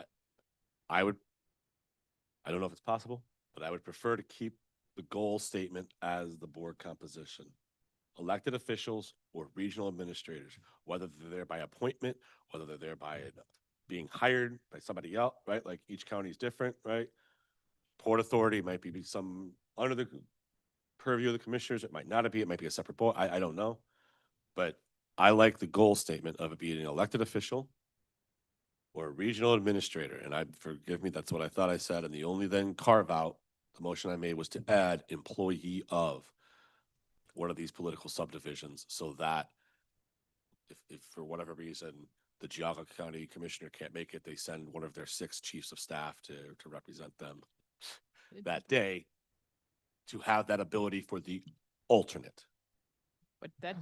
I don't know if it's possible, but I would prefer to keep the goal statement as the board composition. Elected officials or regional administrators, whether they're there by appointment, whether they're there by being hired by somebody else, right? Like each county is different, right? Port Authority might be some under the purview of the commissioners. It might not be. It might be a separate board. I don't know. But I like the goal statement of it being an elected official or a regional administrator. And forgive me, that's what I thought I said. And the only then carve out, the motion I made was to add employee of one of these political subdivisions, so that if for whatever reason the Geauga County Commissioner can't make it, they send one of their 6 chiefs of staff to represent them that day, to have that ability for the alternate. But that,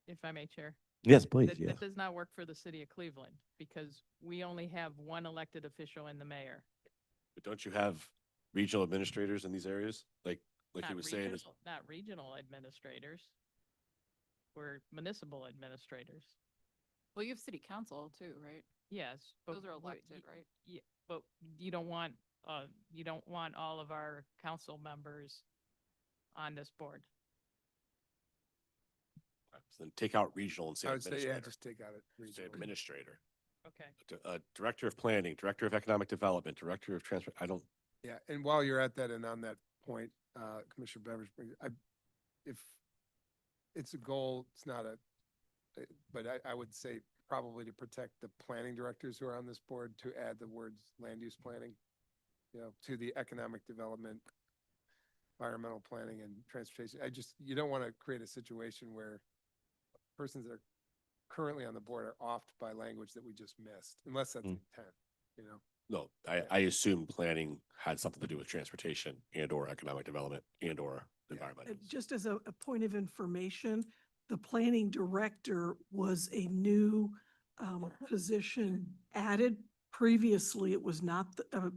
if I may, Chair. Yes, please, yes. That does not work for the city of Cleveland, because we only have one elected official in the mayor. But don't you have regional administrators in these areas? Like he was saying, Not regional administrators. We're municipal administrators. Well, you have city council too, right? Yes, but Those are elected, right? Yeah, but you don't want all of our council members on this board. then take out regional and say I would say, administrator. yeah, just take out it. Say regional. administrator. Okay. Director of planning, director of economic development, director of transport. I don't. Yeah, and while you're at that and on that point, Commissioner Beveridge brings, if it's a goal, it's not but I would say probably to protect the planning directors who are on this board, to add the words land use planning, to the economic development environmental planning and transportation. You don't want to create a situation where persons that are currently on the board are offed by language that we just missed, unless that's the intent, you know? No, I assume planning had something to do with transportation and or economic development and or environment. Just as a point of information, the planning director was a new position added. Previously, it was not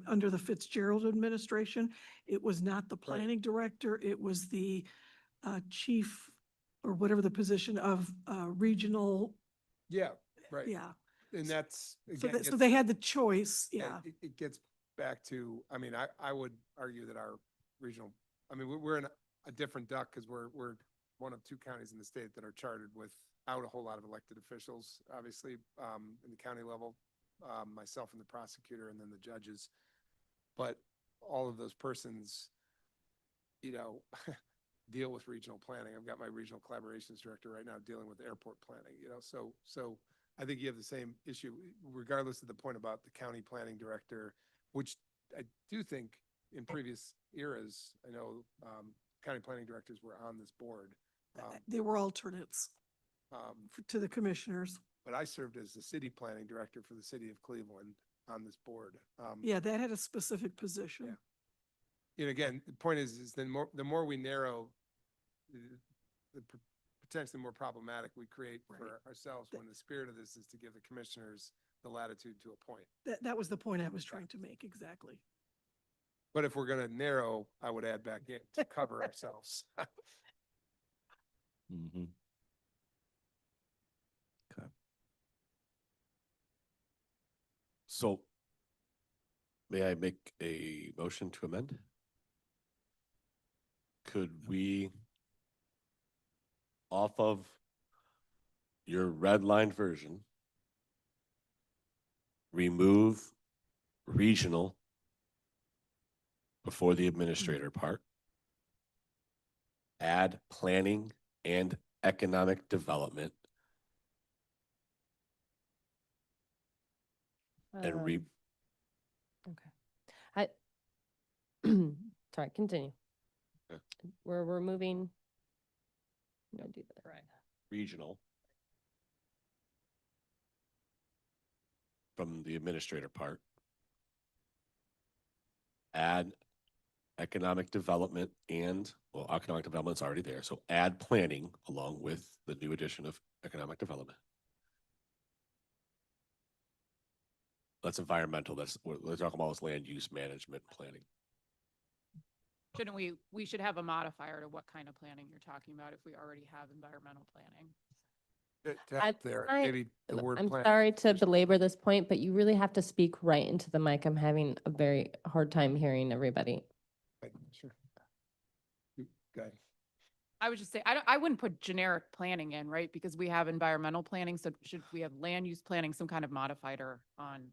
under the Fitzgerald administration. It was not the planning director. It was the chief or whatever the position of regional. Yeah, right. Yeah. And that's, So again, so they had the choice. Yeah. it gets back to, I mean, I would argue that our regional, I mean, we're in a different duck because we're one of two counties in the state that are chartered without a whole lot of elected officials, obviously, in the county level, myself and the prosecutor and then the judges. But all of those persons, you know, deal with regional planning. I've got my regional collaborations director right now dealing with airport planning, you know, so I think you have the same issue regardless of the point about the county planning director, which I do think in previous eras, I know county planning directors were on this board. They were alternates to the commissioners. But I served as the city planning director for the city of Cleveland on this board. Yeah, that had a specific position. Yeah. And again, the point is the more we narrow, the potentially more problematic we create for ourselves when the spirit of this is to give the commissioners the latitude to appoint. That was the point I was trying to make, exactly. But if we're going to narrow, I would add back in to cover ourselves. Mm-hmm. Okay. So may I make a motion to amend? Could we, off of your red line version, remove regional before the administrator part, add planning and economic development, and Okay. Sorry, continue. Okay. We're removing. I'm gonna do that. Right. regional from the administrator part, add economic development and, well, economic development's already there, so add planning along with the new addition of economic development. That's environmental, that's what we're talking about is land use management planning. Shouldn't we should have a modifier to what kind of planning you're talking about if we already have environmental planning. Maybe the word I'm plan. sorry to belabor this point, but you really have to speak right into the mic. I'm having a very hard time hearing everybody. Sure. Go ahead. I would just say, I wouldn't put generic planning in, right? Because we have environmental planning, so should we have land use planning, some kind of modifier on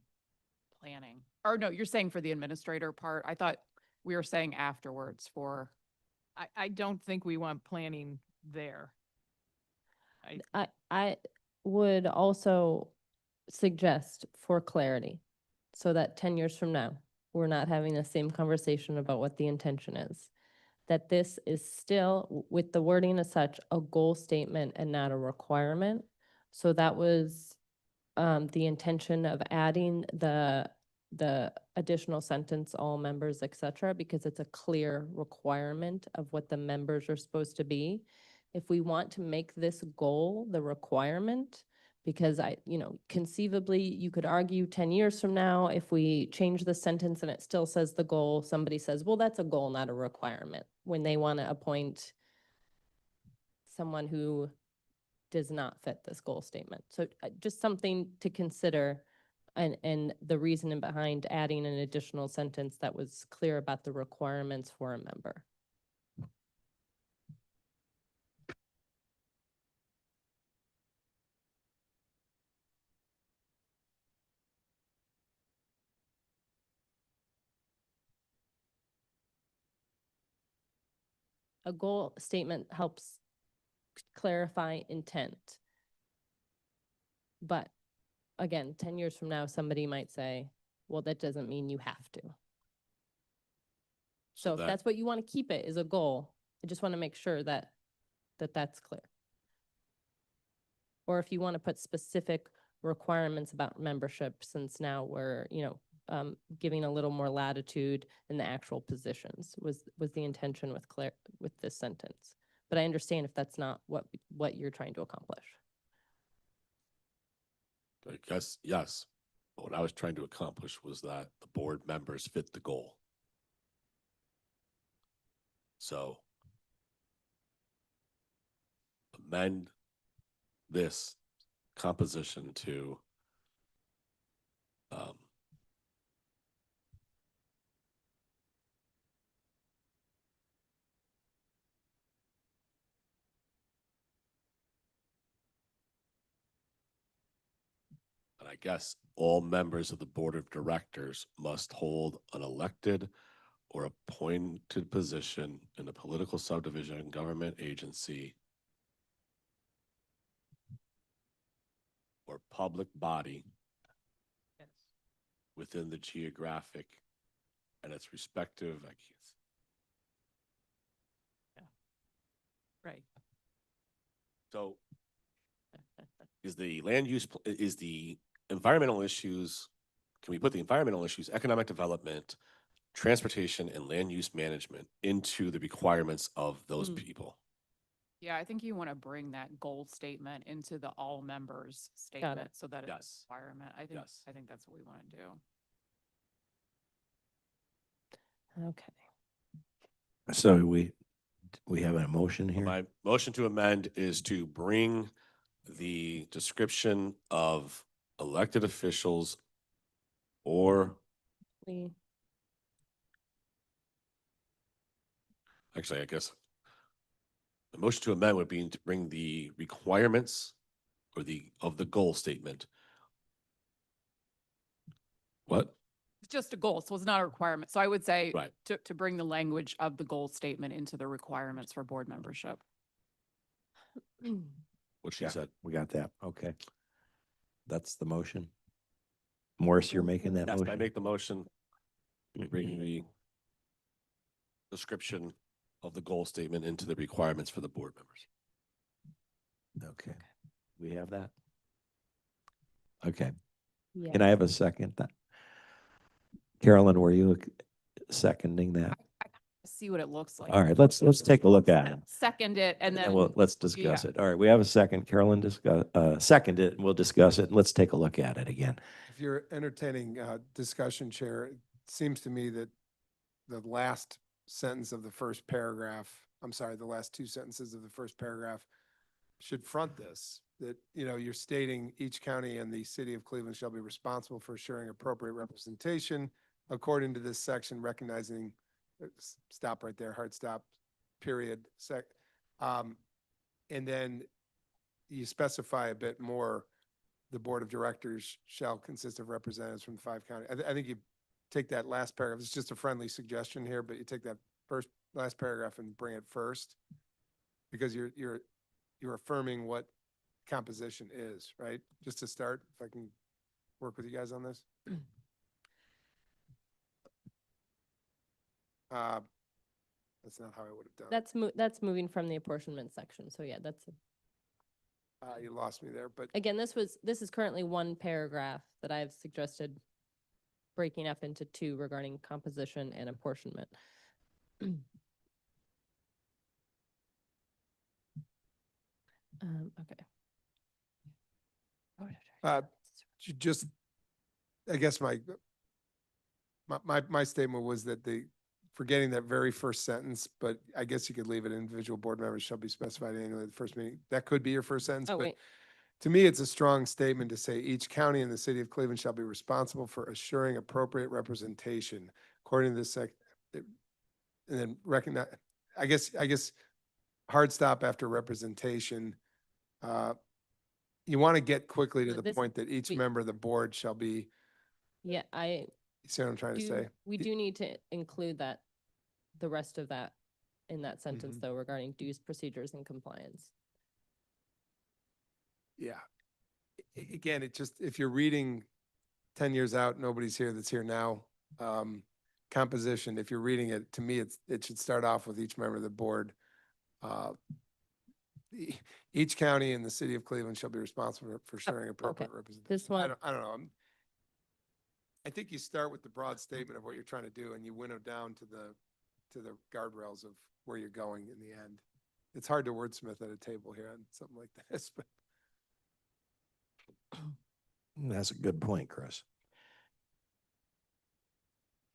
planning? Or no, you're saying for the administrator part? I thought we were saying afterwards for. I don't think we want planning there. I would also suggest for clarity, so that 10 years from now, we're not having the same conversation about what the intention is, that this is still, with the wording as such, a goal statement and not a requirement. So that was the intention of adding the additional sentence, all members, et cetera, because it's a clear requirement of what the members are supposed to be. If we want to make this goal the requirement, because conceivably you could argue 10 years from now, if we change the sentence and it still says the goal, somebody says, well, that's a goal, not a requirement, when they want to appoint someone who does not fit this goal statement. So just something to consider, and the reasoning behind adding an additional sentence that was clear about the requirements for a member. A goal statement helps clarify intent. But again, 10 years from now, somebody might say, well, that doesn't mean you have to. So if that- that's what you want to keep it, is a goal, I just want to make sure that that's clear. Or if you want to put specific requirements about membership, since now we're, giving a little more latitude in the actual positions was the intention with this sentence. But I understand if that's not what you're trying to accomplish. I guess, yes. But what I was trying to accomplish was that the board members fit the goal. So amend this composition to and I guess all members of the board of directors must hold an elected or appointed position in a political subdivision, government agency, or public body Yes. within the geographic and its respective, I guess, Right. so is the land use, is the environmental issues, can we put the environmental issues, economic development, transportation, and land use management into the requirements of those people? Yeah, I think you want to bring that goal statement into the all members statement so that it's a Yes. requirement. Yes. I think that's what we want to do. Okay. So we have an emotion here? My motion to amend is to bring the description of elected officials or, actually, I guess the motion to amend would be to bring the requirements or of the goal statement. What? It's just a goal, so it's not a requirement. So I would say Right. to bring the language of the goal statement into the requirements for board membership. What she Yeah, said. we got that. Okay. That's the motion. Morris, you're making that Yes, motion? I make the motion. to Bring the description of the goal statement into the requirements for the board members. Okay. We have that? Okay. Yeah. Can I have a second? Carolyn, were you seconding that? See what it looks like. All right, let's take a look at it. Second it and then. Let's discuss it. All right, we have a second. Carolyn second it, and we'll discuss it. Let's take a look at it again. If you're entertaining discussion, Chair, it seems to me that the last sentence of the first paragraph, I'm sorry, the last two sentences of the first paragraph should front this, that, you're stating each county and the city of Cleveland shall be responsible for assuring appropriate representation according to this section, recognizing, stop right there, hard stop, period, and then you specify a bit more, the board of directors shall consist of representatives from the 5 counties. I think you take that last paragraph, it's just a friendly suggestion here, but you take that last paragraph and bring it first, because you're affirming what composition is, right? Just to start, if I can work with you guys on this. That's not how I would have done it. That's moving from the apportionment section. So yeah, You lost me there, but again, this is currently one paragraph that I've suggested breaking up into 2 regarding composition and apportionment. Okay. just, I guess my statement was that forgetting that very first sentence, but I guess you could leave it, individual board members shall be specified annually at the first meeting. That could be your first sentence, Oh, but wait. to me, it's a strong statement to say each county in the city of Cleveland shall be responsible for assuring appropriate representation according to this and then recognize, I guess hard stop after representation. You want to get quickly to So the point that each member of the board shall be, Yeah, you see what I'm trying to say? we do need to include the rest of that in that sentence though, regarding dues, procedures, and compliance. Yeah. Again, it just, if you're reading 10 years out, nobody's here that's here now. composition, if you're reading it, to me, it should start off with each member of the board. Each county in the city of Cleveland shall be responsible for sharing appropriate representation. This one, I don't know. I think you start with the broad statement of what you're trying to do and you winnow down to the guardrails of where you're going in the end. It's hard to wordsmith at a table here on something like this, but That's a good point, Chris.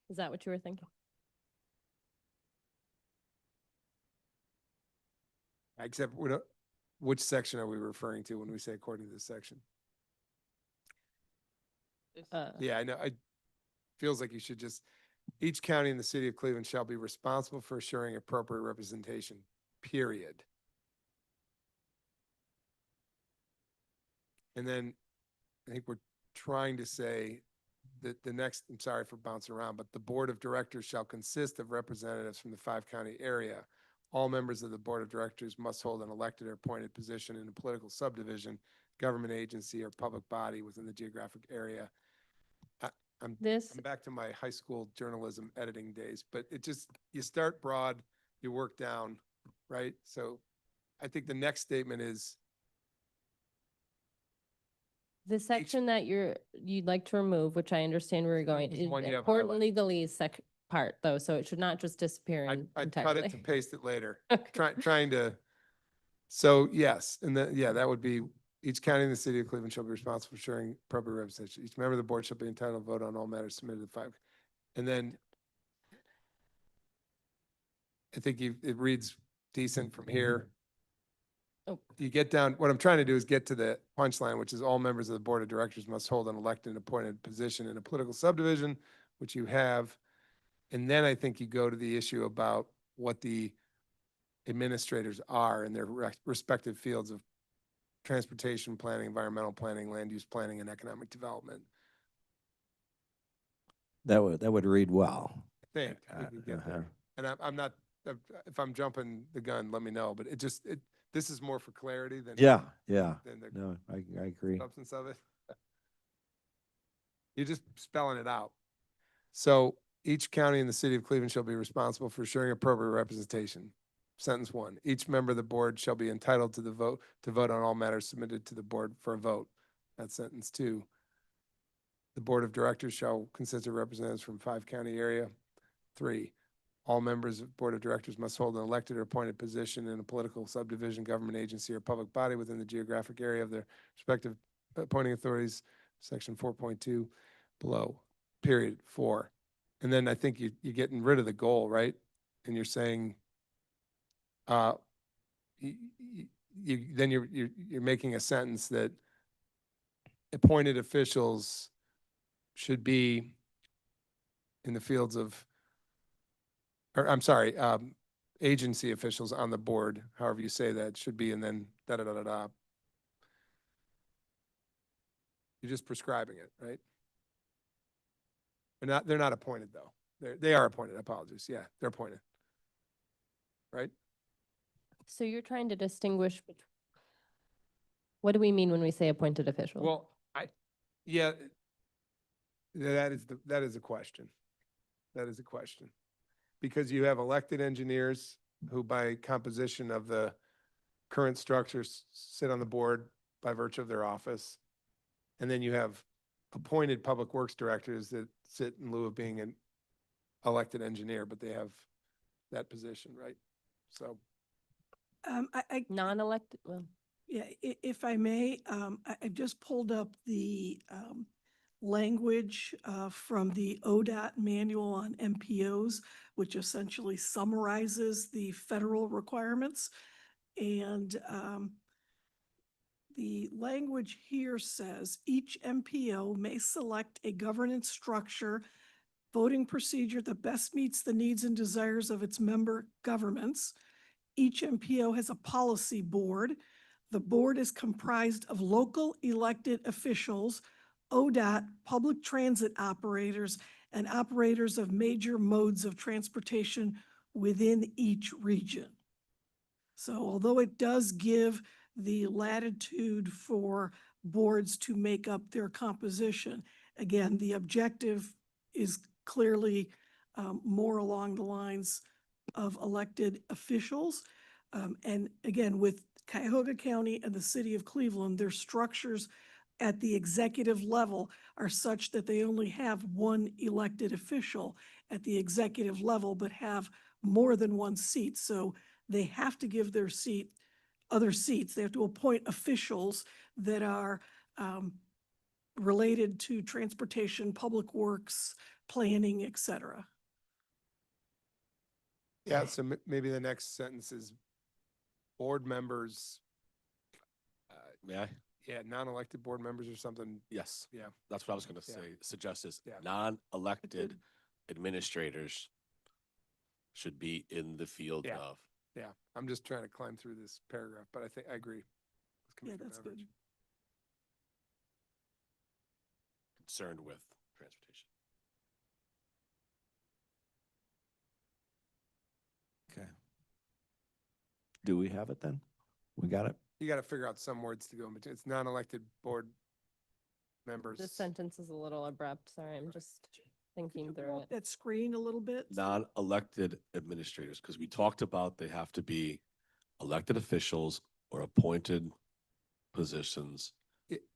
is that what you were thinking? except which section are we referring to when we say according to this section? Yeah, I know. It feels like you should just, each county in the city of Cleveland shall be responsible for assuring appropriate representation, period. And then I think we're trying to say that the next, I'm sorry for bouncing around, but the board of directors shall consist of representatives from the 5-county area. All members of the board of directors must hold an elected or appointed position in a political subdivision, government agency, or public body within the geographic area. I'm back to my high school journalism editing days, but it just, you start broad, you work down, right? So I think the next statement is, The section that you'd like to remove, which I understand where you're going, is is one you have important highlighted. legalese part though, so it should not just disappear I'd cut it to entirely. paste it later. Okay. Trying to, so yes, and then, yeah, that would be, each county in the city of Cleveland shall be responsible for ensuring appropriate representation. Each member of the board shall be entitled to vote on all matters submitted to the 5. And then I think it reads decent from here. Oh. You get down, what I'm trying to do is get to the punchline, which is all members of the board of directors must hold an elected and appointed position in a political subdivision, which you have. And then I think you go to the issue about what the administrators are in their respective fields of transportation planning, environmental planning, land use planning, and economic development. That would read well. I think we could get there. And I'm not, if I'm jumping the gun, let me know, but this is more for clarity than. Yeah. Than the No, I agree. substance of it. You're just spelling it out. So each county in the city of Cleveland shall be responsible for ensuring appropriate representation. Sentence 1, each member of the board shall be entitled to vote on all matters submitted to the board for a vote. That's sentence 2. The board of directors shall consist of representatives from 5-county area. 3, all members of board of directors must hold an elected or appointed position in a political subdivision, government agency, or public body within the geographic area of their respective appointing authorities, section 4.2 below, period. 4. And then I think you're getting rid of the goal, right? And you're saying, then you're making a sentence that appointed officials should be in the fields of, or I'm sorry, agency officials on the board, however you say that, should be, and then da-da-da-da-da. You're just prescribing it, right? They're not appointed though. They are appointed, apologies. Yeah, they're appointed. Right? So you're trying to distinguish between, what do we mean when we say appointed official? Well, yeah, that is a question. That is a question. Because you have elected engineers who by composition of the current structures sit on the board by virtue of their office. And then you have appointed public works directors that sit in lieu of being an elected engineer, but they have that position, right? So. Non-elected, well. Yeah, if I may, I just pulled up the language from the ODOT manual on MPOs, which essentially summarizes the federal requirements. And the language here says each MPO may select a governance structure, voting procedure that best meets the needs and desires of its member governments. Each MPO has a policy board. The board is comprised of local elected officials, ODOT, public transit operators, and operators of major modes of transportation within each region. So although it does give the latitude for boards to make up their composition, again, the objective is clearly more along the lines of elected officials. And again, with Cuyahoga County and the city of Cleveland, their structures at the executive level are such that they only have one elected official at the executive level, but have more than one seat. So they have to give their seat, other seats. They have to appoint officials that are related to transportation, public works, planning, et cetera. Yeah, so maybe the next sentence is board members, May I? yeah, non-elected board members or something. Yes, Yeah, that's what I was gonna Yeah. say, suggest is Yeah. non-elected administrators should be in the field Yeah. of. yeah. I'm just trying to climb through this paragraph, but I think I agree. with Yeah, Commissioner that's Beveridge. good. Concerned with transportation. Okay. Do we have it then? We got it? You got to figure out some words to go in between. It's non-elected board members. This sentence is a little abrupt. Sorry, I'm just thinking Pull through up it. that screen a little bit. Non-elected administrators, because we talked about they have to be elected officials or appointed positions.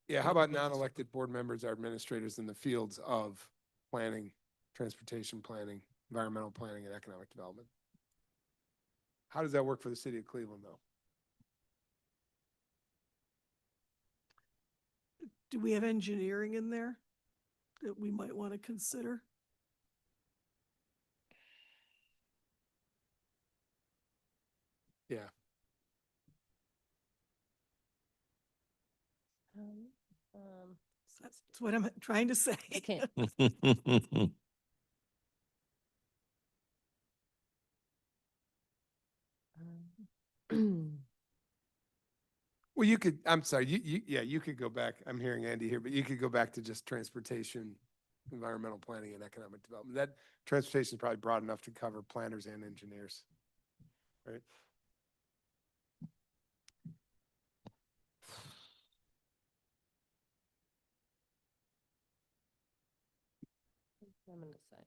Yeah, how about non-elected board members are administrators in the fields of planning, transportation planning, environmental planning, and economic development? How does that work for the city of Cleveland, though? Do we have engineering in there that we might want to consider? Yeah, Um, That's what I'm trying to say. I can't. well, you could, I'm sorry, yeah, you could go back. I'm hearing Andy here, but you could go back to just transportation, environmental planning, and economic development. That transportation is probably broad enough to cover planners and engineers, right? I'm gonna say.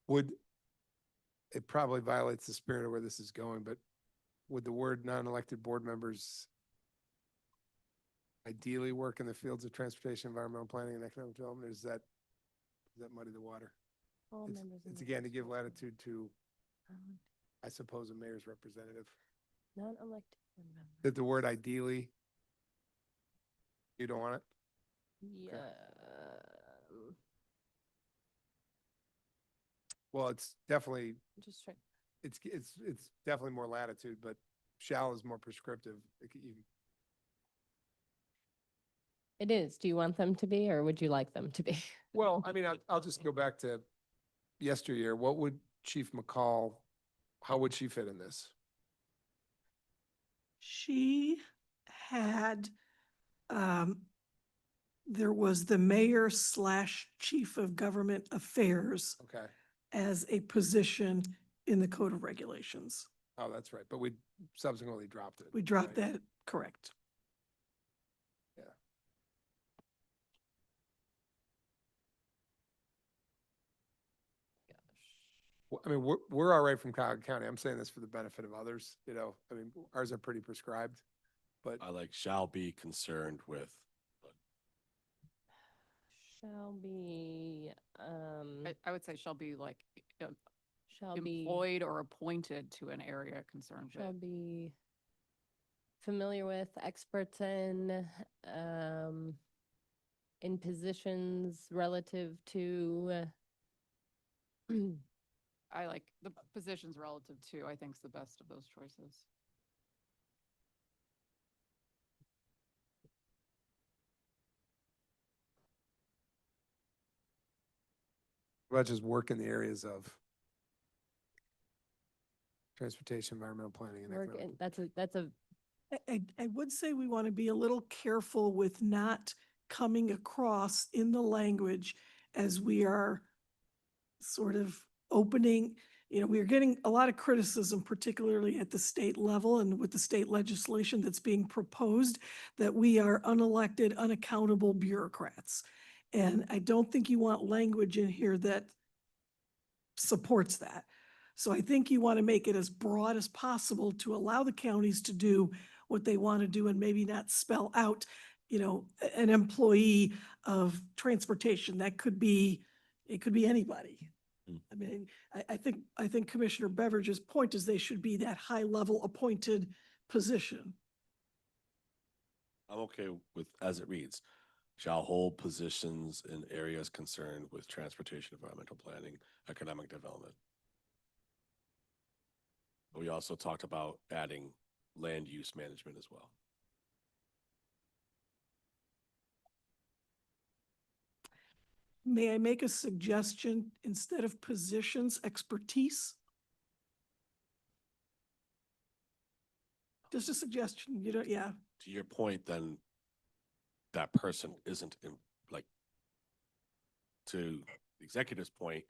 Would, it probably violates the spirit of where this is going, but would the word non-elected board members ideally work in the fields of transportation, environmental planning, and economic development? Or does that muddy the water? All It's, members of it's the again to board give shall- latitude to, Um, I suppose, a mayor's representative. Non-elected board members. That the word ideally, you don't want it? Yeah. Well, it's definitely, Just try. it's definitely more latitude, but shall is more prescriptive. It is. Do you want them to be, or would you like them to be? Well, I mean, I'll just go back to yesteryear. What would Chief McCall, how would she fit in this? She had, there was the mayor / chief of government affairs Okay. as a position in the code of regulations. Oh, that's right. But we subsequently dropped it. We dropped right? that, correct. Yeah. Well, I mean, we're all right from Cuyahoga County. I'm saying this for the benefit of others, you know, I mean, ours are pretty prescribed, but I like shall be concerned with. Shall be, I would say shall be like shall be, employed or appointed to an area concerned shall with. be familiar with, experts in positions relative to, I like the positions relative to, I think is the best of those choices. let's just work in the areas of transportation, environmental planning, and work, economic. and that's a, I would say we want to be a little careful with not coming across in the language as we are sort of opening, You know, we are getting a lot of criticism, particularly at the state level and with the state legislation that's being proposed, that we are unelected, unaccountable bureaucrats. And I don't think you want language in here that supports that. So I think you want to make it as broad as possible to allow the counties to do what they want to do and maybe not spell out, you know, an employee of transportation. That could be, it could be anybody. I mean, I think Commissioner Beveridge's point is they should be that high-level appointed position. I'm okay with, as it reads, shall hold positions in areas concerned with transportation, environmental planning, economic development. We also talked about adding land use management as well. May I make a suggestion instead of positions, expertise? Just a suggestion, you don't, yeah. To your point, then that person isn't in, like, to the executive's point,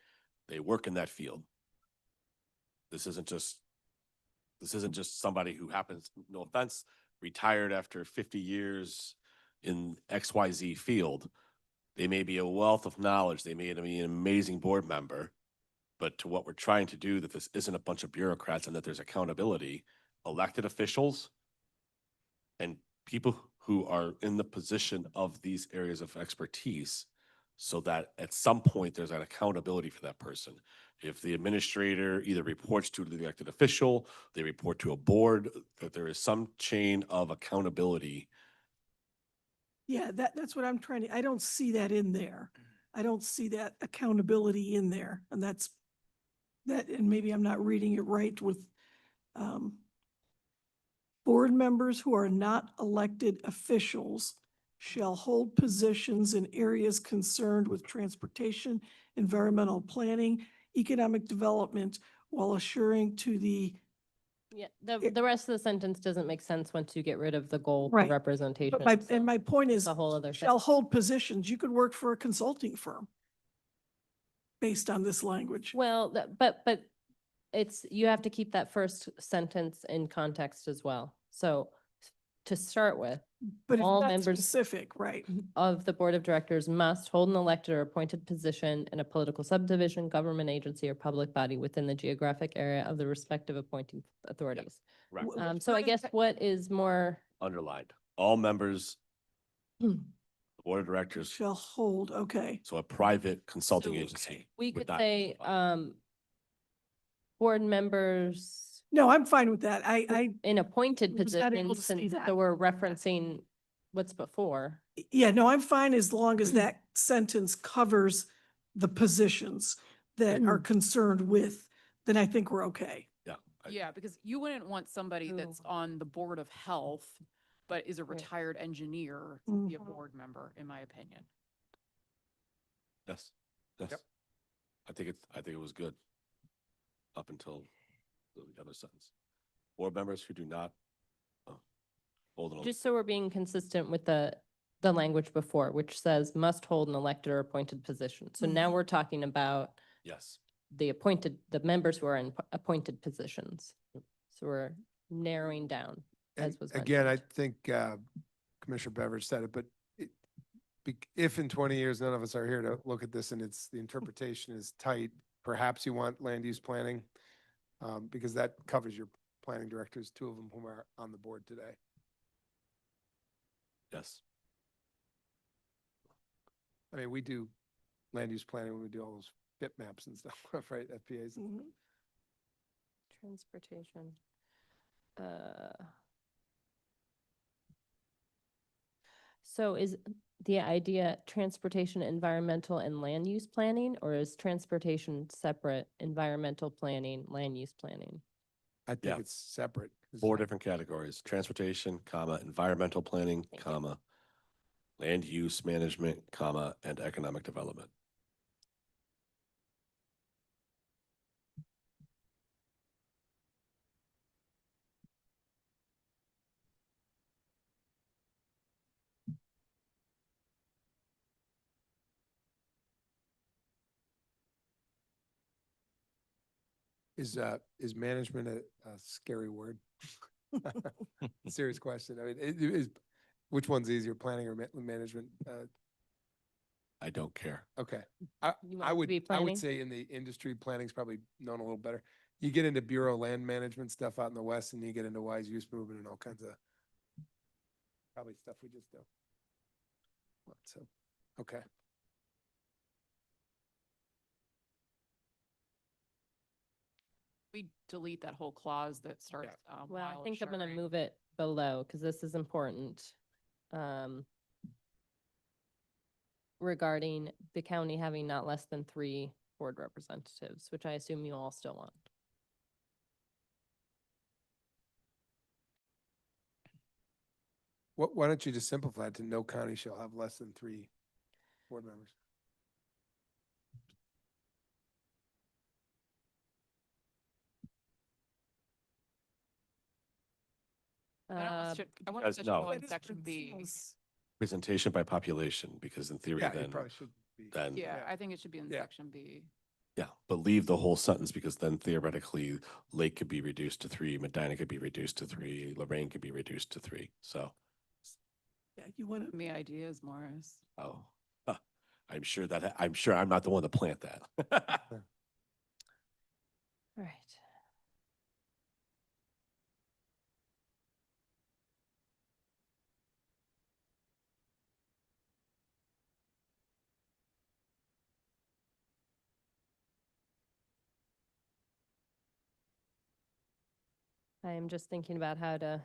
they work in that field. This isn't just somebody who happens, no offense, retired after 50 years in XYZ field. They may be a wealth of knowledge. They may be an amazing board member, but to what we're trying to do, that this isn't a bunch of bureaucrats and that there's accountability, elected officials and people who are in the position of these areas of expertise, so that at some point there's an accountability for that person. If the administrator either reports to the elected official, they report to a board, that there is some chain of accountability. Yeah, that's what I'm trying to, I don't see that in there. I don't see that accountability in there. And that's, that, and maybe I'm not reading it right with, board members who are not elected officials shall hold positions in areas concerned with transportation, environmental planning, economic development, while assuring to the, Yeah, the rest of the sentence doesn't make sense once you get rid of the goal for Right. representation. and my point is, It's a whole other shall hold positions. You could work for a consulting firm based on this language. Well, but it's, you have to keep that first sentence in context as well. So to start with, But it's all not members specific, right? of the board of directors must hold an elected or appointed position in a political subdivision, government agency, or public body within the geographic area of the respective appointing authorities. Right. So I guess what is more, Underlined, all members, Hmm. the board of directors, Shall hold, okay. so a private consulting So, agency. we would could not say, qualify. board members No, I'm fine with that. I, in appointed was not able positions, to see since that. so we're referencing what's before. yeah, no, I'm fine as long as that sentence covers the positions that are concerned with, then I think we're okay. Yeah. Yeah, because you wouldn't want somebody that's on the Board of Health, but is a Right. retired engineer to be a Mhm. board member, in my opinion. Yes, yes. Yep. I think it was good up until the other sentence. Board members who do not hold an. Just so we're being consistent with the language before, which says must hold an elected or appointed position. So now Mhm. we're talking about Yes, the members who are in appointed positions. So we're narrowing down, And as was again, I mentioned. think Commissioner Beveridge said it, but if in 20 years, none of us are here to look at this and it's, the interpretation is tight, perhaps you want land use planning, because that covers your planning directors, two of them whom are on the board today. yes. I mean, we do land use planning when we do all those FIP maps and stuff, right, FPAs. Mhm. Transportation. So is the idea transportation, environmental, and land use planning, or is transportation separate, environmental planning, land use planning? I think Yeah. it's separate. 'Cause 4 different categories: transportation, comma, environmental planning, Thank you. comma, land use management, comma, and economic development. Is management a scary word? Serious question. I mean, it is, which one's easier, planning or management? I don't care. Okay. You I want it to be would planning? say in the industry, planning's probably known a little better. You get into Bureau of Land Management stuff out in the west, and you get into wise use movement and all kinds of probably stuff we just do. So, okay. We delete that whole clause that starts. Well, I while think I'm gonna assuring. move it below, because this is important. Um, regarding the county having not less than 3 board representatives, which I assume you all still want. Why don't you just simplify it to no county shall have less than 3 board members? I want Guys, it to no. show in section B. Presentation by population, because in theory, Yeah, it then, probably should be. then, Yeah, I think it should be in Yeah. section B. yeah, but leave the whole sentence, because then theoretically, Lake could be reduced to 3, Medina could be reduced to 3, Lorraine could be reduced to 3, so, Yeah, you want to, Me ideas, Morris. oh. I'm sure I'm not the one to plant that. All right. I am just thinking about how to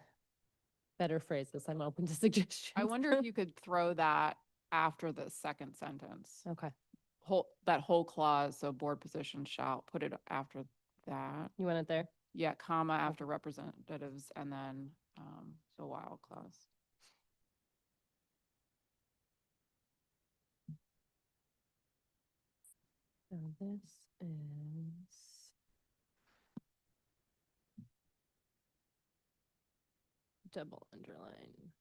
better phrase this. I'm open to suggestions. I wonder if you could throw that after the second sentence. Okay. That whole clause, so board position shall, put it after that. You want it there? Yeah, comma after representatives and then, so while clause. So this is double underline.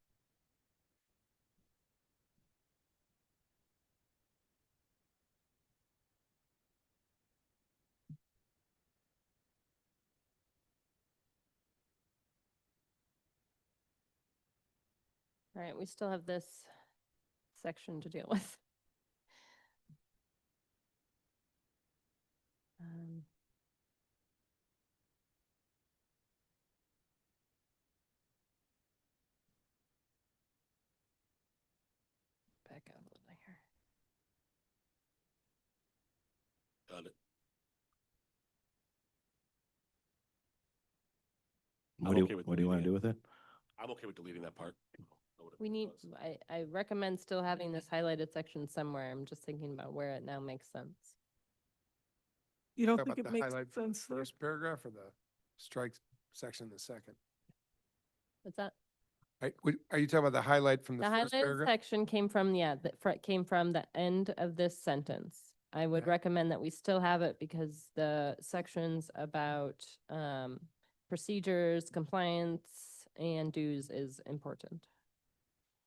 All right, we still have this section to deal with. Um, back out a little here. Got it. What do okay you, with what do you want to deleting do with it? I'm okay with deleting that part. We need, I recommend still having this highlighted section somewhere. I'm just thinking about where it now makes sense. you don't Talk think about it the makes highlight sense though? first paragraph or the strike section in the second? What's that? Are you talking about the highlight from the The first highlighted paragraph? section came from, yeah, came from the end of this sentence. I would Okay. recommend that we still have it because the sections about procedures, compliance, and dues is important.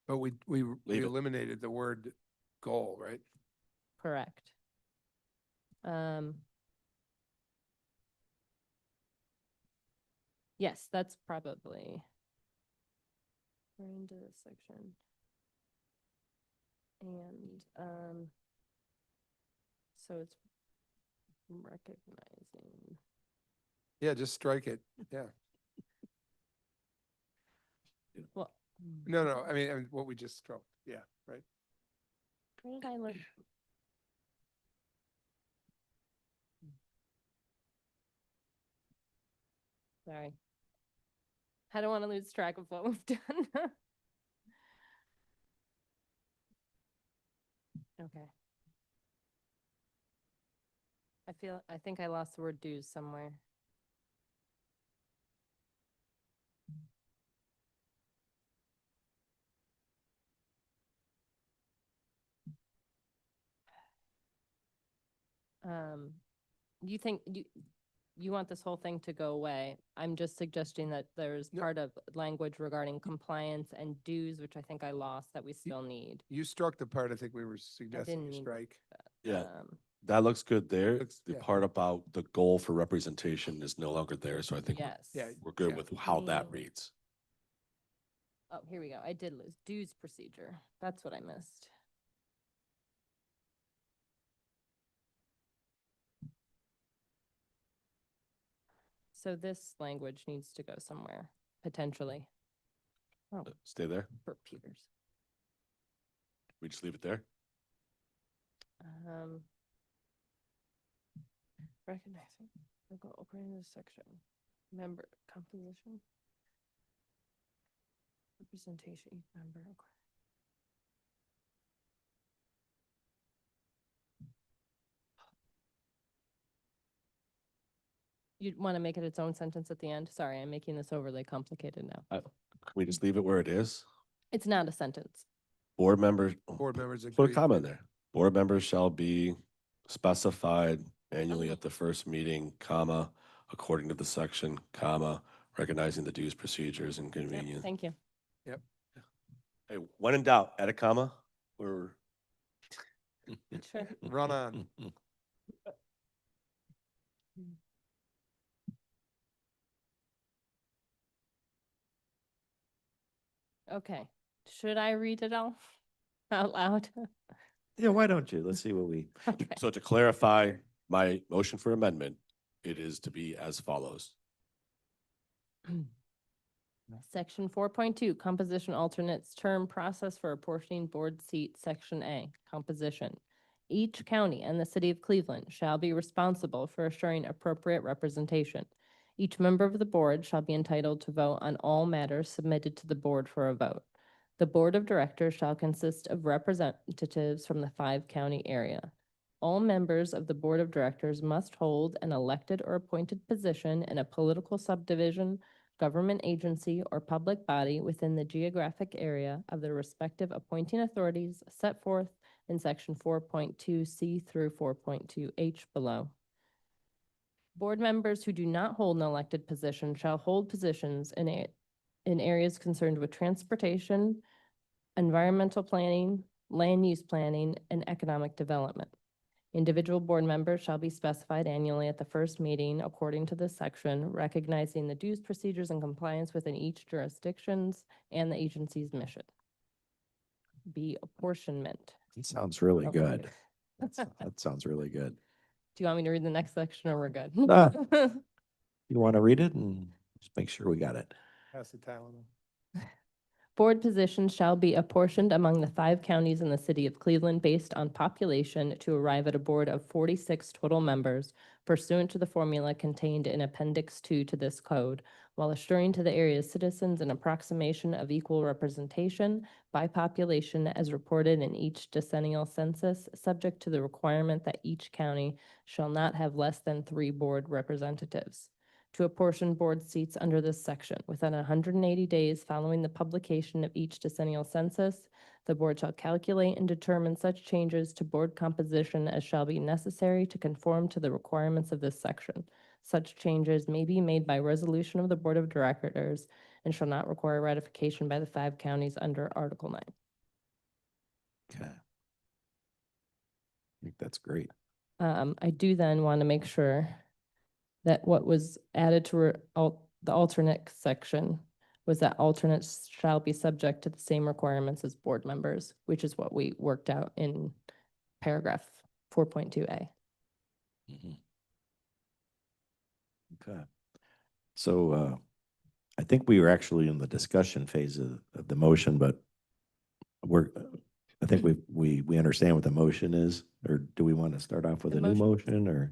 But we Leave it. eliminated the word goal, right? Correct. Yes, that's probably. We're into this section. And so it's recognizing. Yeah, just strike it. Yeah. Well. No, I mean, what we just stroked. Yeah, right. Where did I look? Sorry. I don't want to lose track of what we've done. Okay. I think I lost the word dues somewhere. You think you want this whole thing to go away? I'm just suggesting that there's No. part of language regarding compliance and dues, which I think I lost, that we still need. You struck the part I think we were I suggesting didn't you mean. strike. Yeah. That looks good there. Looks- The yeah. part about the goal for representation is no longer there, so I think Yes. Yeah. we're good Yeah. with how that Mm. reads. Oh, here we go. I did lose dues procedure. That's what I missed. So this language needs to go somewhere, potentially. Oh, Stay there. for Peters. We just leave it there. Recognizing, we'll go opening this section. Member composition. Representation, each member. Okay. You'd want to make it its own sentence at the end? Sorry, I'm making this overly complicated now. Can we just leave it where it is? It's not a sentence. Board members. Board members Put a agree. comment there. Board members shall be specified annually Oh. at the first meeting, comma, according to the section, comma, recognizing the dues procedures and Yep, convenience. thank you. Hey, when in doubt, add a comma or. Sure. Run on. Okay. Should I read it all out loud? Yeah, why don't you? Let's see what we, Okay. So to clarify my motion for amendment, it is to be as follows. Section 4.2, composition alternates, term process for apportioning board seat, section A, composition. Each county and the city of Cleveland shall be responsible for assuring appropriate representation. Each member of the board shall be entitled to vote on all matters submitted to the board for a vote. The board of directors shall consist of representatives from the 5-county area. All members of the board of directors must hold an elected or appointed position in a political subdivision, government agency, or public body within the geographic area of the respective appointing authorities set forth in section 4.2C through 4.2H below. Board members who do not hold an elected position shall hold positions in areas concerned with transportation, environmental planning, land use planning, and economic development. Individual board members shall be specified annually at the first meeting according to this section, recognizing the dues procedures and compliance within each jurisdictions and the agency's mission. B, apportionment. it sounds really Okay. good. That sounds really good. Do you want me to read the next section or we're good? Ah. You want to read it and just make sure we got it? Pass the Tylenol. Board positions shall be apportioned among the 5 counties in the city of Cleveland based on population to arrive at a board of 46 total members pursuant to the formula contained in Appendix 2 to this code, while assuring to the area's citizens an approximation of equal representation by population as reported in each decennial census, subject to the requirement that each county shall not have less than 3 board representatives. To apportion board seats under this section. Within 180 days following the publication of each decennial census, the board shall calculate and determine such changes to board composition as shall be necessary to conform to the requirements of this section. Such changes may be made by resolution of the Board of Directors and shall not require ratification by the 5 counties under Article 9. Okay. I think that's great. I do then want to make sure that what was added to the alternate section was that alternates shall be subject to the same requirements as board members, which is what we worked out in paragraph 4.2A. Mhm. Okay. So I think we were actually in the discussion phase of the motion, but I think we understand what the motion is, or do we want to start off with The a new motion- motion, or?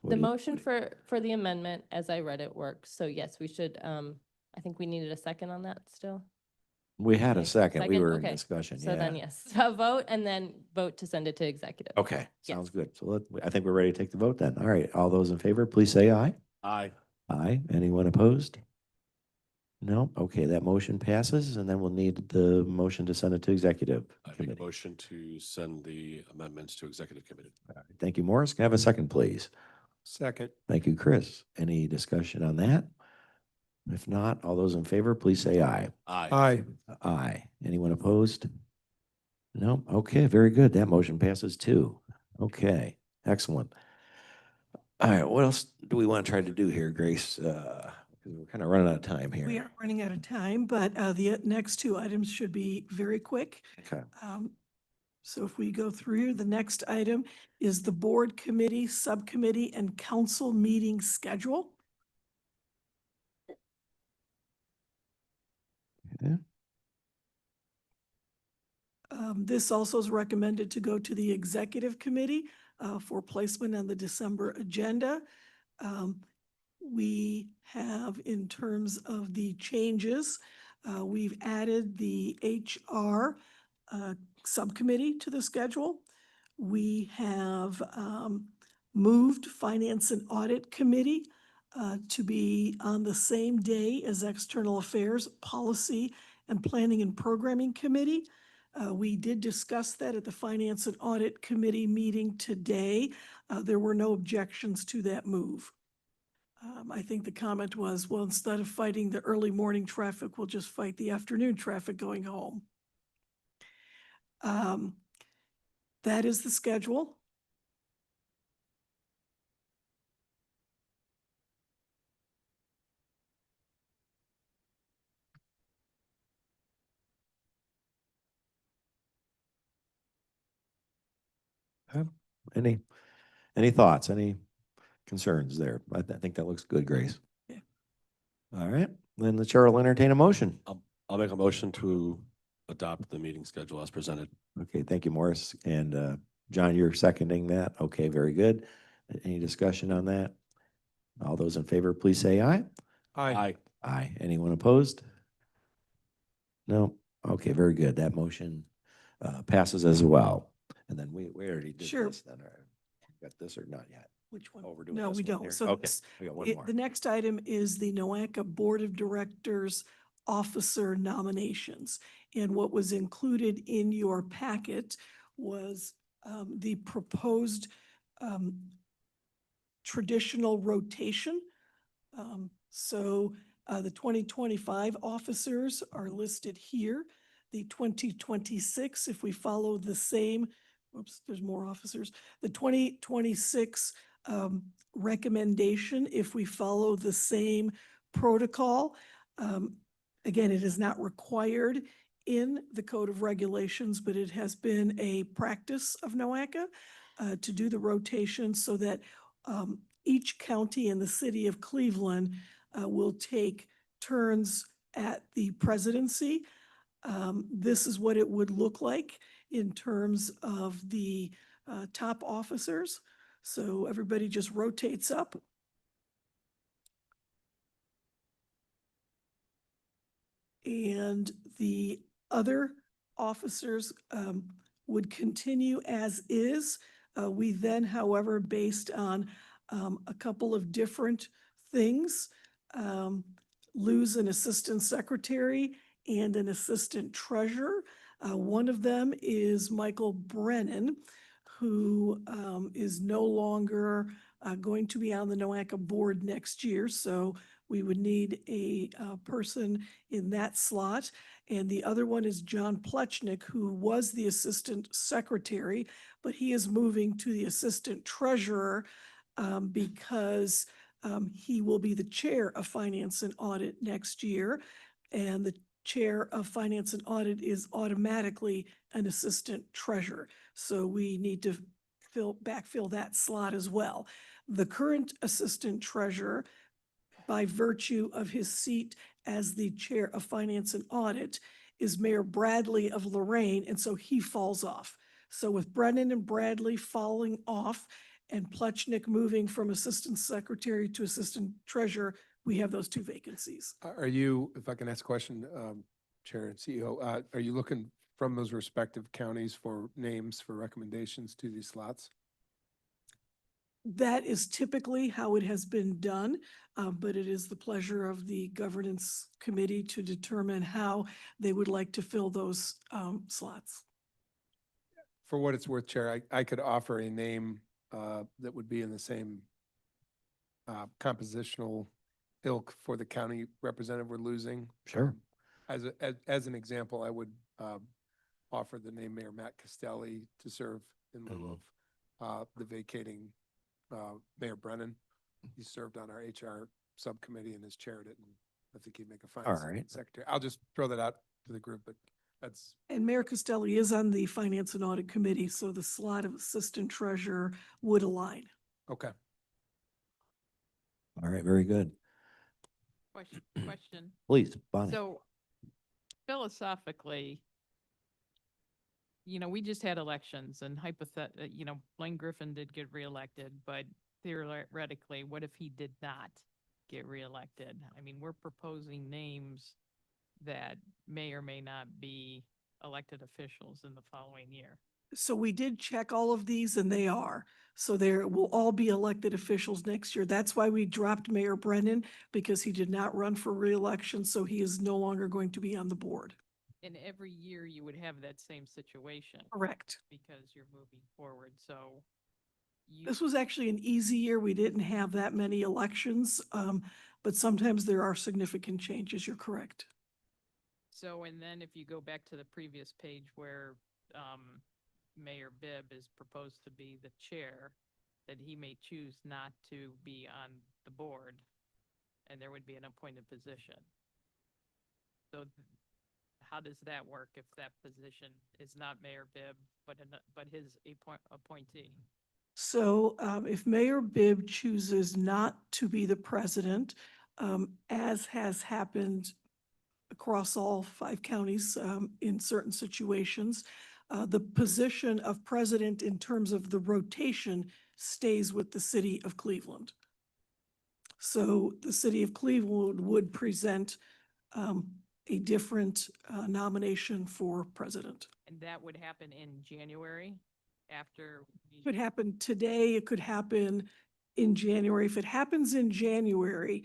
what The do you- motion for the amendment, as I read it, works. So yes, we should, I think we needed a second on that still. We had a Okay, second. We were in okay. discussion, So then, yeah. yes, a vote and then vote to send it to executive. Okay, Yes. sounds good. So I think we're ready to take the vote then. All right, all those in favor, please say aye. Aye. Aye. Anyone opposed? No? Okay, that motion passes, and then we'll need the motion to send it to executive I make a committee. motion to send the amendments to executive committee. Thank you, Morris. Can I have a second, please? Second. Thank you, Chris. Any discussion on that? If not, all those in favor, please say aye. Aye. Aye. Aye. Anyone opposed? No? Okay, very good. That motion passes too. Okay. Excellent. All right, what else do we want to try to do here, Grace? 'Cause we're kind of running out of time here. We are running out of time, but the next two items should be very quick. Okay. So if we go through here, the next item is the board committee, subcommittee, and council meeting schedule. Yeah. This also is recommended to go to the executive committee for placement on the December agenda. We have, in terms of the changes, we've added the HR subcommittee to the schedule. We have moved Finance and Audit Committee to be on the same day as External Affairs, Policy, and Planning and Programming Committee. We did discuss that at the Finance and Audit Committee meeting today. There were no objections to that move. I think the comment was, well, instead of fighting the early morning traffic, we'll just fight the afternoon traffic going home. That is the schedule. Any thoughts, any concerns there? I think that looks good, Grace. Yeah. All right, then the chair will entertain a motion. I'll make a motion to adopt the meeting schedule as presented. Okay, thank you, Morris. And John, you're seconding that? Okay, very good. Any discussion on that? All those in favor, please say aye. Aye. Aye. Anyone opposed? No? Okay, very good. That motion passes as well. And then we already did Sure. this then, or got this or not yet? Which one? Oh, we're doing No, this we one don't. here. So Okay, this- we got one more. the next item is the NOACA Board of Directors officer nominations. And what was included in your packet was the proposed traditional rotation. So the 2025 officers are listed here. The 2026, if we follow the same, oops, there's more officers. The 2026 recommendation, if we follow the same protocol. Again, it is not required in the Code of Regulations, but it has been a practice of NOACA to do the rotation so that each county in the city of Cleveland will take turns at the presidency. This is what it would look like in terms of the top officers. So everybody just rotates up. And the other officers would continue as is. We then, however, based on a couple of different things, lose an assistant secretary and an assistant treasurer. One of them is Michael Brennan, who is no longer going to be on the NOACA board next year. So we would need a person in that slot. And the other one is John Plechnik, who was the assistant secretary, but he is moving to the assistant treasurer because he will be the chair of Finance and Audit next year. And the chair of Finance and Audit is automatically an assistant treasurer. So we need to backfill that slot as well. The current assistant treasurer, by virtue of his seat as the chair of Finance and Audit, is Mayor Bradley of Lorraine, and so he falls off. So with Brennan and Bradley falling off and Plechnik moving from assistant secretary to assistant treasurer, we have those two vacancies. Are you, if I can ask a question, Chair and CEO, are you looking from those respective counties for names for recommendations to these slots? That is typically how it has been done, but it is the pleasure of the governance committee to determine how they would like to fill those slots. For what it's worth, Chair, I could offer a name that would be in the same compositional ilk for the county representative we're losing. Sure. As an example, I would offer the name Mayor Matt Castelli to serve in lieu of the vacating Mayor Brennan. He served on our HR subcommittee and has chaired it, and I think he'd make a fine right. secretary. I'll just throw that out to the group, but that's, And Mayor Costelli is on the Finance and Audit Committee, so the slot of Assistant Treasurer would align. okay. All right, very good. Question. Please, Bonnie. So philosophically, we just had elections and Blaine Griffin did get reelected, but theoretically, what if he did not get reelected? I mean, we're proposing names that may or may not be elected officials in the following year. So we did check all of these and they are. So there will all be elected officials next year. That's why we dropped Mayor Brennan, because he did not run for reelection, so he is no longer going to be on the board. And every year you would have that same situation. Correct. Because you're moving forward, so. This was actually an easy year. We didn't have that many elections, but sometimes there are significant changes. You're correct. So, and then if you go back to the previous page where, Mayor Bibb is proposed to be the chair, that he may choose not to be on the board, and there would be an appointed position. So how does that work if that position is not Mayor Bibb, but his appointee? So if Mayor Bibb chooses not to be the president, as has happened across all 5 counties in certain situations, the position of president in terms of the rotation stays with the city of Cleveland. So the city of Cleveland would present a different nomination for president. And that would happen in January after. It could happen today, it could happen in January. If it happens in January,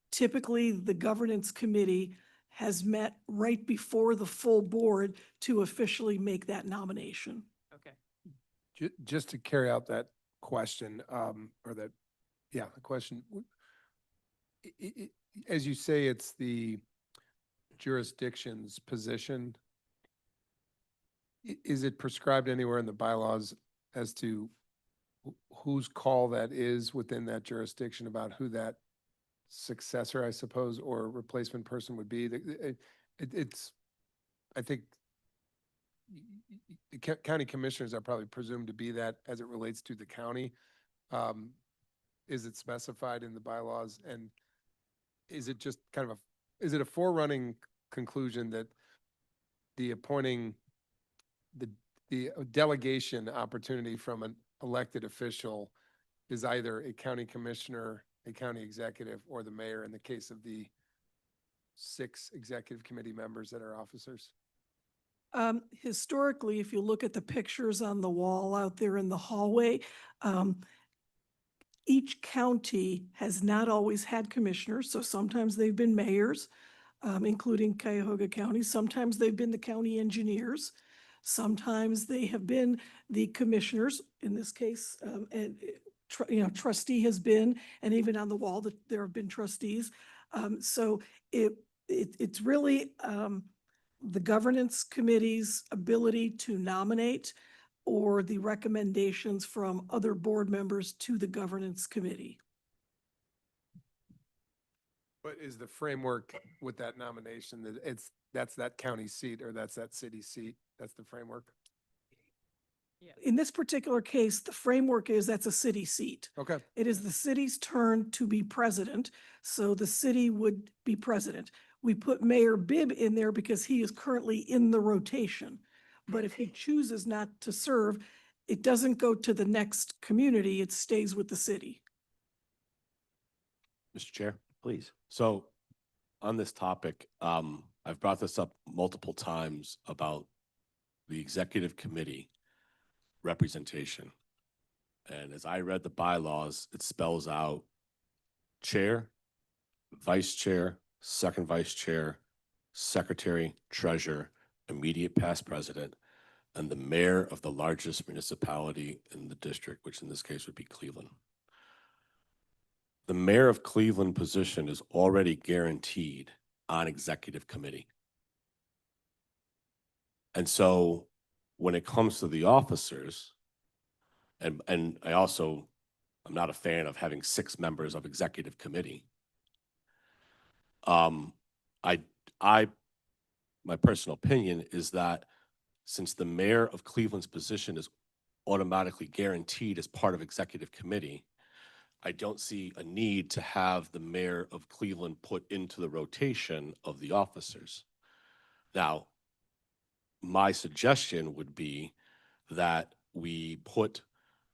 typically the governance committee has met right before the full board to officially make that nomination. Okay. Just to carry out that question, the question. As you say, it's the jurisdiction's position. Is it prescribed anywhere in the bylaws as to whose call that is within that jurisdiction about who that successor, I suppose, or replacement person would be? It's, I think, the county commissioners are probably presumed to be that as it relates to the county. Is it specified in the bylaws, and is it just kind of is it a forerunning conclusion that the appointing, the delegation opportunity from an elected official is either a county commissioner, a county executive, or the mayor in the case of the 6 executive committee members that are officers? Historically, if you look at the pictures on the wall out there in the hallway, each county has not always had commissioners, so sometimes they've been mayors, including Cuyahoga County. Sometimes they've been the county engineers. Sometimes they have been the commissioners. In this case, trustee has been, and even on the wall that there have been trustees. So it's really the governance committee's ability to nominate or the recommendations from other board members to the governance committee. But is the framework with that nomination that that's that county seat or that's that city seat? That's the framework? In this particular case, the framework is that's a city seat. Okay. It is the city's turn to be president, so the city would be president. We put Mayor Bibb in there because he is currently in the rotation. But if he chooses not to serve, it doesn't go to the next community, it stays with the city. Mr. Chair? Please. So on this topic, I've brought this up multiple times about the executive committee representation. And as I read the bylaws, it spells out chair, vice chair, second vice chair, secretary, treasurer, immediate past president, and the mayor of the largest municipality in the district, which in this case would be Cleveland. The mayor of Cleveland position is already guaranteed on executive committee. And so when it comes to the officers, And I also, I'm not a fan of having 6 members of executive committee. Um, I, my personal opinion is that since the mayor of Cleveland's position is automatically guaranteed as part of executive committee, I don't see a need to have the mayor of Cleveland put into the rotation of the officers. Now, my suggestion would be that we put,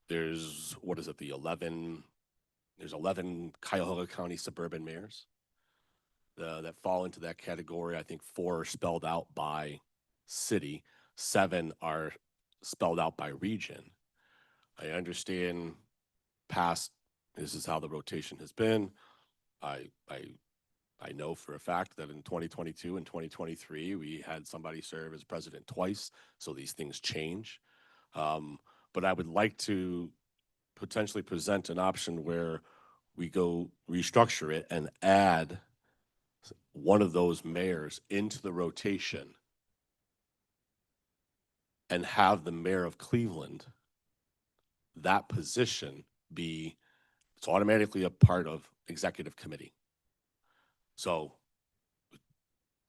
there's, what is it, there's 11 Cuyahoga County suburban mayors that fall into that category. I think 4 are spelled out by city, 7 are spelled out by region. I understand past, this is how the rotation has been. I know for a fact that in 2022 and 2023, we had somebody serve as president twice, so these things change. But I would like to potentially present an option where we go restructure it and add one of those mayors into the rotation and have the mayor of Cleveland, that position be, it's automatically a part of executive committee. So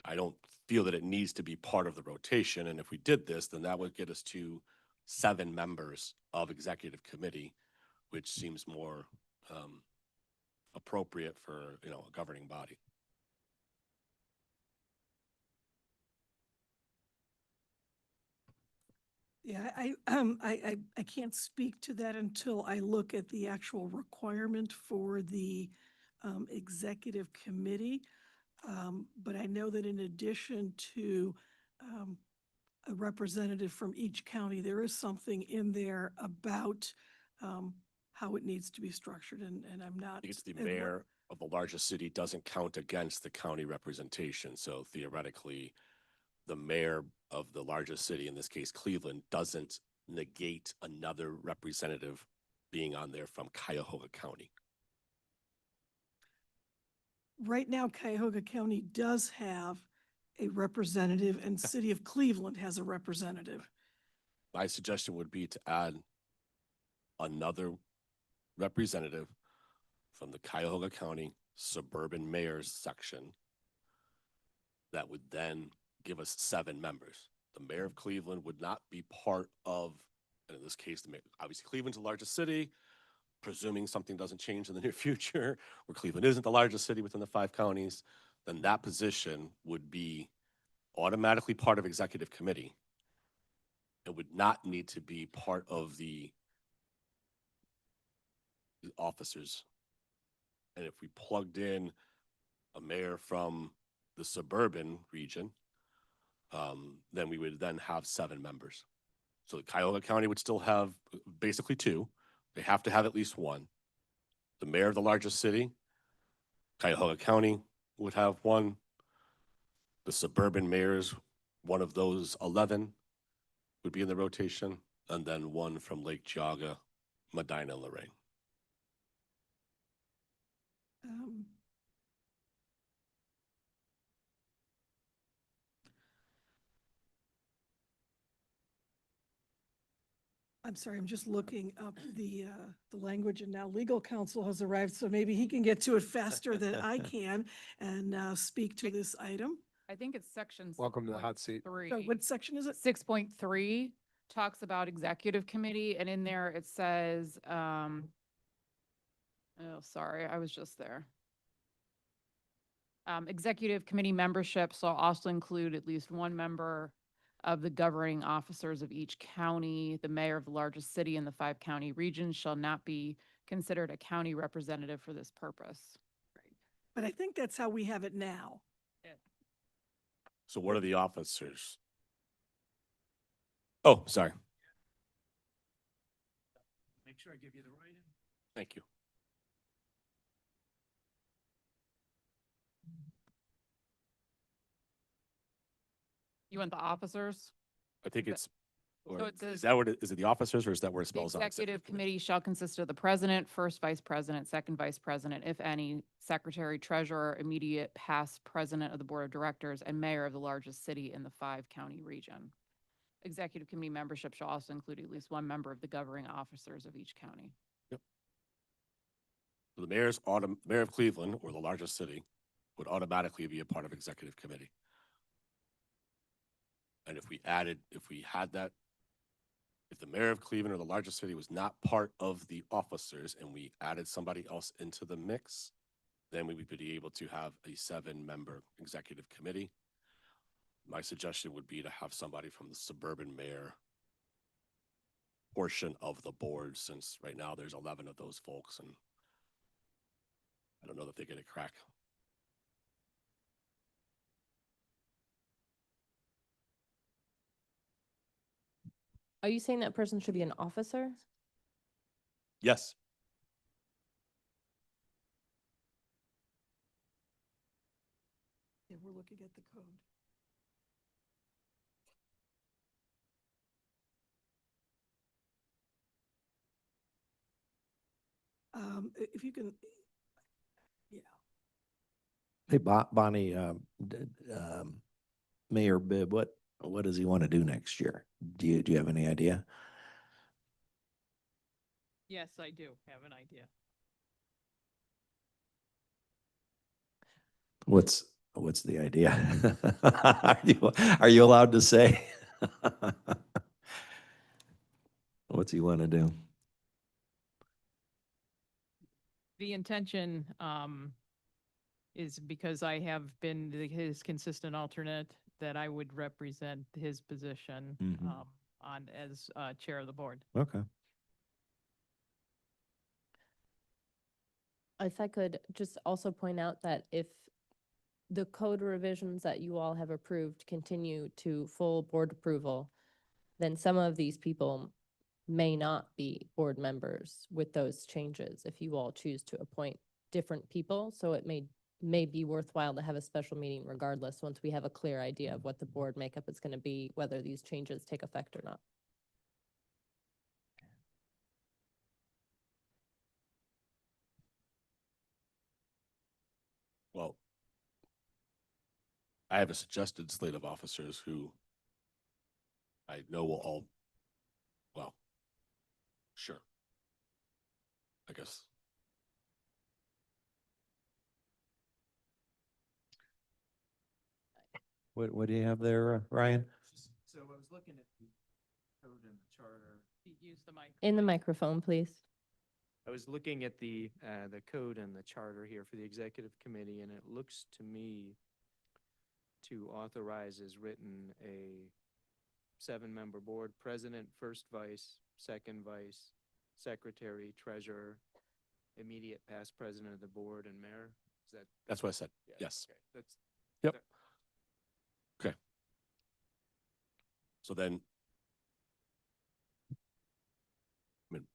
I don't feel that it needs to be part of the rotation. And if we did this, then that would get us to 7 members of executive committee, which seems more appropriate for, you know, a governing body. Yeah, I can't speak to that until I look at the actual requirement for the executive committee. But I know that in addition to a representative from each county, there is something in there about how it needs to be structured, and I'm not. It's the and what- mayor of the largest city doesn't count against the county representation. So theoretically, the mayor of the largest city, in this case Cleveland, doesn't negate another representative being on there from Cuyahoga County. Right now, Cuyahoga County does have a representative, and City of Cleveland has a representative. My suggestion would be to add another representative from the Cuyahoga County Suburban Mayors section that would then give us 7 members. The mayor of Cleveland would not be part of, and in this case, the mayor, obviously Cleveland's the largest city, presuming something doesn't change in the near future, where Cleveland isn't the largest city within the 5 counties, then that position would be automatically part of executive committee. It would not need to be part of the officers. And if we plugged in a mayor from the suburban region, then we would then have 7 members. So Cuyahoga County would still have basically 2. They have to have at least 1. The mayor of the largest city, Cuyahoga County, would have 1. The suburban mayors, one of those 11 would be in the rotation, and then 1 from Lake Geauga, Medina, Lorraine. Um, I'm sorry, I'm just looking up the language, and now legal counsel has arrived, so maybe he can get to it faster than I can and speak to this item. I think it's section. Welcome to the hot seat. 6.3. So what section is it? 6.3 talks about executive committee, and in there it says, oh, sorry, I was just there. Executive committee membership shall also include at least 1 member of the governing officers of each county. The mayor of the largest city in the 5 county region shall not be considered a county representative for this purpose. But I think that's how we have it now. So what are the officers? Oh, sorry. Make sure I give you the right. Thank you. You want the officers? I think it's, So or it says- is that what, is it the officers or is that where it The spells out? executive committee shall consist of the president, first vice president, second vice president, if any, secretary, treasurer, immediate past president of the board of directors, and mayor of the largest city in the 5 county region. executive committee membership shall also include at least one member of the governing officers of each county. So the mayor of Cleveland, or the largest city, would automatically be a part of executive committee. And if we had that, if the mayor of Cleveland or the largest city was not part of the officers and we added somebody else into the mix, then we would be able to have a 7-member executive committee. My suggestion would be to have somebody from the suburban mayor portion of the board, since right now there's 11 of those folks, and I don't know that they get a crack. Are you saying that person should be an officer? Yes. Yeah, we're looking at the code. If you can, yeah. Hey, Bonnie, Mayor Bibb, what does he want to do next year? Do you have any idea? Yes, I do have an idea. What's the idea? Are you allowed to say? What's he want to do? The intention, is because I have been his consistent alternate, that I would represent his position, Mhm. as, chair of the board. Okay. If I could just also point out that if the code revisions that you all have approved continue to full board approval, then some of these people may not be board members with those changes if you all choose to appoint different people. So it may be worthwhile to have a special meeting regardless, once we have a clear idea of what the board makeup is going to be, whether these changes take effect or not. Well, I have a suggested slate of officers who I know will all, well, sure. I guess. What do you have there, Ryan? So I was looking at the code and the charter. Use the mic. In the microphone, please. I was looking at the code and the charter here for the executive committee, and it looks to me to authorize as written a 7-member board: president, first vice, second vice, secretary, treasurer, immediate past president of the board, and mayor. Is that? That's what I said. Yeah, Yes. okay, that's. Yep. that- Okay. So then, I mean,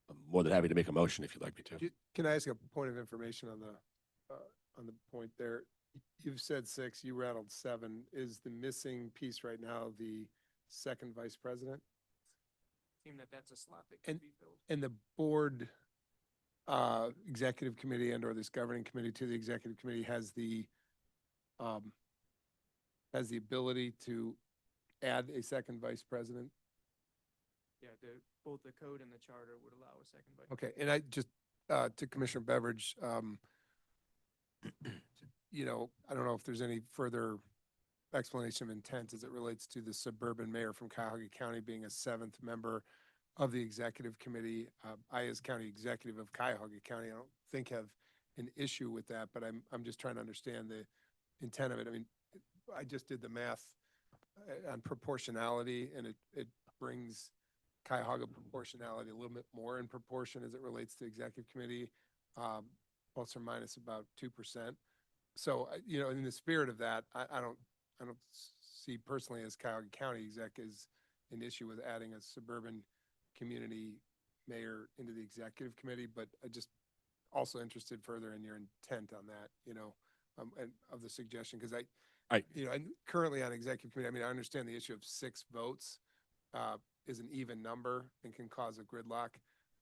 I'm more than happy to make a motion if you'd like me to. Can I ask a point of information on the point there? You've said 6, you rattled 7. Is the missing piece right now the second vice president? Seem that that's a slot that can And, be filled. and the board, executive committee and or this governing committee to the executive committee has the ability to add a second vice president? Yeah, both the code and the charter would allow a second vice. Okay, and I just, to Commissioner Beveridge, I don't know if there's any further explanation of intent as it relates to the suburban mayor from Cuyahoga County being a 7th member of the executive committee. I, as county executive of Cuyahoga County, I don't think have an issue with that, but I'm just trying to understand the intent of it. I mean, I just did the math on proportionality, and it brings Cuyahoga proportionality a little bit more in proportion as it relates to executive committee, plus or minus about 2%. So, in the spirit of that, I don't see personally as Cuyahoga County exec as an issue with adding a suburban community mayor into the executive committee, but I just also interested further in your intent on that, and of the suggestion, because and currently on executive committee, I mean, I understand the issue of 6 votes is an even number and can cause a gridlock.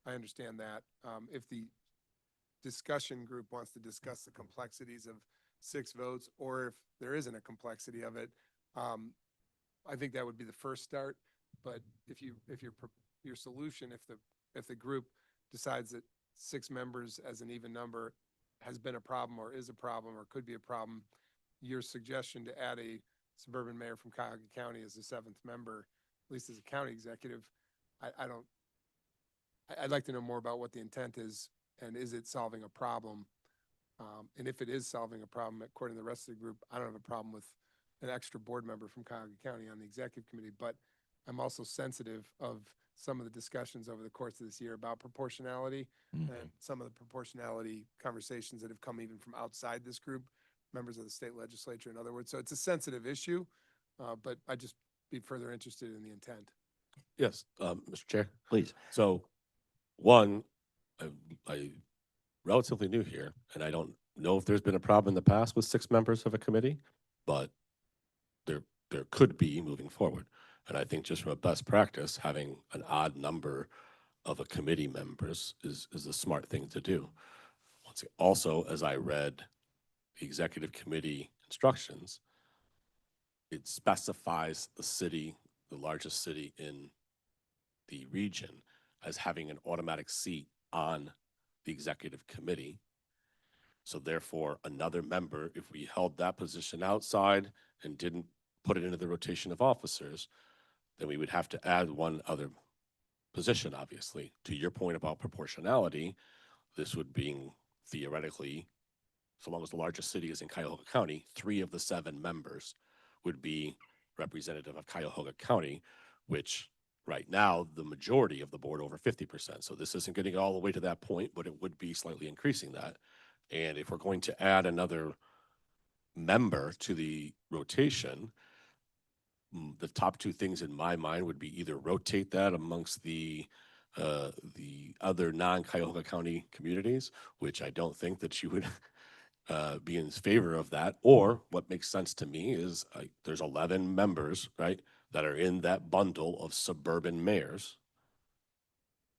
I understand that. If the discussion group wants to discuss the complexities of 6 votes, or if there isn't a complexity of it, I think that would be the first start. But if your solution, if the group decides that 6 members as an even number has been a problem or is a problem or could be a problem, your suggestion to add a suburban mayor from Cuyahoga County as the 7th member, at least as a county executive, I'd like to know more about what the intent is, and is it solving a problem? And if it is solving a problem, according to the rest of the group, I don't have a problem with an extra board member from Cuyahoga County on the executive committee, but I'm also sensitive of some of the discussions over the course of this year about proportionality and some of the proportionality conversations that have come even from outside this group, members of the state legislature, in other words. So it's a sensitive issue, but I'd just be further interested in the intent. Yes, Mr. Chair. Please. So, one, I relatively new here, and I don't know if there's been a problem in the past with 6 members of a committee, but there could be moving forward. And I think just from a best practice, having an odd number of a committee members is a smart thing to do. Also, as I read the executive committee instructions, it specifies the city, the largest city in the region, as having an automatic seat on the executive committee. So therefore, another member, if we held that position outside and didn't put it into the rotation of officers, then we would have to add one other position, obviously. To your point about proportionality, this would be theoretically, so long as the largest city is in Cuyahoga County, 3 of the 7 members would be representative of Cuyahoga County, which right now, the majority of the board over 50%. So this isn't getting all the way to that point, but it would be slightly increasing that. And if we're going to add another member to the rotation, the top 2 things in my mind would be either rotate that amongst the other non-Cuyahoga County communities, which I don't think that you would be in favor of that. Or what makes sense to me is there's 11 members, right, that are in that bundle of suburban mayors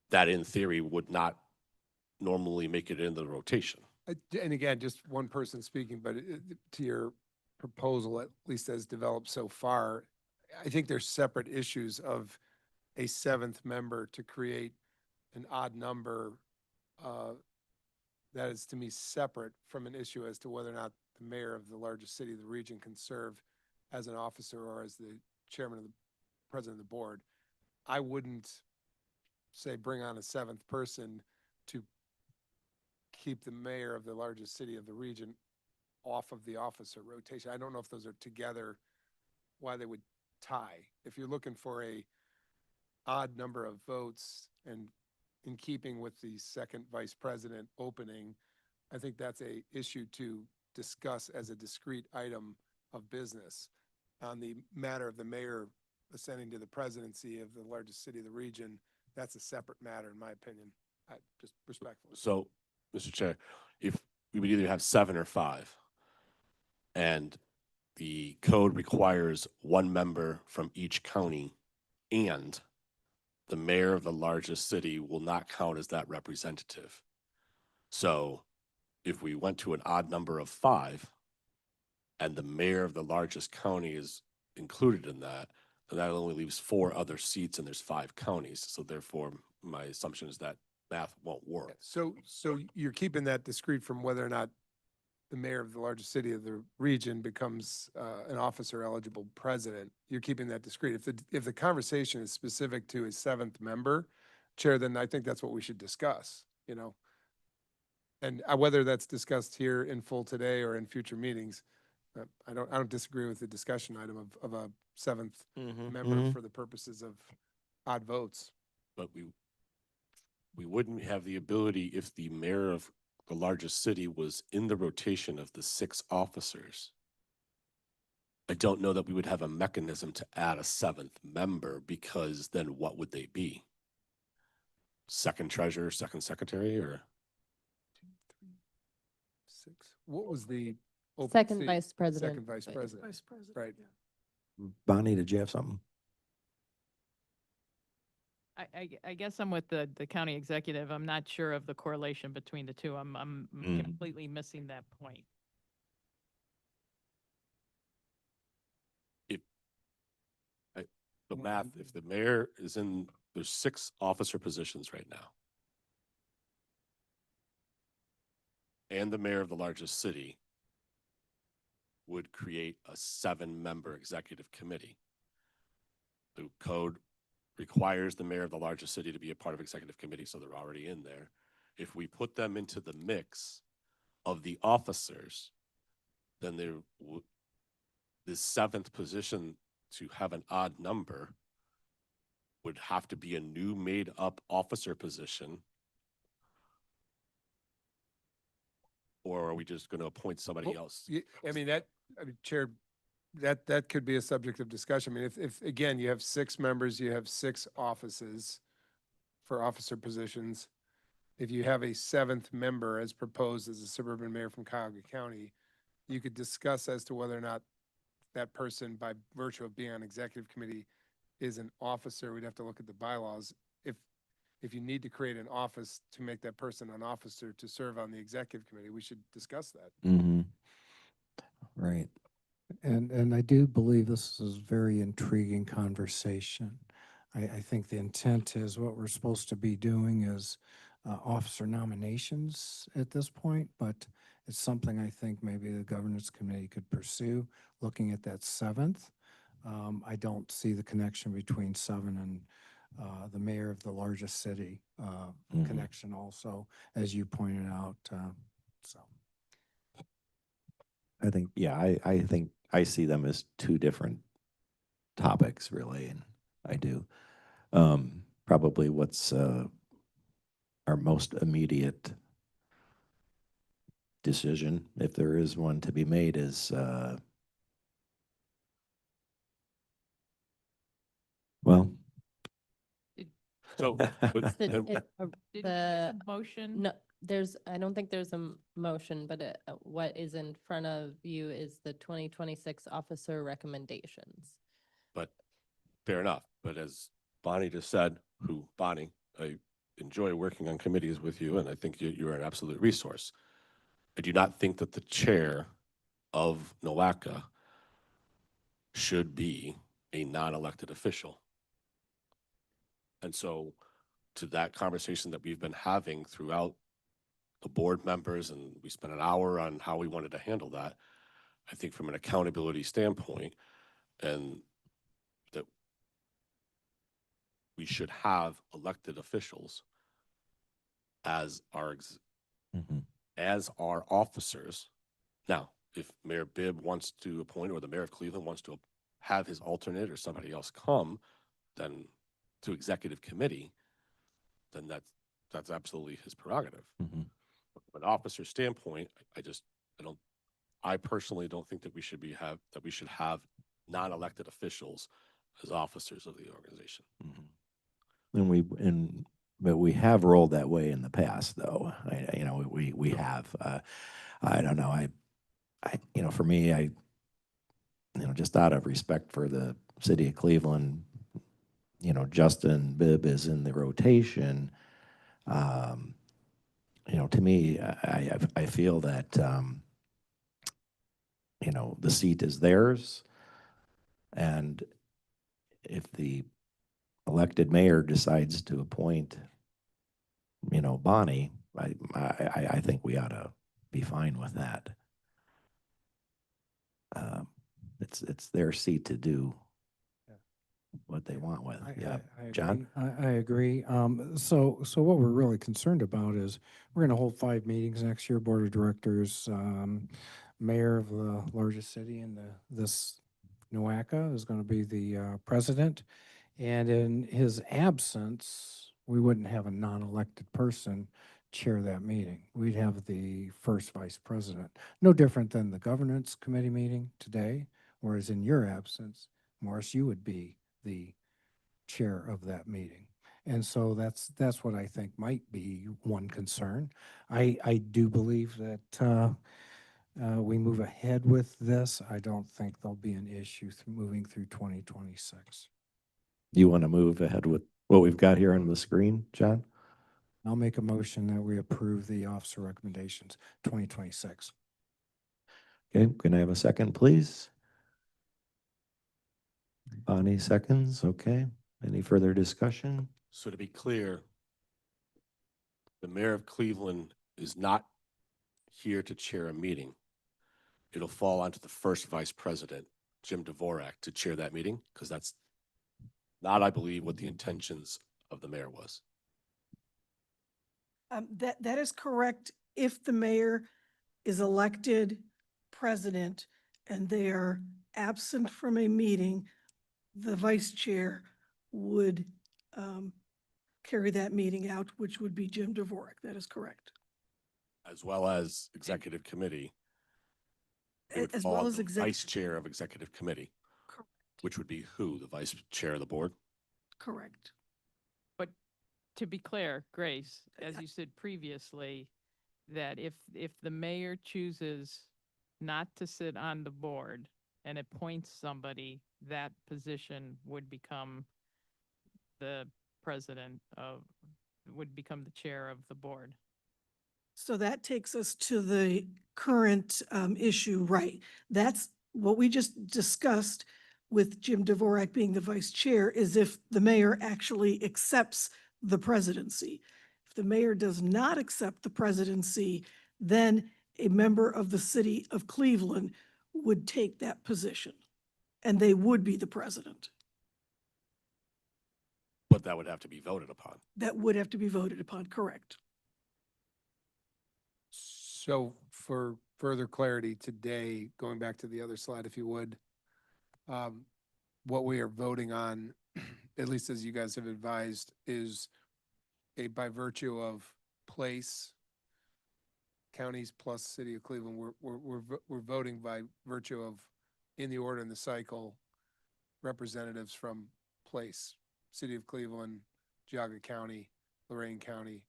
that in theory would not normally make it in the rotation. And again, just one person speaking, but to your proposal, at least as developed so far, I think there's separate issues of a 7th member to create an odd number. That is, to me, separate from an issue as to whether or not the mayor of the largest city of the region can serve as an officer or as the chairman of the president of the board. I wouldn't say bring on a 7th person to keep the mayor of the largest city of the region off of the officer rotation. I don't know if those are together, why they would tie. If you're looking for a odd number of votes and in keeping with the 2nd vice president opening, I think that's a issue to discuss as a discrete item of business. On the matter of the mayor ascending to the presidency of the largest city of the region, that's a separate matter, in my opinion. Just respectfully. So, Mr. Chair, if we would either have 7 or 5, and the code requires 1 member from each county, and the mayor of the largest city will not count as that representative. So if we went to an odd number of 5, and the mayor of the largest county is included in that, then that only leaves 4 other seats, and there's 5 counties. So therefore, my assumption is that math won't work. So you're keeping that discrete from whether or not the mayor of the largest city of the region becomes an officer eligible president. You're keeping that discrete. If the conversation is specific to a 7th member, Chair, then I think that's what we should discuss, you know. And whether that's discussed here in full today or in future meetings, I don't disagree with the discussion item of a 7th member for the purposes of odd votes. But we wouldn't have the ability if the mayor of the largest city was in the rotation of the 6 officers. I don't know that we would have a mechanism to add a 7th member, because then what would they be? 2nd treasurer, 2nd secretary, or? 2, 3, 6. What was the open Second seat? vice president. 2nd vice president. Vice President. Right. yeah. Bonnie, did you have something? I guess I'm with the county executive. I'm not sure of the correlation between the two. I'm completely missing that point. The math, if the mayor is in, there's 6 officer positions right now. And the mayor of the largest city would create a 7-member executive committee. The code requires the mayor of the largest city to be a part of executive committee, so they're already in there. If we put them into the mix of the officers, then the 7th position to have an odd number would have to be a new made-up officer position. Or are we just going to appoint somebody Well, else? I mean, Chair, that could be a subject of discussion. I mean, if again, you have 6 members, you have 6 offices for officer positions. If you have a 7th member as proposed as a suburban mayor from Cuyahoga County, you could discuss as to whether or not that person, by virtue of being on executive committee, is an officer. We'd have to look at the bylaws. If you need to create an office to make that person an officer to serve on the executive committee, we should discuss that. Mm-hmm. Right. And I do believe this is a very intriguing conversation. I think the intent is what we're supposed to be doing is officer nominations at this point, but it's something I think maybe the governance committee could pursue, looking at that 7th. I don't see the connection between 7 and the mayor of the largest city connection also, as you pointed out. So. I think, yeah, I think I see them as 2 different topics, really, and I do. Probably what's our most immediate decision, if there is one to be made, is well. So, but, The, and- Did we make a motion? no, I don't think there's a motion, but what is in front of you is the 2026 officer recommendations. but fair enough. But as Bonnie just said, Bonnie, I enjoy working on committees with you, and I think you're an absolute resource. I do not think that the chair of NOACA should be a non-elected official. And so to that conversation that we've been having throughout the board members, and we spent an hour on how we wanted to handle that, I think from an accountability standpoint, and that we should have elected officials as our as our officers. Now, if Mayor Bibb wants to appoint, or the mayor of Cleveland wants to have his alternate or somebody else come, then to executive committee, then that's absolutely his prerogative. From an officer standpoint, I personally don't think that we should have non-elected officials as officers of the organization. But we have rolled that way in the past, though. We have. I don't know. For me, just out of respect for the city of Cleveland, Justin Bibb is in the rotation. To me, I feel that the seat is theirs, and if the elected mayor decides to appoint, Bonnie, I think we ought to be fine with that. It's their seat to do what they want with. Yeah, John? I agree. So what we're really concerned about is we're going to hold 5 meetings next year, board of directors, mayor of the largest city in this NOACA is going to be the president. And in his absence, we wouldn't have a non-elected person chair that meeting. We'd have the first vice president. No different than the governance committee meeting today, whereas in your absence, Morris, you would be the chair of that meeting. And so that's what I think might be one concern. I do believe that we move ahead with this. I don't think there'll be an issue moving through 2026. You want to move ahead with what we've got here on the screen, John? I'll make a motion that we approve the officer recommendations 2026. Okay, can I have a second, please? Bonnie seconds, okay. Any further discussion? So to be clear, the mayor of Cleveland is not here to chair a meeting. It'll fall onto the first vice president, Jim Dvorak, to chair that meeting, because that's not, I believe, what the intentions of the mayor was. That is correct if the mayor is elected president and they are absent from a meeting, the vice chair would carry that meeting out, which would be Jim Dvorak. That is correct. As well as executive committee. It would As fall well on as the executive. vice chair of executive committee, Correct. which would be who? The vice chair of the board? Correct. But to be clear, Grace, as you said previously, that if the mayor chooses not to sit on the board and appoints somebody, that position would become the would become the chair of the board. So that takes us to the current issue, right? That's what we just discussed with Jim Dvorak being the vice chair, is if the mayor actually accepts the presidency. If the mayor does not accept the presidency, then a member of the city of Cleveland would take that position, and they would be the president. But that would have to be voted upon. That would have to be voted upon, correct? So for further clarity today, going back to the other slide, if you would, what we are voting on, at least as you guys have advised, is by virtue of place, counties plus city of Cleveland, we're voting by virtue of, in the order in the cycle, representatives from place, city of Cleveland, Geauga County, Lorain County,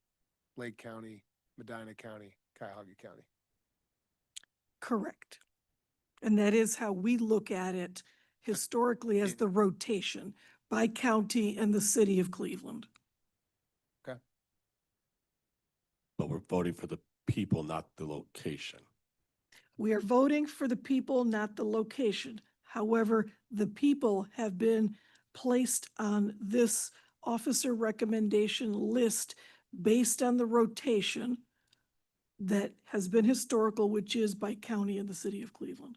Lake County, Medina County, Cuyahoga County. Correct. And that is how we look at it historically, as the rotation by county and the city of Cleveland. Okay. But we're voting for the people, not the location. We are voting for the people, not the location. However, the people have been placed on this officer recommendation list based on the rotation that has been historical, which is by county and the city of Cleveland.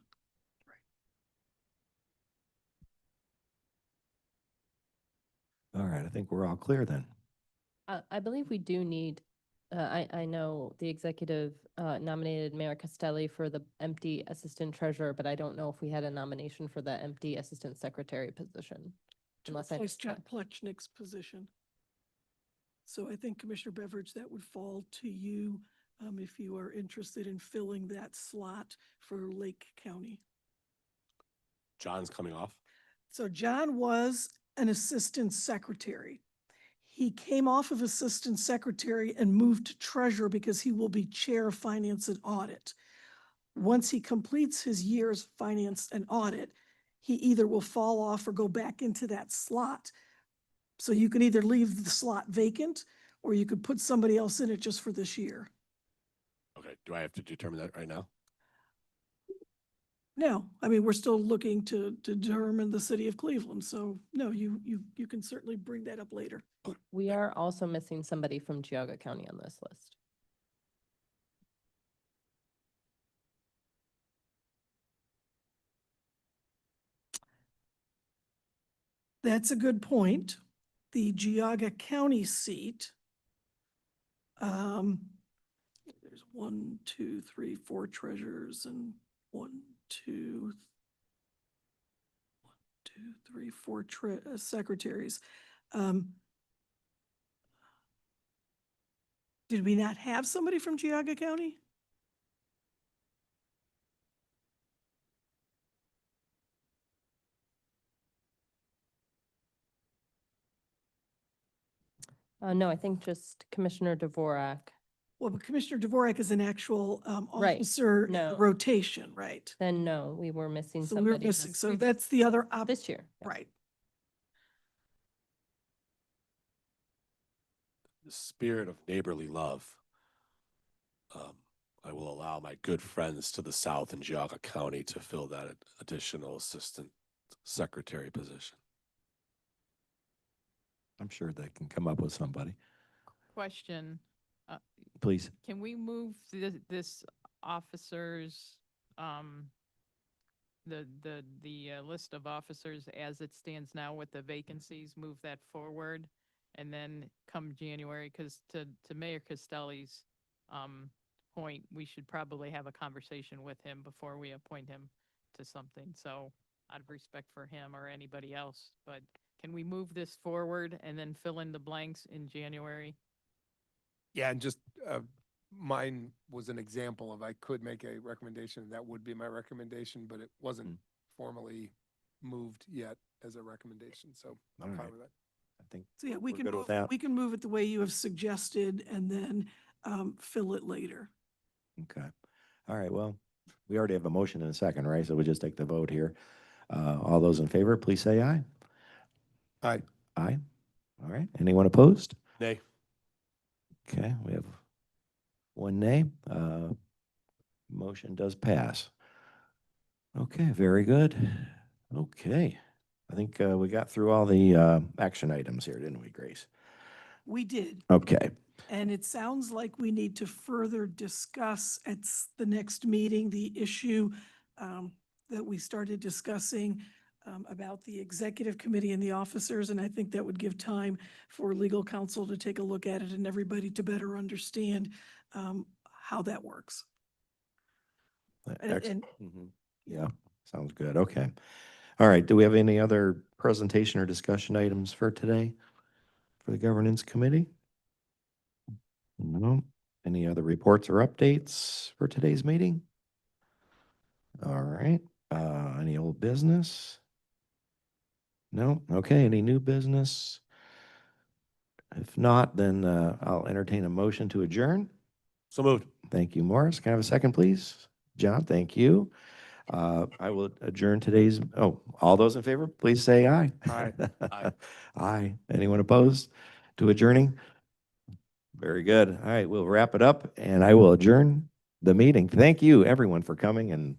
All right, I think we're all clear then. I believe we do need, I know the executive nominated Mayor Castelli for the empty assistant treasurer, but I don't know if we had a nomination for the empty assistant secretary position. To Unless I replace missed John that. Plechnik's position. So I think Commissioner Beveridge, that would fall to you if you are interested in filling that slot for Lake County. John's coming off. So John was an assistant secretary. He came off of assistant secretary and moved to treasurer because he will be chair of finance and audit. Once he completes his years of finance and audit, he either will fall off or go back into that slot. So you can either leave the slot vacant or you could put somebody else in it just for this year. Okay, do I have to determine that right now? No, I mean, we're still looking to determine the city of Cleveland. So no, you can certainly bring that up later. We are also missing somebody from Geauga County on this list. That's a good point. The Geauga County seat. There's 1, 2, 3, 4 treasurers and 1, 2, 3, 4 secretaries. Did we not have somebody from Geauga County? No, I think just Commissioner Dvorak. Well, but Commissioner Dvorak is an actual Right. officer in the No. rotation, right? Then no, we were missing So we were somebody missing, so that's the other this year. Yeah. right? The spirit of neighborly love. I will allow my good friends to the south in Geauga County to fill that additional assistant secretary position. I'm sure they can come up with somebody. Question, Please. can we move this officers, the list of officers as it stands now with the vacancies, move that forward? And then come January, because to Mayor Costelli's point, we should probably have a conversation with him before we appoint him to something. So out of respect for him or anybody else, but can we move this forward and then fill in the blanks in January? Yeah, and just, mine was an example of I could make a recommendation, and that would be my recommendation, but it wasn't formally moved yet as a recommendation, so I'm All fine right. with that. I think So yeah, we we're can good with move, that. we can move it the way you have suggested and then fill it later. Okay. All right, well, we already have a motion in a second, right? So we just take the vote here. All those in favor, please say aye. Aye. Aye. All right. Anyone opposed? Nay. Okay, we have one nay. Motion does pass. Okay, very good. Okay. I think we got through all the action items here, didn't we, Grace? We did. Okay. And it sounds like we need to further discuss at the next meeting, the issue that we started discussing about the executive committee and the officers. And I think that would give time for legal counsel to take a look at it and everybody to better understand how that works. And Yeah, sounds good. Okay. All right. Do we have any other presentation or discussion items for today for the governance committee? No. Any other reports or updates for today's meeting? All right. Any old business? No. Okay. Any new business? If not, then I'll entertain a motion to adjourn. So moved. Thank you, Morris. Can I have a second, please? John, thank you. I will adjourn today's, all those in favor, please say aye. Aye. Aye. Aye. Anyone opposed to adjourning? Very good. All right, we'll wrap it up and I will adjourn the meeting. Thank you, everyone, for coming and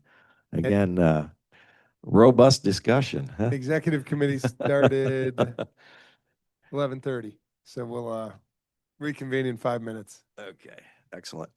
again, robust discussion. huh? Executive committee started 11:30, so we'll reconvene in 5 minutes. Okay, excellent.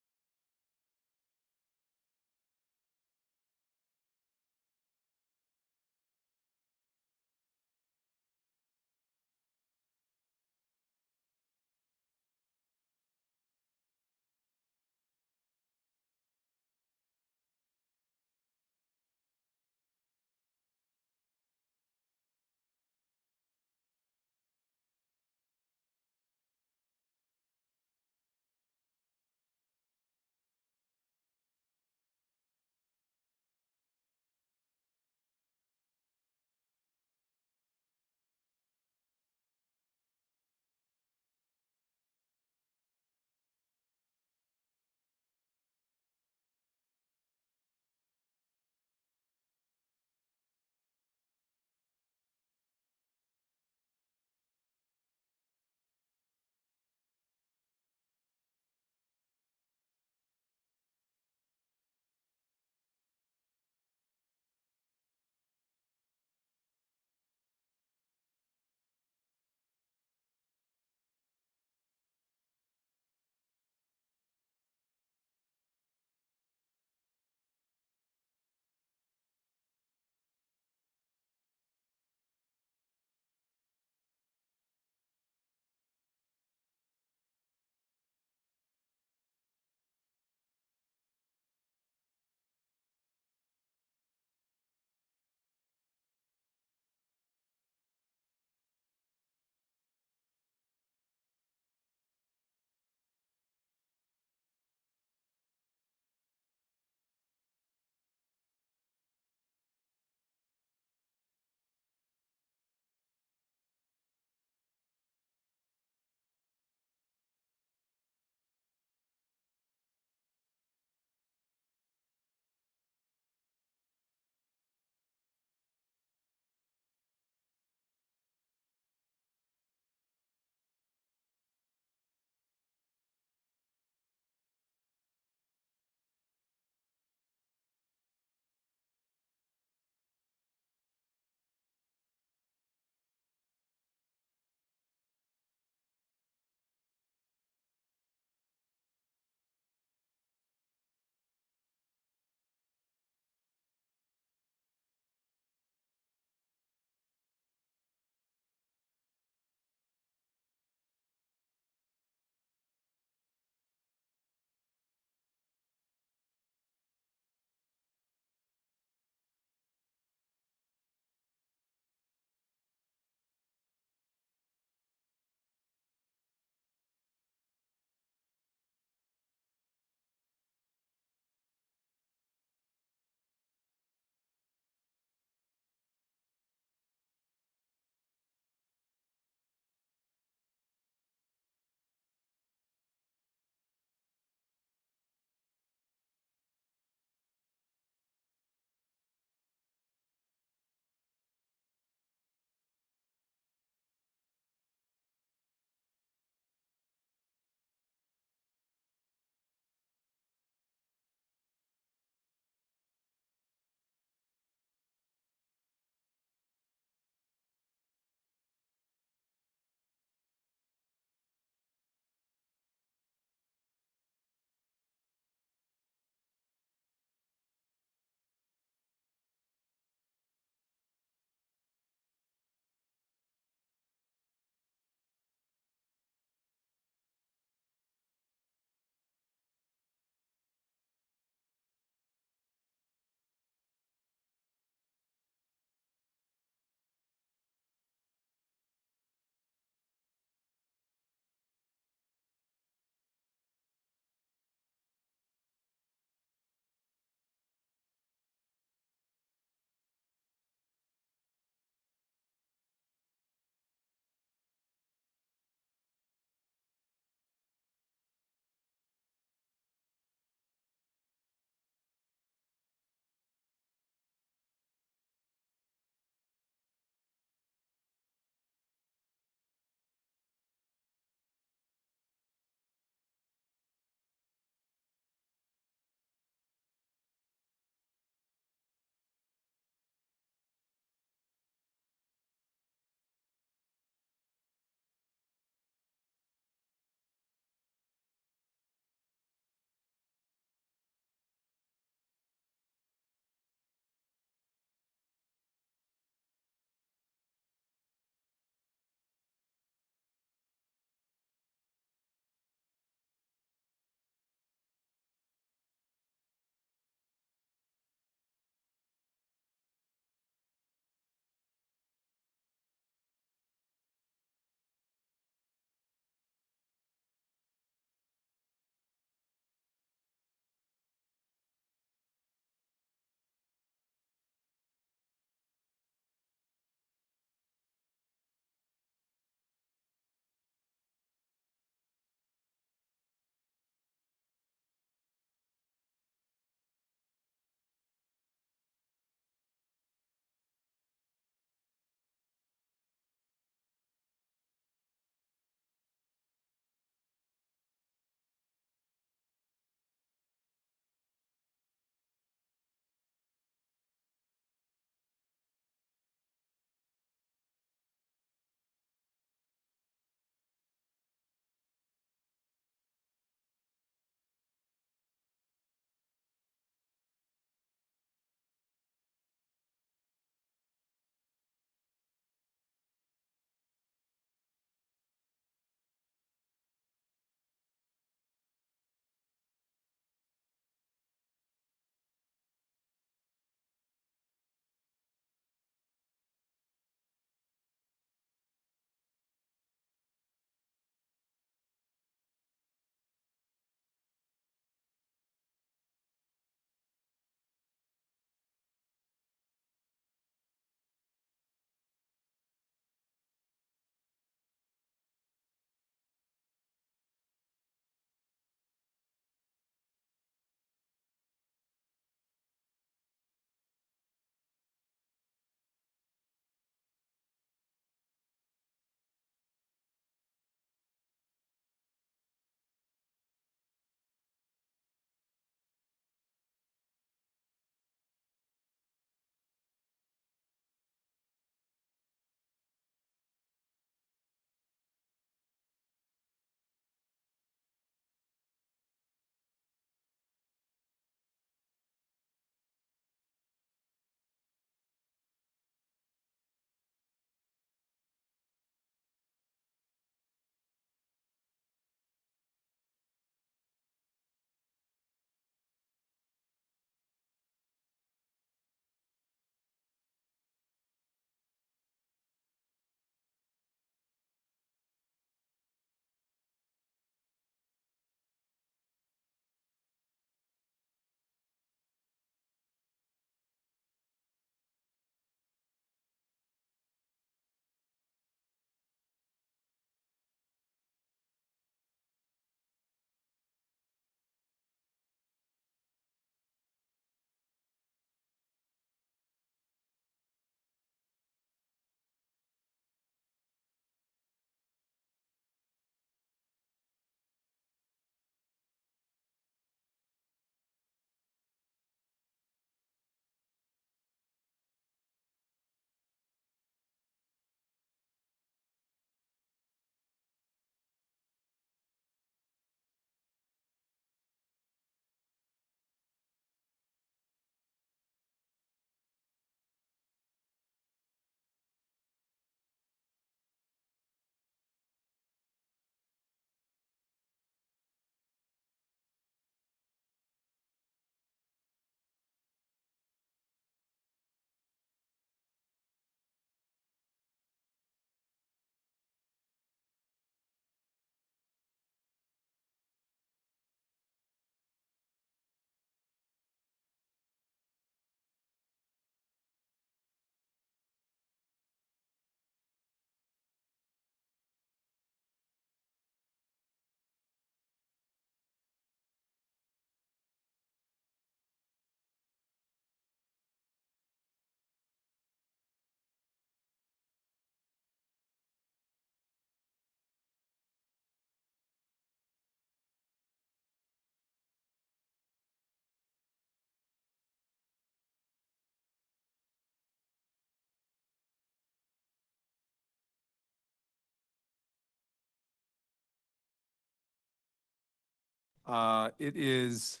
It is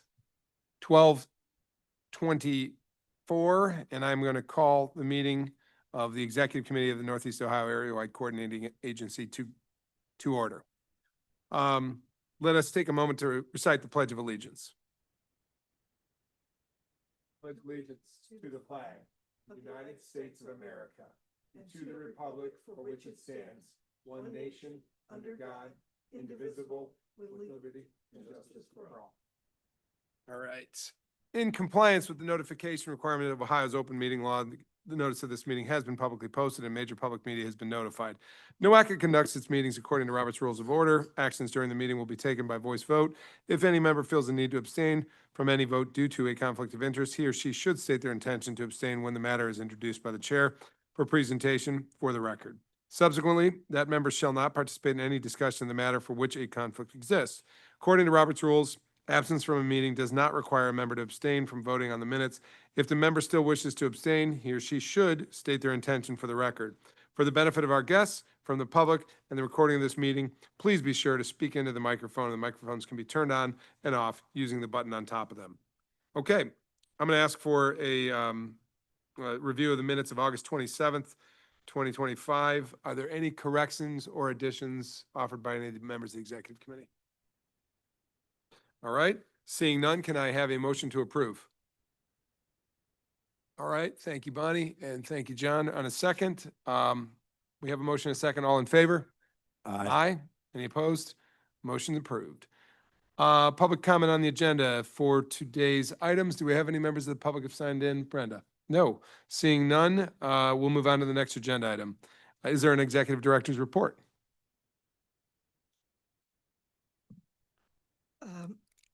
12:24, and I'm going to call the meeting of the Executive Committee of the Northeast Ohio Area-wide Coordinating Agency to order. Let us take a moment to recite the Pledge of Allegiance. Pledge allegiance to the flag of the United States of America and to the republic for which it stands, one nation, under God, indivisible, with liberty and justice for all. All right. In compliance with the notification requirement of Ohio's open meeting law, the notice of this meeting has been publicly posted and major public media has been notified. NOACA conducts its meetings according to Robert's Rules of Order. Actions during the meeting will be taken by voice vote. If any member feels the need to abstain from any vote due to a conflict of interest, he or she should state their intention to abstain when the matter is introduced by the chair for presentation for the record. Subsequently, that member shall not participate in any discussion of the matter for which a conflict exists. According to Robert's Rules, absence from a meeting does not require a member to abstain from voting on the minutes. If the member still wishes to abstain, he or she should state their intention for the record. For the benefit of our guests, from the public, and the recording of this meeting, please be sure to speak into the microphone. The microphones can be turned on and off using the button on top of them. Okay, I'm going to ask for a review of the minutes of August 27th, 2025. Are there any corrections or additions offered by any of the members of the Executive Committee? All right, seeing none, can I have a motion to approve? All right, thank you, Bonnie, and thank you, John. On a second, we have a motion and a second. All in favor? Aye. Any opposed? Motion approved. Public comment on the agenda for today's items. Do we have any members of the public have signed in? Brenda? No. Seeing none, we'll move on to the next agenda item. Is there an executive director's report?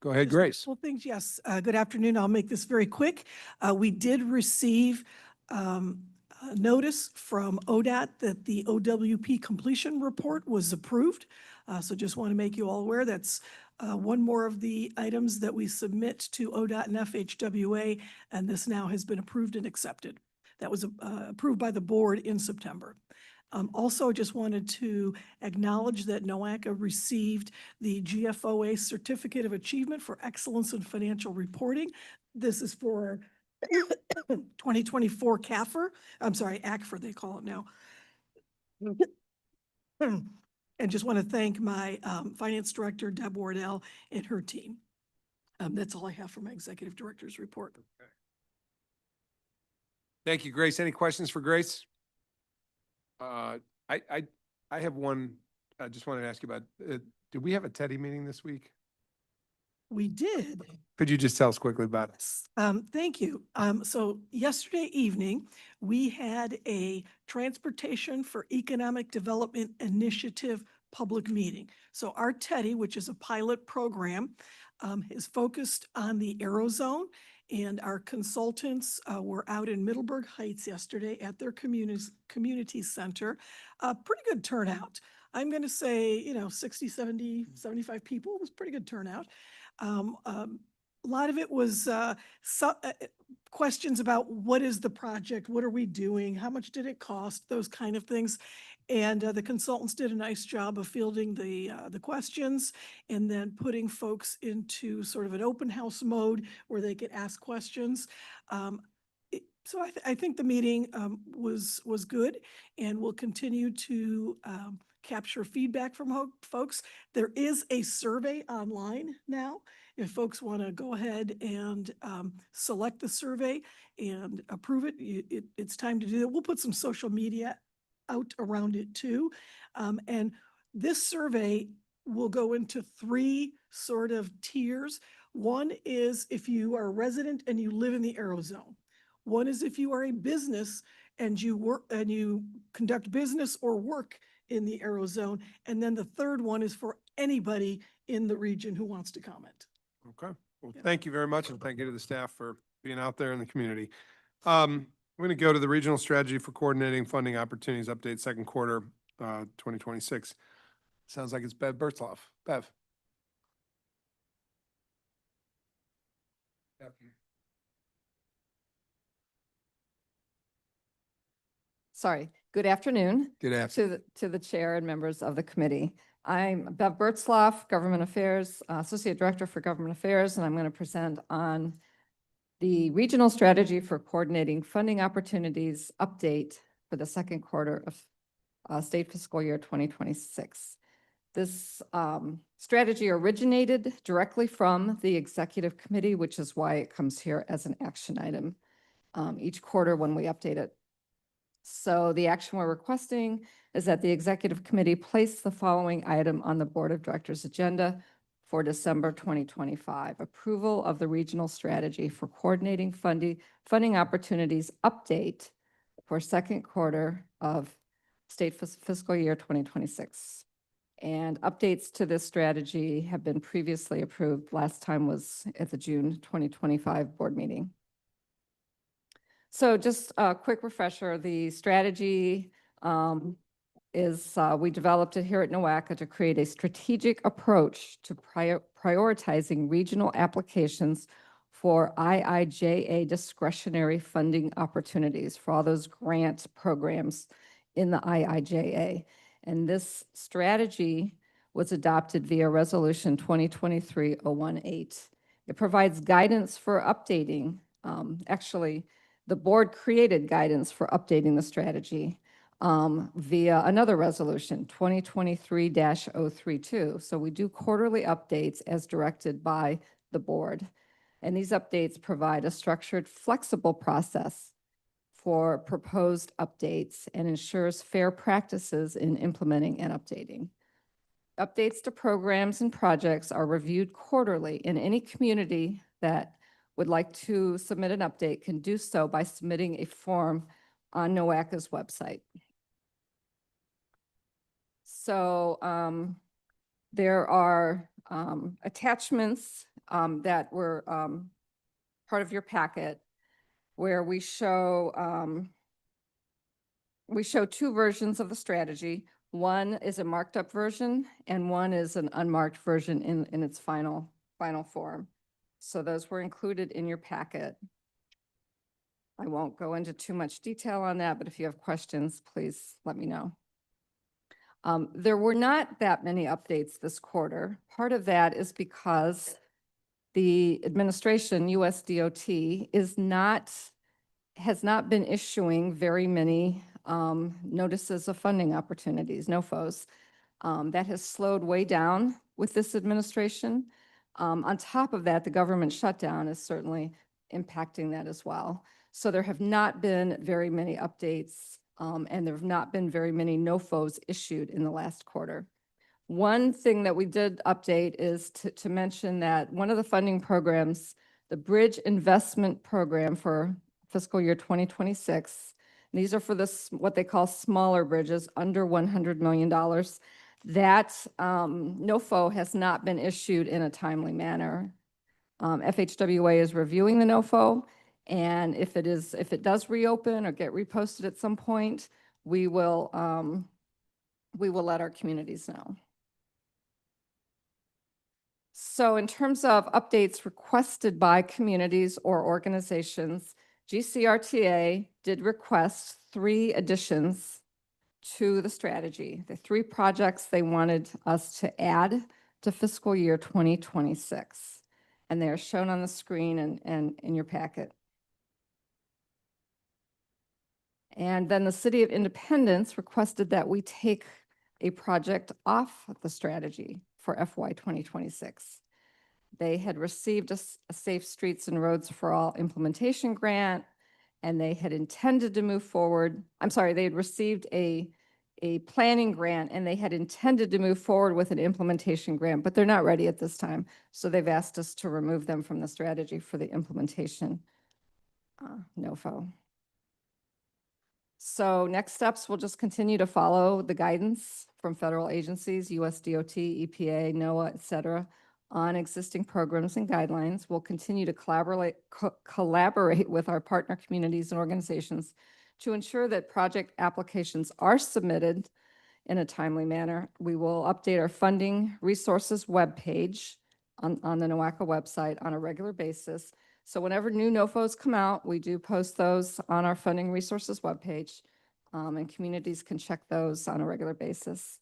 Go ahead, Just a Grace. couple things, yes. Good afternoon. I'll make this very quick. We did receive a notice from ODOT that the OWP completion report was approved. So just want to make you all aware that's one more of the items that we submit to ODOT and FHWA, and this now has been approved and accepted. That was approved by the board in September. Also, just wanted to acknowledge that NOACA received the GFOA Certificate of Achievement for Excellence in Financial Reporting. This is for 2024 CAFR, I'm sorry, ACFR they call it now. And just want to thank my finance director, Deb Wardell, and her team. That's all I have for my executive director's report. Okay. Thank you, Grace. Any questions for Grace? I have one. I just wanted to ask you about, did we have a Teddy meeting this week? We did. Could you just tell us quickly about it? Thank you. So yesterday evening, we had a Transportation for Economic Development Initiative public meeting. So our TEDdy, which is a pilot program, is focused on the Aerozone, and our consultants were out in Middleburg Heights yesterday at their community center. Pretty good turnout. I'm going to say, 60, 70, 75 people. It was pretty good turnout. A lot of it was questions about what is the project, what are we doing, how much did it cost, those kind of things. And the consultants did a nice job of fielding the questions and then putting folks into sort of an open house mode where they could ask questions. So I think the meeting was good, and we'll continue to capture feedback from folks. There is a survey online now. If folks want to go ahead and select the survey and approve it, it's time to do that. We'll put some social media out around it too. And this survey will go into 3 sort of tiers. One is if you are a resident and you live in the Aerozone. One is if you are a business and you work and you conduct business or work in the Aerozone. And then the third one is for anybody in the region who wants to comment. Okay. Well, Yeah. thank you very much, and thank you to the staff for being out there in the community. We're going to go to the Regional Strategy for Coordinating Funding Opportunities Update, second quarter, 2026. Sounds like it's Bev Bertzloff. Bev. Sorry, good afternoon. Good afternoon. To the chair and members of the committee. I'm Bev Bertzloff, Government Affairs, Associate Director for Government Affairs, and I'm going to present on the Regional Strategy for Coordinating Funding Opportunities Update for the second quarter of state fiscal year 2026. This strategy originated directly from the Executive Committee, which is why it comes here as an action item each quarter when we update it. So the action we're requesting is that the Executive Committee place the following item on the Board of Directors' agenda for December 2025: approval of the Regional Strategy for Coordinating Funding Opportunities Update for second quarter of state fiscal year 2026. And updates to this strategy have been previously approved. Last time was at the June 2025 board meeting. So just a quick refresher, the strategy we developed it here at NOACA to create a strategic approach to prioritizing regional applications for IIJA discretionary funding opportunities for all those grant programs in the IIJA. And this strategy was adopted via Resolution 2023-018. It provides guidance for updating. Actually, the board created guidance for updating the strategy via another resolution, 2023-032. So we do quarterly updates as directed by the board. And these updates provide a structured, flexible process for proposed updates and ensures fair practices in implementing and updating. Updates to programs and projects are reviewed quarterly, and any community that would like to submit an update can do so by submitting a form on NOACA's website. So there are attachments that were part of your packet where we show two versions of the strategy. One is a marked up version and one is an unmarked version in its final form. So those were included in your packet. I won't go into too much detail on that, but if you have questions, please let me know. There were not that many updates this quarter. Part of that is because the administration, USDOT, has not been issuing very many notices of funding opportunities, NOFOs. That has slowed way down with this administration. On top of that, the government shutdown is certainly impacting that as well. So there have not been very many updates, and there have not been very many NOFOs issued in the last quarter. One thing that we did update is to mention that one of the funding programs, the Bridge Investment Program for fiscal year 2026, these are for what they call smaller bridges under $100 million. That NOFO has not been issued in a timely manner. FHWA is reviewing the NOFO, and if it does reopen or get reposted at some point, we will let our communities know. So in terms of updates requested by communities or organizations, GCRTA did request 3 additions to the strategy, the 3 projects they wanted us to add to fiscal year 2026. And they're shown on the screen and in your packet. And then the City of Independence requested that we take a project off the strategy for FY 2026. They had received a Safe Streets and Roads for All implementation grant, and they had intended to move forward. I'm sorry, they had received a planning grant, and they had intended to move forward with an implementation grant, but they're not ready at this time. So they've asked us to remove them from the strategy for the implementation NOFO. So next steps, we'll just continue to follow the guidance from federal agencies, USDOT, EPA, NOAA, et cetera, on existing programs and guidelines. We'll continue to collaborate with our partner communities and organizations to ensure that project applications are submitted in a timely manner. We will update our funding resources webpage on the NOACA website on a regular basis. So whenever new NOFOs come out, we do post those on our funding resources webpage, and communities can check those on a regular basis.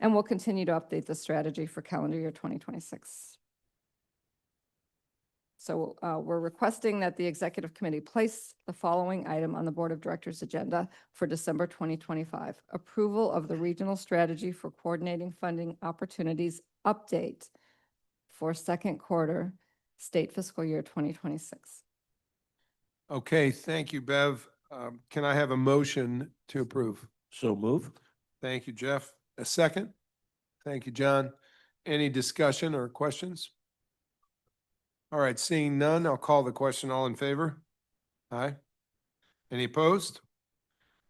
and will continue to update the strategy for calendar year 2026. So we're requesting that the executive committee place the following item on the board of directors agenda for December 2025. Approval of the regional strategy for coordinating funding opportunities update for second quarter state fiscal year 2026. Okay, thank you, Bev. Can I have a motion to approve? So move. Thank you, Jeff. A second? Thank you, John. Any discussion or questions? All right, seeing none, I'll call the question. All in favor? Aye. Any opposed?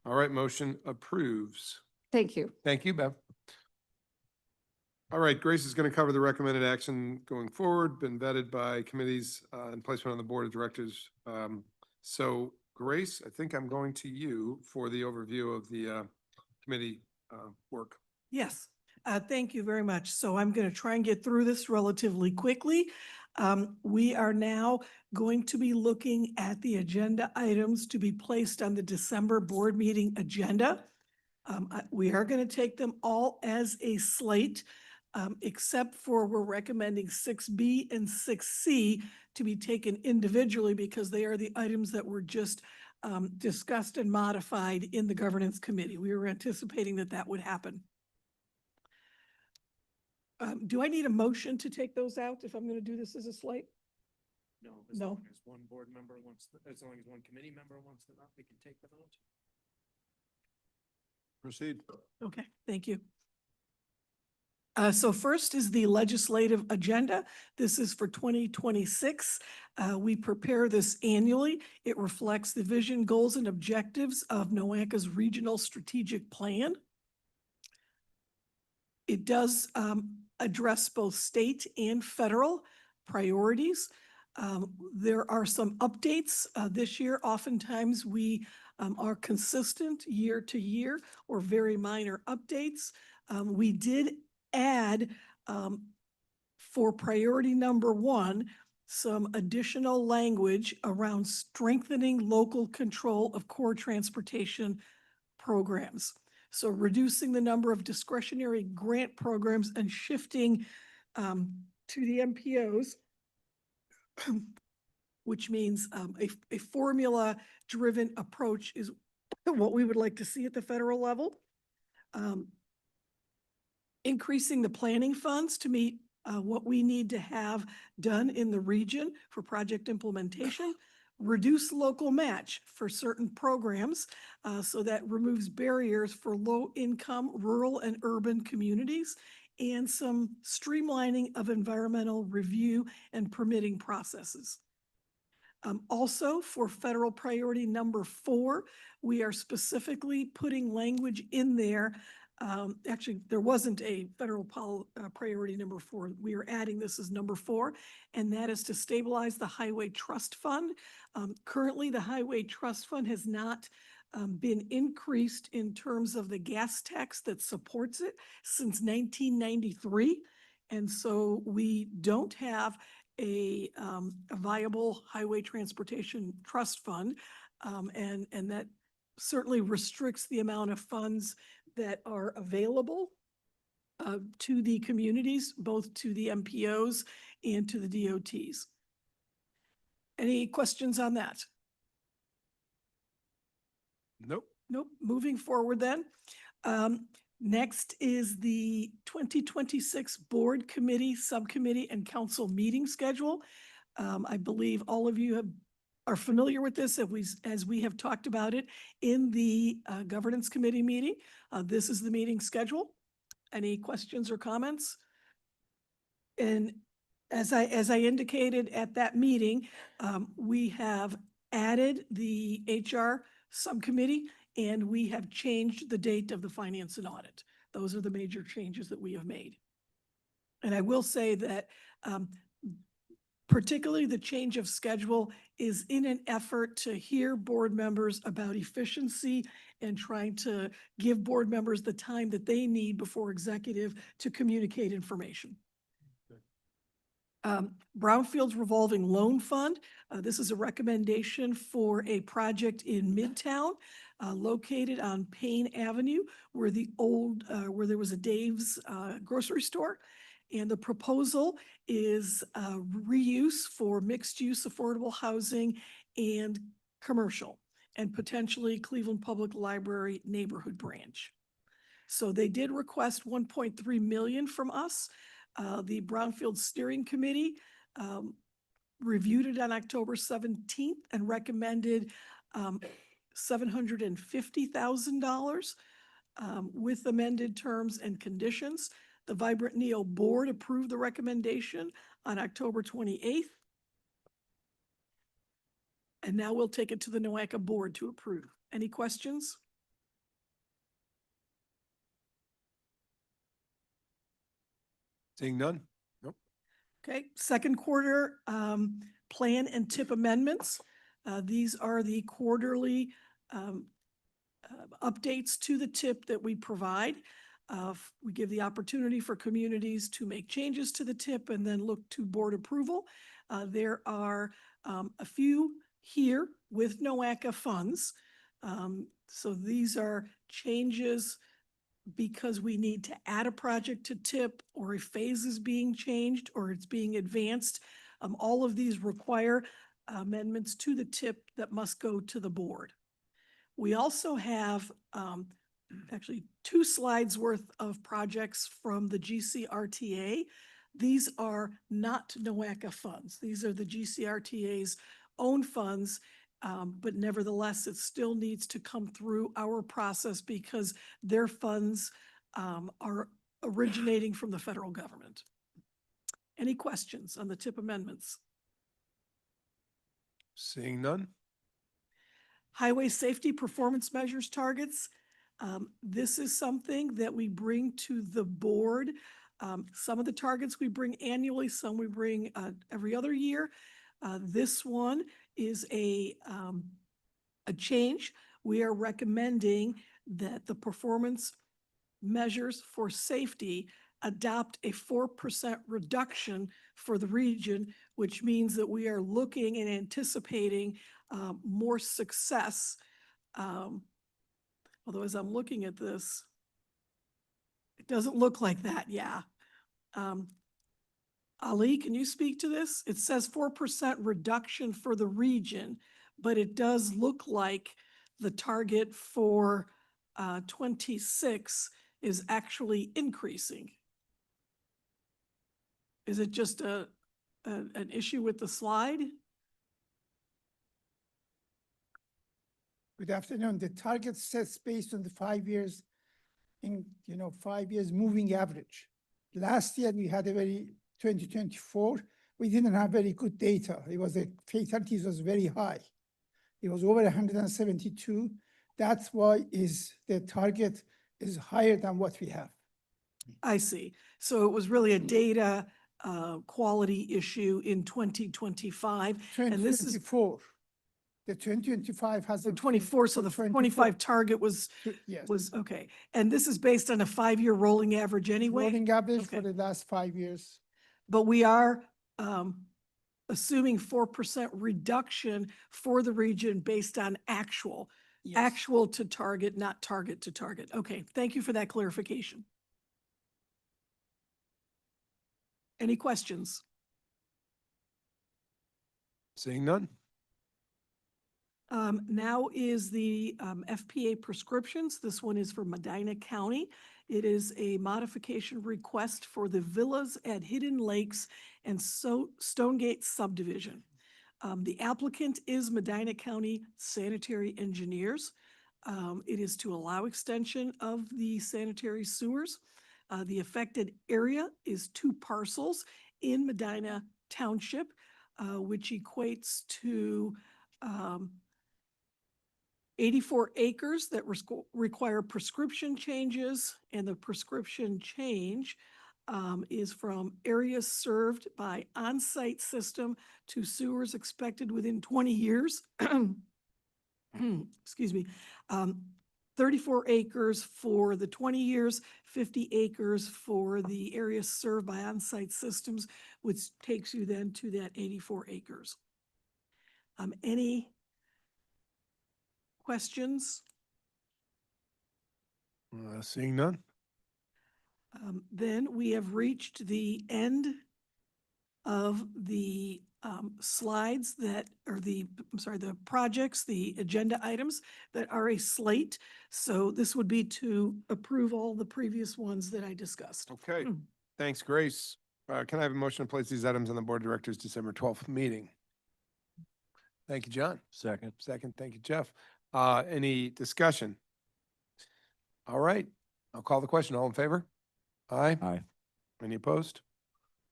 All right, motion approves. Thank you. Thank you, Bev. All right, Grace is going to cover the recommended action going forward, been vetted by committees and placement on the board of directors. So Grace, I think I'm going to you for the overview of the committee work. Yes, thank you very much. So I'm going to try and get through this relatively quickly. We are now going to be looking at the agenda items to be placed on the December board meeting agenda. We are going to take them all as a slate, except for we're recommending 6B and 6C to be taken individually because they are the items that were just discussed and modified in the governance committee. We were anticipating that that would happen. Do I need a motion to take those out if I'm going to do this as a slate? No, No. long as one board member wants, as long as one committee member wants them out, we can take them out. Proceed. Okay, thank you. So first is the legislative agenda. This is for 2026. We prepare this annually. It reflects the vision, goals, and objectives of NOACA's regional strategic plan. It does address both state and federal priorities. There are some updates this year. Oftentimes we are consistent year to year or very minor updates. We did add for priority number 1, some additional language around strengthening local control of core transportation programs. So reducing the number of discretionary grant programs and shifting to the MPOs, which means a formula-driven approach is what we would like to see at the federal level. Increasing the planning funds to meet what we need to have done in the region for project implementation. Reduce local match for certain programs, so that removes barriers for low-income rural and urban communities, and some streamlining of environmental review and permitting processes. Also, for federal priority number 4, we are specifically putting language in there. Actually, there wasn't a federal priority number 4. We are adding this as number 4, and that is to stabilize the Highway Trust Fund. Currently, the Highway Trust Fund has not been increased in terms of the gas tax that supports it since 1993. And so we don't have a viable highway transportation trust fund. And that certainly restricts the amount of funds that are available to the communities, both to the MPOs and to the DOTs. Any questions on that? Nope. Nope. Moving forward then. Next is the 2026 Board Committee, Subcommittee, and Council meeting schedule. I believe all of you are familiar with this as we have talked about it in the Governance Committee meeting. This is the meeting schedule. Any questions or comments? And as I indicated at that meeting, we have added the HR subcommittee and we have changed the date of the Finance and Audit. Those are the major changes that we have made. And I will say that particularly the change of schedule is in an effort to hear board members about efficiency and trying to give board members the time that they need before executive to communicate information. Brownfields Revolving Loan Fund. This is a recommendation for a project in Midtown. located on Payne Avenue, where where there was a Dave's grocery store. And the proposal is reuse for mixed-use affordable housing and commercial, and potentially Cleveland Public Library neighborhood branch. So they did request 1.3 million from us. The Brownfield Steering Committee reviewed it on October 17th and recommended $750,000 with amended terms and conditions. The Vibrant Neo Board approved the recommendation on October 28th. And now we'll take it to the NOACA Board to approve. Any questions? Seeing none? Nope. Okay, second quarter plan and tip amendments. These are the quarterly updates to the tip that we provide. We give the opportunity for communities to make changes to the tip and then look to board approval. There are a few here with NOACA funds. So these are changes because we need to add a project to tip, or a phase is being changed, or it's being advanced. All of these require amendments to the tip that must go to the board. We also have actually 2 slides worth of projects from the GCRTA. These are not NOACA funds. These are the GCRTA's own funds, but nevertheless, it still needs to come through our process because their funds are originating from the federal government. Any questions on the tip amendments? Seeing none? Highway safety performance measures targets. This is something that we bring to the board. Some of the targets we bring annually, some we bring every other year. This one is a change. We are recommending that the performance measures for safety adopt a 4% reduction for the region, which means that we are looking and anticipating more success. Although as I'm looking at this, it doesn't look like that, yeah. Ali, can you speak to this? It says 4% reduction for the region, but it does look like the target for 26 is actually increasing. Is it just an issue with the slide? Good afternoon. The target sets based on the 5 years 5 years moving average. Last year, we had a very 2024, we didn't have very good data. It was fatalities was very high. It was over 172. That's why the target is higher than what we have. I see. So it was really a data quality issue in 2025. And this is 2024. The 2025 has the 24, so the 25 target was, yes. was, okay. And this is based on a 5-year rolling average anyway? Rolling average Okay. for the last 5 years. But we are assuming 4% reduction for the region based on actual. Yes. Actual to target, not target to target. Okay, thank you for that clarification. Any questions? Seeing none? Now is the FPA prescriptions. This one is for Medina County. It is a modification request for the villas at Hidden Lakes and Stonegate subdivision. The applicant is Medina County Sanitary Engineers. It is to allow extension of the sanitary sewers. The affected area is 2 parcels in Medina Township, which equates to 84 acres that require prescription changes, and the prescription change is from areas served by on-site system to sewers expected within 20 years. Excuse me. 34 acres for the 20 years, 50 acres for the areas served by on-site systems, which takes you then to that 84 acres. Any questions Seeing none? Then we have reached the end of the slides that, or the, I'm sorry, the projects, the agenda items that are a slate. So this would be to approve all the previous ones that I discussed. Okay, thanks, Grace. Can I have a motion to place these items on the Board of Directors' December 12th meeting? Thank you, John. Second. Second, thank you, Jeff. Any discussion? All right, I'll call the question. All in favor? Aye. Aye. Any opposed?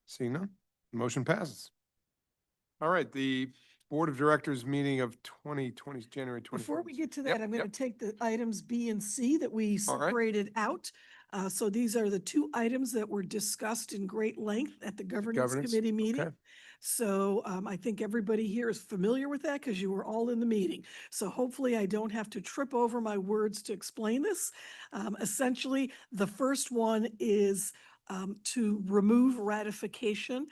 Seeing none, motion passes. All right, the Board of Directors meeting of January 21st. Before we get to Yep, that, I'm going to yep. take the items B and C that we All right. separated out. So these are the two items that were discussed in great length at the Governance Committee meeting. okay. So I think everybody here is familiar with that because you were all in the meeting. So hopefully I don't have to trip over my words to explain this. Essentially, the first one is to remove ratification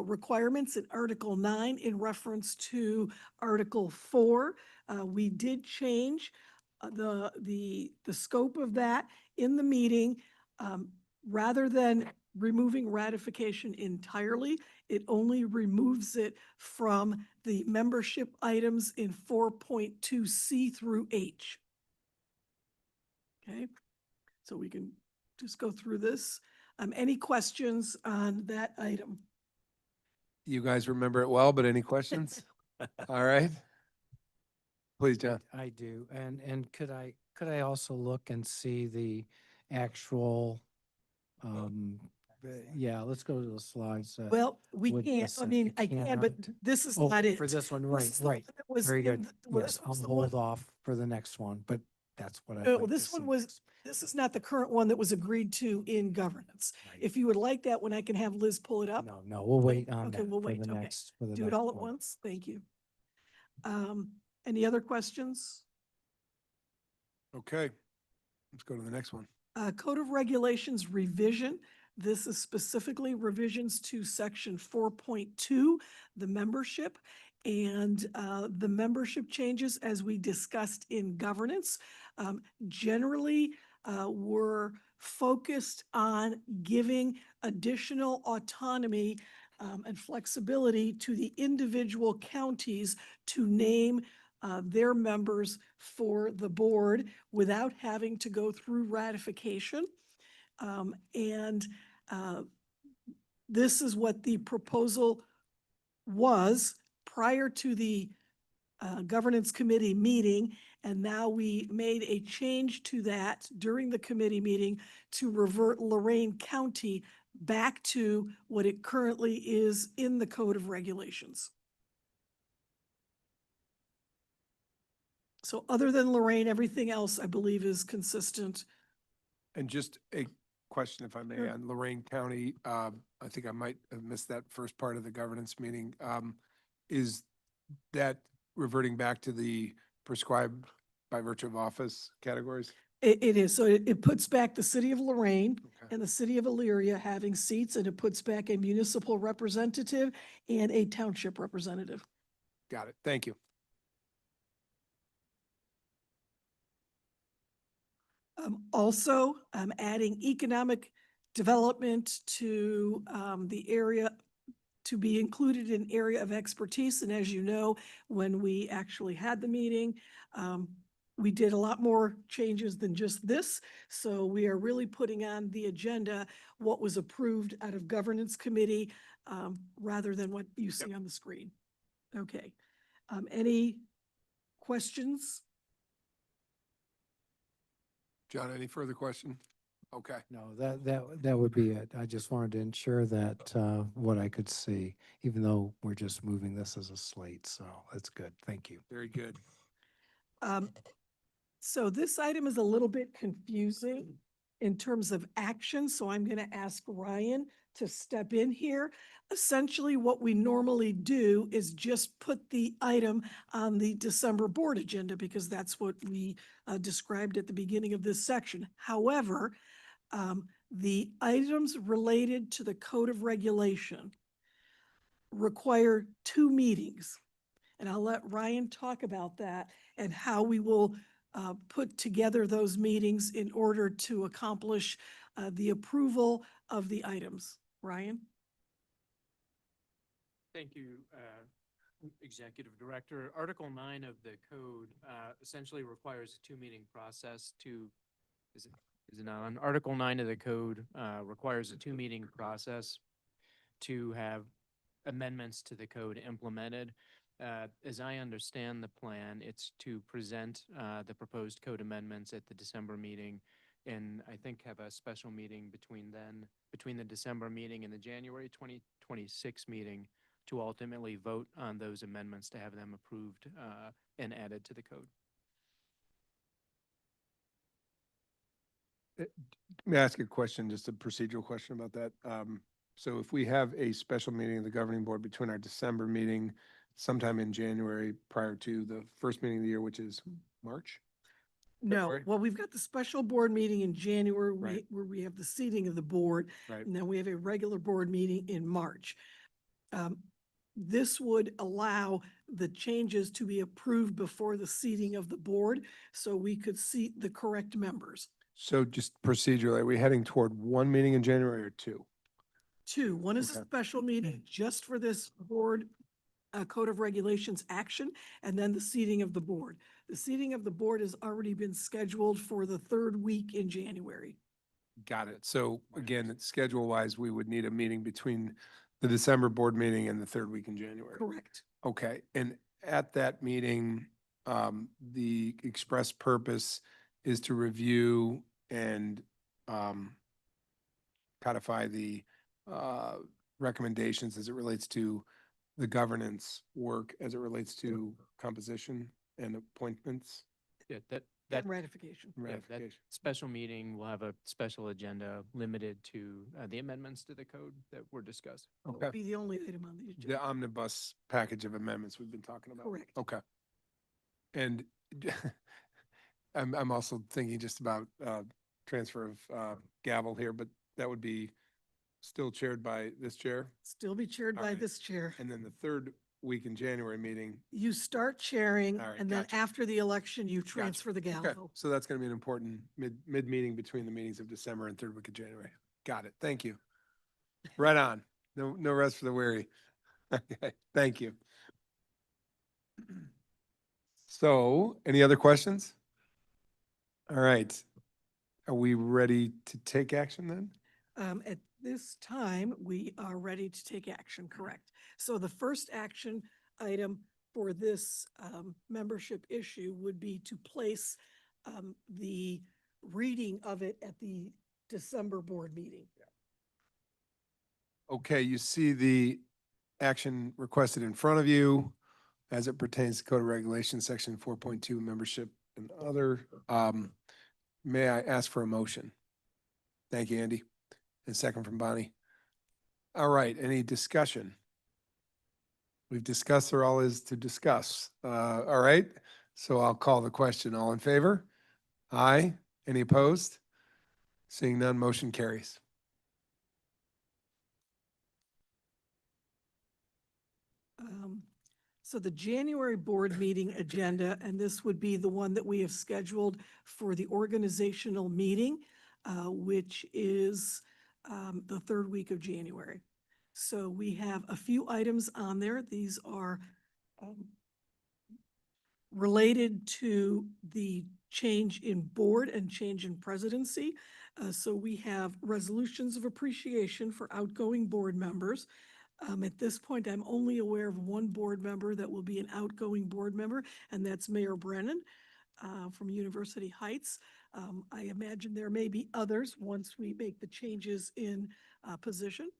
requirements in Article 9 in reference to Article 4. We did change the scope of that in the meeting. Rather than removing ratification entirely, it only removes it from the membership items in 4.2C through H. Okay, so we can just go through this. Any questions on that item? You guys remember it well, but any questions? All right. Please, John. I do. And could I also look and see the actual, yeah, let's go to the slides. Well, we with can't, this, I mean, I can, but cannot. this is Oh, not it. for this one, This right, is the right. one that was Very in good. the- well, Yes, this I'll was the hold one- off for the next one, but that's what I'd Well, like to this one see was, next. this is not the current one that was agreed to in governance. Right. If you would like that one, I can have Liz pull it up. No, we'll wait on Okay, that we'll for wait, the okay. next, for the Do it next all at one. once. Thank you. Any other questions? Okay, let's go to the next one. Code of Regulations revision. This is specifically revisions to section 4.2, the membership. And the membership changes, as we discussed in governance, generally were focused on giving additional autonomy and flexibility to the individual counties to name their members for the board without having to go through ratification. And this is what the proposal was prior to the governance committee meeting. And now we made a change to that during the committee meeting to revert Lorain County back to what it currently is in the Code of Regulations. So other than Lorain, everything else I believe is consistent. And just a question, if I may, Sure. on Lorain County, I think I might have missed that first part of the governance meeting. Is that reverting back to the prescribed by virtue of office categories? It is. So it puts back the city of Lorraine Okay. and the city of Elyria having seats, and it puts back a municipal representative and a township representative. Got it. Thank you. Also, adding economic development to the area to be included in area of expertise. And as you know, when we actually had the meeting, we did a lot more changes than just this. So we are really putting on the agenda what was approved out of governance committee rather than what you see on the screen. Okay. Any questions? John, any further question? Okay. No, that would be it. I just wanted to ensure that what I could see, even though we're just moving this as a slate, so that's good. Thank you. Very good. So this item is a little bit confusing in terms of action, so I'm going to ask Ryan to step in here. Essentially, what we normally do is just put the item on the December board agenda because that's what we described at the beginning of this section. However, the items related to the Code of Regulation require 2 meetings. And I'll let Ryan talk about that and how we will put together those meetings in order to accomplish the approval of the items. Ryan? Thank you, Executive Director. Article 9 of the code essentially requires a two-meeting process to, is it not on? Article 9 of the code requires a two-meeting process to have amendments to the code implemented. As I understand the plan, it's to present the proposed code amendments at the December meeting, and I think have a special meeting between the December meeting and the January 2026 meeting to ultimately vote on those amendments to have them approved and added to the code. Let me ask a question, just a procedural question about that. So if we have a special meeting of the governing board between our December meeting sometime in January prior to the first meeting of the year, which is March? No, February? well, we've got the special board meeting in January Right. where we have the seating of the board. Right. And then we have a regular board meeting in March. This would allow the changes to be approved before the seating of the board, so we could seat the correct members. So just procedurally, are we heading toward one meeting in January or two? Two, one is a Okay. special meeting just for this board Code of Regulations action, and then the seating of the board. The seating of the board has already been scheduled for the third week in January. Got it. So again, schedule-wise, we would need a meeting between the December board meeting and the third week in January. Correct. Okay, and at that meeting, the express purpose is to review and codify the recommendations as it relates to the governance work, as it relates to composition and appointments. Yeah, And ratification. yeah, that Ratification. special meeting will have a special agenda limited to the amendments to the code that were discussed. That Okay. would be the only item on the agenda. The omnibus package of amendments we've been talking about. Correct. Okay. And I'm also thinking just about transfer of gavel here, but that would be still chaired by this chair. Still be chaired by Alright. this chair. And then the third week in January meeting. You start chairing, All right, and then gotcha. after the election, you transfer the Okay, gavel. so that's going to be an important mid-meeting between the meetings of December and third week of January. Got it. Thank you. Right on. No rest for the weary. Okay, thank you. So, any other questions? All right. Are we ready to take action then? At this time, we are ready to take action, correct? So the first action item for this membership issue would be to place the reading of it at the December board meeting. Okay, you see the action requested in front of you as it pertains to Code of Regulations, Section 4.2, membership and other. May I ask for a motion? Thank you, Andy. And second from Bonnie. All right, any discussion? We've discussed or all is to discuss. All right, so I'll call the question. All in favor? Aye. Any opposed? Seeing none, motion carries. So the January board meeting agenda, and this would be the one that we have scheduled for the organizational meeting, which is the third week of January. So we have a few items on there. These are related to the change in board and change in presidency. So we have resolutions of appreciation for outgoing board members. At this point, I'm only aware of one board member that will be an outgoing board member, and that's Mayor Brennan from University Heights. I imagine there may be others once we make the changes in position.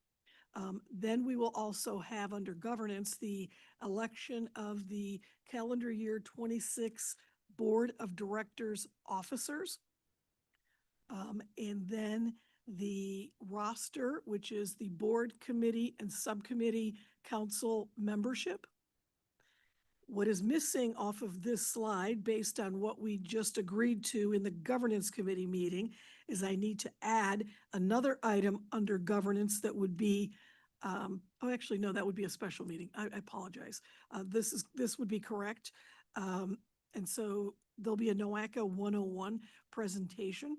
Then we will also have under governance the election of the calendar year 26 Board of Directors officers. And then the roster, which is the board, committee, and subcommittee council membership. What is missing off of this slide, based on what we just agreed to in the governance committee meeting, is I need to add another item under governance that would be, oh, actually, no, that would be a special meeting. I apologize. This would be correct. And so there'll be a NOACA 101 presentation.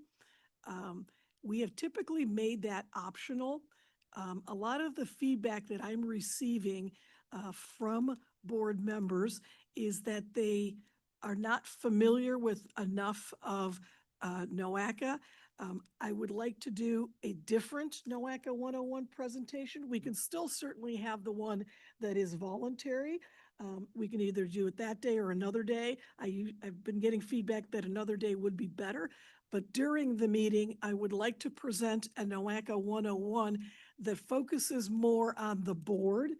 We have typically made that optional. A lot of the feedback that I'm receiving from board members is that they are not familiar with enough of NOACA. I would like to do a different NOACA 101 presentation. We can still certainly have the one that is voluntary. We can either do it that day or another day. I've been getting feedback that another day would be better. But during the meeting, I would like to present a NOACA 101 that focuses more on the board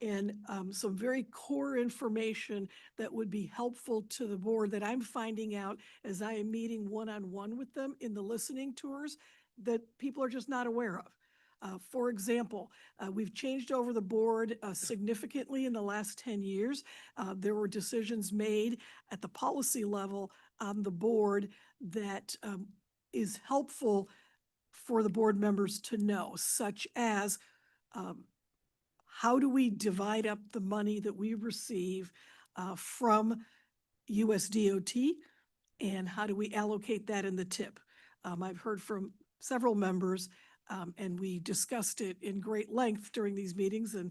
and some very core information that would be helpful to the board that I'm finding out as I am meeting one-on-one with them in the listening tours that people are just not aware of. For example, we've changed over the board significantly in the last 10 years. There were decisions made at the policy level on the board that is helpful for the board members to know, such as how do we divide up the money that we receive from USDOT, and how do we allocate that in the tip? I've heard from several members, and we discussed it in great length during these meetings. And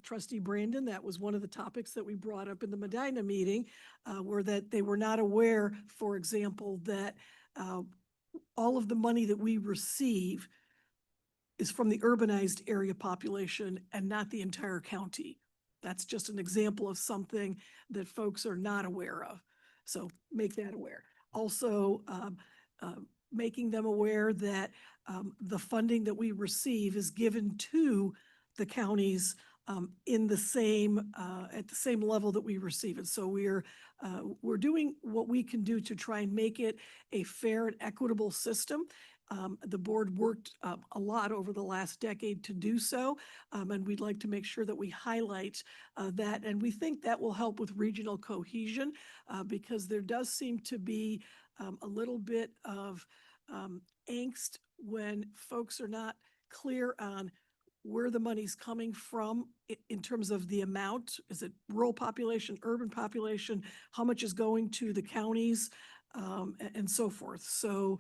Trustee Brandon, that was one of the topics that we brought up in the Medina meeting, were that they were not aware, for example, that all of the money that we receive is from the urbanized area population and not the entire county. That's just an example of something that folks are not aware of. So make that aware. Also, making them aware that the funding that we receive is given to the counties in the same, at the same level that we receive it. So we're doing what we can do to try and make it a fair and equitable system. The board worked a lot over the last decade to do so, and we'd like to make sure that we highlight that. And we think that will help with regional cohesion because there does seem to be a little bit of angst when folks are not clear on where the money's coming from in terms of the amount. Is it rural population, urban population? How much is going to the counties and so forth? So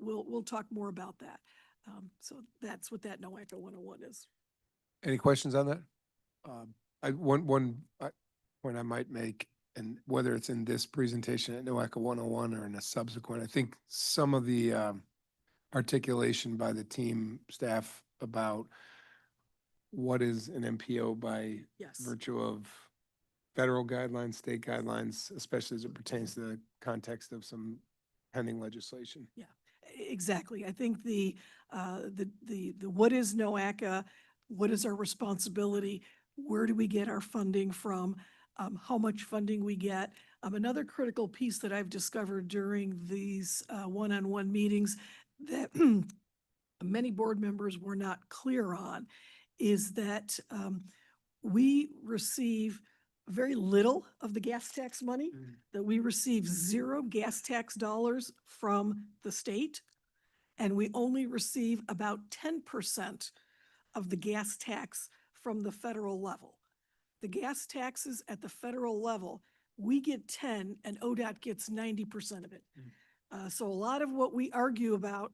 we'll talk more about that. So that's what that NOACA 101 is. Any questions on that? One point I might make, and whether it's in this presentation at NOACA 101 or in a subsequent, I think some of the articulation by the team staff about what is an MPO by virtue of federal guidelines, state guidelines, especially as it pertains to the context of some pending legislation. Yeah, exactly. I think the what is NOACA, what is our responsibility, where do we get our funding from, how much funding we get. Another critical piece that I've discovered during these one-on-one meetings that many board members were not clear on is that we receive very little of the gas tax money, that we receive 0 gas tax dollars from the state, and we only receive about 10% of the gas tax from the federal level. The gas taxes at the federal level, we get 10 and ODOT gets 90% of it. So a lot of what we argue about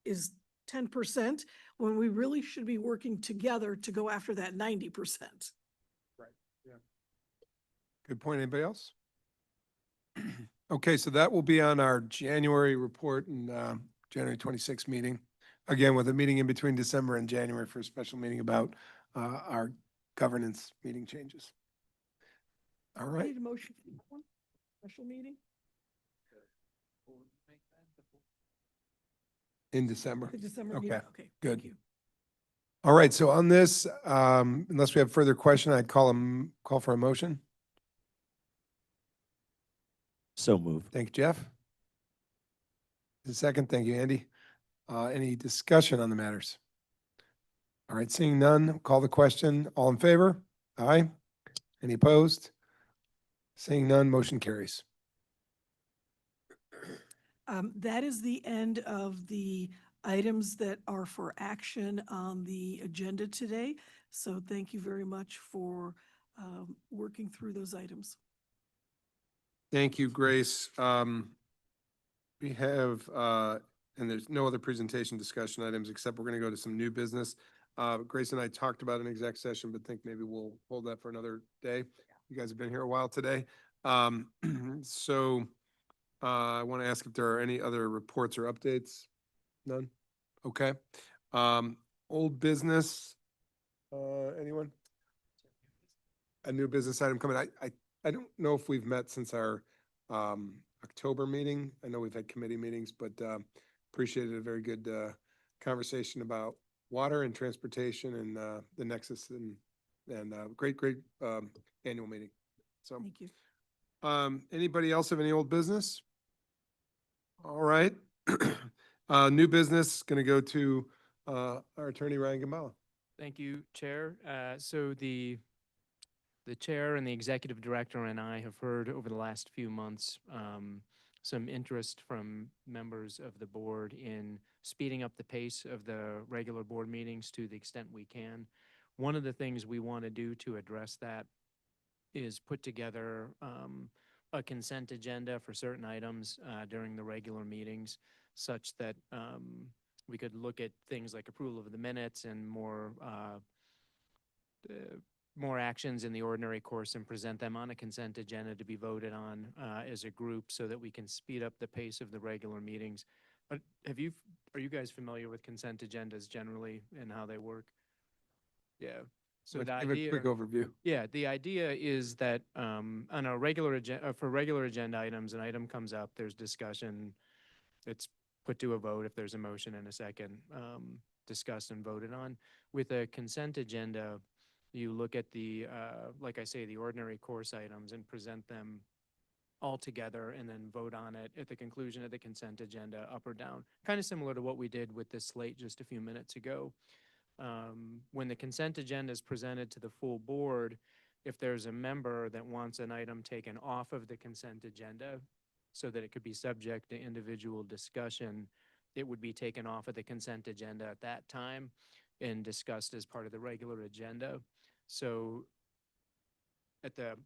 is 10% when we really should be working together to go after that 90%. Right, yeah. Good point. Anybody else? Okay, so that will be on our January report and January 26th meeting. Again, with a meeting in between December and January for a special meeting about our governance meeting changes. All right. Need a motion for that one? Special meeting? In December. The December meeting, Okay, okay. good. Thank you. All right, so on this, unless we have further question, I'd call for a motion. So moved. Thank you, Jeff. The second, thank you, Andy. Any discussion on the matters? All right, seeing none, call the question. All in favor? Aye. Any opposed? Seeing none, motion carries. That is the end of the items that are for action on the agenda today. So thank you very much for working through those items. Thank you, Grace. We have, and there's no other presentation discussion items, except we're going to go to some new business. Grace and I talked about an exec session, but think maybe we'll hold that for another day. You guys have been here a while today. So I want to ask if there are any other reports or updates? None? Okay. Old business, anyone? A new business item coming. I don't know if we've met since our October meeting. I know we've had committee meetings, but appreciated a very good conversation about water and transportation and the nexus and great annual meeting. So, Thank you. anybody else have any old business? All right. New business, going to go to our attorney, Ryan Gambale. Thank you, Chair. So the chair and the executive director and I have heard over the last few months some interest from members of the board in speeding up the pace of the regular board meetings to the extent we can. One of the things we want to do to address that is put together a consent agenda for certain items during the regular meetings, such that we could look at things like approval of the minutes and more actions in the ordinary course and present them on a consent agenda to be voted on as a group so that we can speed up the pace of the regular meetings. But are you guys familiar with consent agendas generally and how they work? Yeah. So the Give a idea, quick overview. yeah, the idea is that on a regular agenda, for regular agenda items, an item comes up, there's discussion, it's put to a vote if there's a motion and a second, discussed and voted on. With a consent agenda, you look at the, like I say, the ordinary course items and present them all together and then vote on it at the conclusion of the consent agenda, up or down. Kind of similar to what we did with this slate just a few minutes ago. When the consent agenda is presented to the full board, if there's a member that wants an item taken off of the consent agenda so that it could be subject to individual discussion, it would be taken off of the consent agenda at that time and discussed as part of the regular agenda. So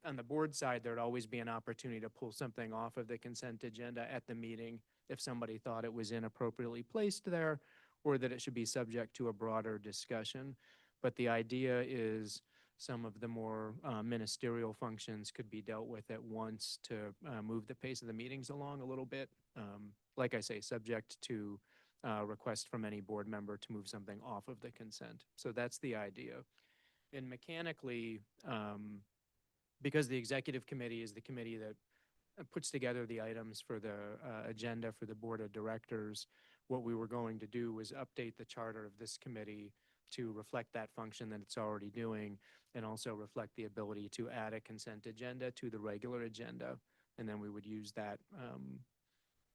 on the board side, there'd always be an opportunity to pull something off of the consent agenda at the meeting if somebody thought it was inappropriately placed there or that it should be subject to a broader discussion. But the idea is some of the more ministerial functions could be dealt with at once to move the pace of the meetings along a little bit. Like I say, subject to request from any board member to move something off of the consent. So that's the idea. And mechanically, because the executive committee is the committee that puts together the items for the agenda for the board of directors, what we were going to do was update the charter of this committee to reflect that function that it's already doing and also reflect the ability to add a consent agenda to the regular agenda. And then we would use that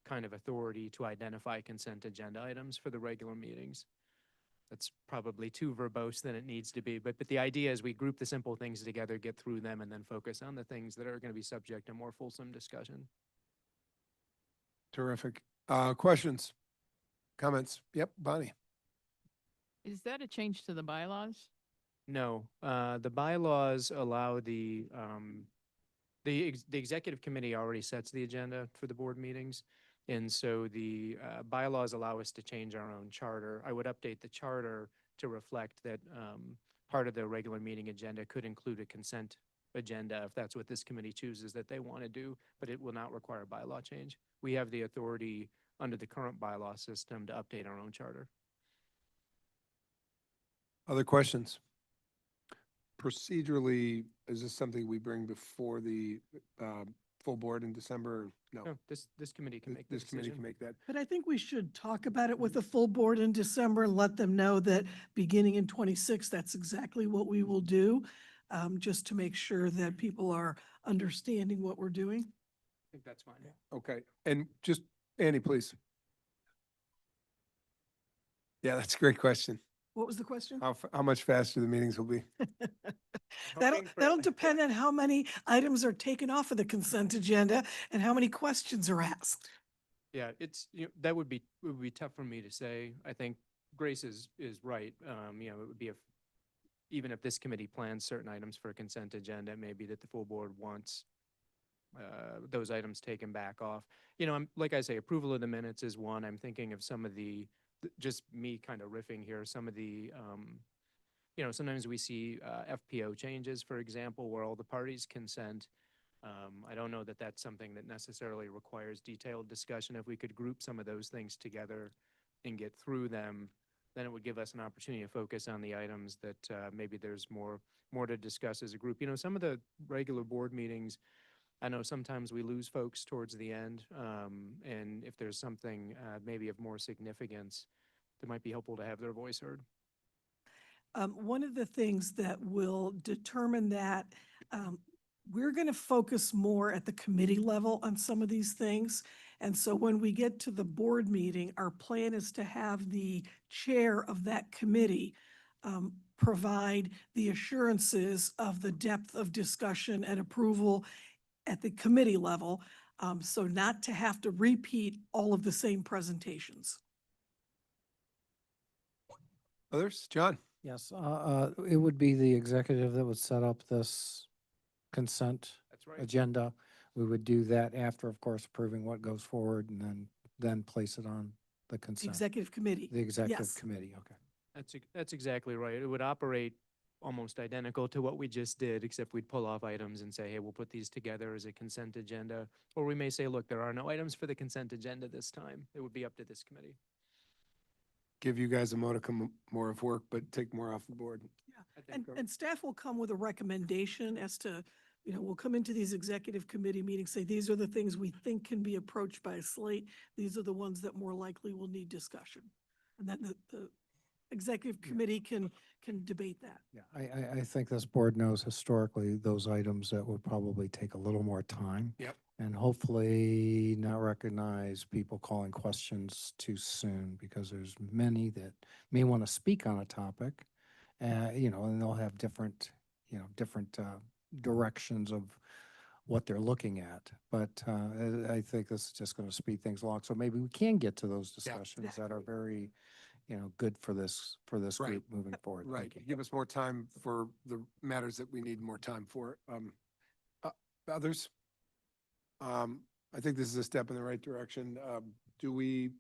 kind of authority to identify consent agenda items for the regular meetings. That's probably too verbose than it needs to be, but the idea is we group the simple things together, get through them, and then focus on the things that are going to be subject to more fulsome discussion. Terrific. Questions? Comments? Yep, Bonnie. Is that a change to the bylaws? No, the bylaws allow the executive committee already sets the agenda for the board meetings. And so the bylaws allow us to change our own charter. I would update the charter to reflect that part of the regular meeting agenda could include a consent agenda if that's what this committee chooses that they want to do, but it will not require a bylaw change. We have the authority under the current bylaw system to update our own charter. Other questions? Procedurally, is this something we bring before the full board in December? No. No, this committee can make the This committee decision. can make that. But I think we should talk about it with the full board in December and let them know that beginning in 26, that's exactly what we will do, just to make sure that people are understanding what we're doing. I think that's fine. Okay, and just, Andy, please. Yeah, that's a great question. What was the question? How much faster the meetings will be? That'll depend on how many items are taken off of the consent agenda and how many questions are asked. Yeah, that would be tough for me to say. I think Grace is right. It would be even if this committee plans certain items for a consent agenda, it may be that the full board wants those items taken back off. You know, like I say, approval of the minutes is one. I'm thinking of some of the, just me kind of riffing here, some of the, you know, sometimes we see FPO changes, for example, where all the parties consent. I don't know that that's something that necessarily requires detailed discussion. If we could group some of those things together and get through them, then it would give us an opportunity to focus on the items that maybe there's more to discuss as a group. You know, some of the regular board meetings, I know sometimes we lose folks towards the end, and if there's something maybe of more significance, it might be helpful to have their voice heard. One of the things that will determine that, we're going to focus more at the committee level on some of these things. And so when we get to the board meeting, our plan is to have the chair of that committee provide the assurances of the depth of discussion and approval at the committee level, so not to have to repeat all of the same presentations. Others? John? Yes, it would be the executive that would set up this consent That's right. agenda. We would do that after, of course, approving what goes forward and then place it on the consent. Executive committee. The executive Yes. committee, okay. That's exactly right. It would operate almost identical to what we just did, except we'd pull off items and say, hey, we'll put these together as a consent agenda. Or we may say, look, there are no items for the consent agenda this time. It would be up to this committee. Give you guys a modicum more of work, but take more off the board. Yeah, and staff will come with a recommendation as to, you know, we'll come into these executive committee meetings, say, these are the things we think can be approached by a slate. These are the ones that more likely will need discussion. And then the executive committee can debate that. Yeah, I think this board knows historically those items that would probably take a little more time. Yep. And hopefully not recognize people calling questions too soon, because there's many that may want to speak on a topic, you know, and they'll have different directions of what they're looking at. But I think this is just going to speed things along. So maybe we can get to those discussions that are very, you know, good for this Right. group moving forward. Right. Thank you. Give us more time for the matters that we need more time for. Others? I think this is a step in the right direction. Do we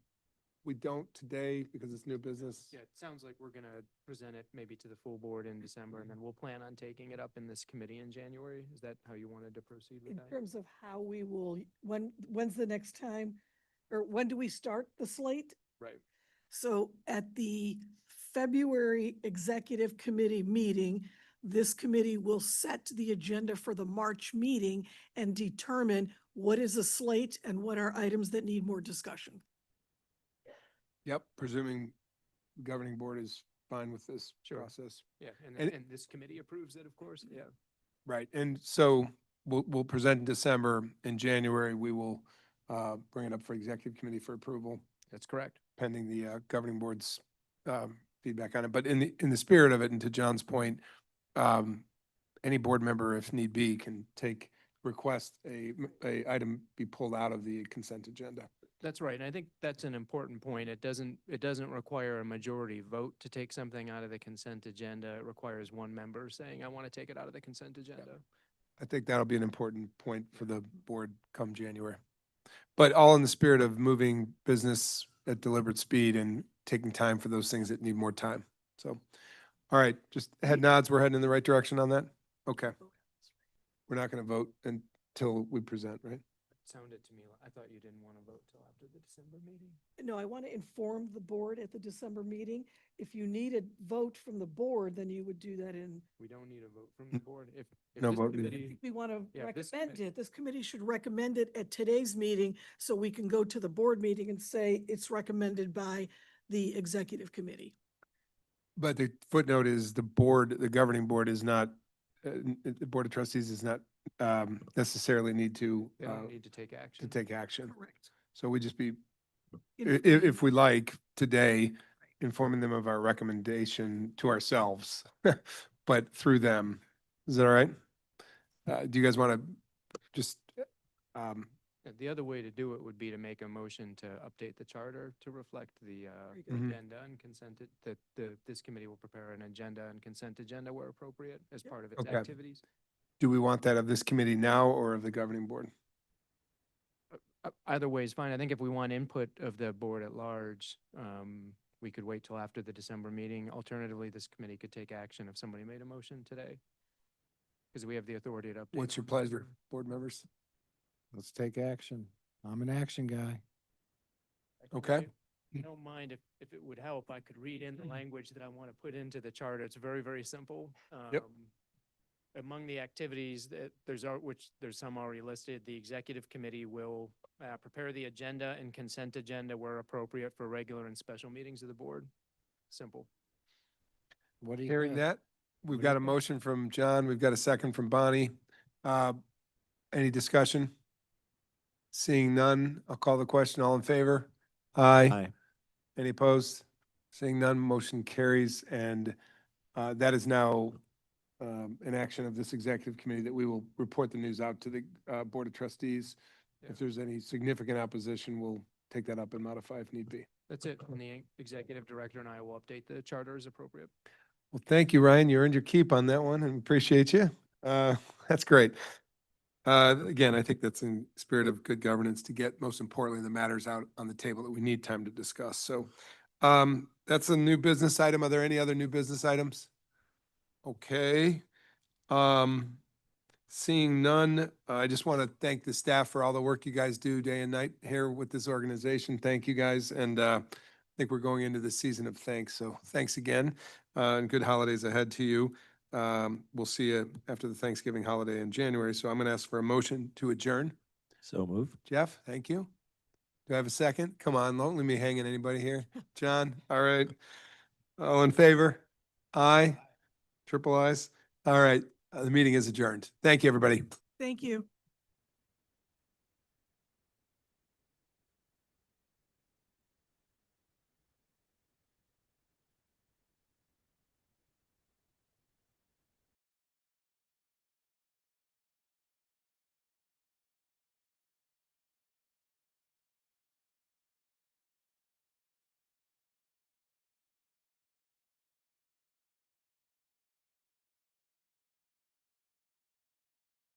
don't today because it's new business? Yeah, it sounds like we're gonna present it maybe to the full board in December, and then we'll plan on taking it up in this committee in January. Is that how you wanted to proceed with In that? terms of how we will, when's the next time, or when do we start the slate? Right. So at the February Executive Committee meeting, this committee will set the agenda for the March meeting and determine what is a slate and what are items that need more discussion. Yep, presuming governing board is fine with this Sure. process. Yeah, And- and this committee approves it, of course, yeah. Right, and so we'll present in December. In January, we will bring it up for executive committee for approval, That's correct. pending the governing board's feedback on it. But in the spirit of it, and to John's point, any board member, if need be, can request a item be pulled out of the consent agenda. That's right, and I think that's an important point. It doesn't require a majority vote to take something out of the consent agenda. It requires one member saying, I want to take it out of the consent agenda. I think that'll be an important point for the board come January. But all in the spirit of moving business at deliberate speed and taking time for those things that need more time. So, all right, just head nods, we're heading in the right direction on that? Okay. We're not going to vote until we present, right? Sounded to me, I thought you didn't want to vote till after the December meeting. No, I want to inform the board at the December meeting. If you need a vote from the board, then you would do that in. We don't need a vote from the board. If No this vote needed. committee, We want to Yeah, this recommend it. This committee should recommend it at today's meeting, so we can go to the board meeting and say it's recommended by the executive committee. But the footnote is the governing board is not, the board of trustees does not necessarily need to they don't need to take action. take action. Correct. So we just be, Inform- if we like, today, informing them of our recommendation to ourselves, but through them. Is that all right? Do you guys want to just, Yeah, the other way to do it would be to make a motion to update the charter to reflect the good. Mhm. agenda and consented, that this committee will prepare an agenda and consent agenda where appropriate as part of its Okay. activities. do we want that of this committee now or of the governing board? either way is fine. I think if we want input of the board at large, we could wait till after the December meeting. Alternatively, this committee could take action if somebody made a motion today. Because we have the authority to update. What's your on pleasure, December. board members? Let's take action. I'm an action guy. Okay. If you don't mind, if it would help, I could read in the language that I want to put into the charter. It's very, very simple. Yep. Among the activities that which there's some already listed, the executive committee will prepare the agenda and consent agenda where appropriate for regular and special meetings of the board. Simple. What do you Hearing got? that, we've What do got you a got? motion from John. We've got a second from Bonnie. Any discussion? Seeing none, I'll call the question. All in favor? Aye. Aye. Any opposed? Seeing none, motion carries, and that is now an action of this executive committee that we will report the news out to the Board of Trustees. Yeah. If there's any significant opposition, we'll take that up and modify if need be. That's it. And the executive director and I will update the charter as appropriate. Well, thank you, Ryan. You earned your keep on that one and appreciate you. That's great. Again, I think that's in spirit of good governance to get, most importantly, the matters out on the table that we need time to discuss. So that's a new business item. Are there any other new business items? Okay. Seeing none, I just want to thank the staff for all the work you guys do day and night here with this organization. Thank you guys. And I think we're going into the season of thanks. So thanks again and good holidays ahead to you. We'll see you after the Thanksgiving holiday in January. So I'm going to ask for a motion to adjourn. So moved. Jeff, thank you. Do I have a second? Come on, don't leave me hanging, anybody here? John, all right. All in favor? Aye. Triple ayes. All right, the meeting is adjourned. Thank you, everybody. Thank you.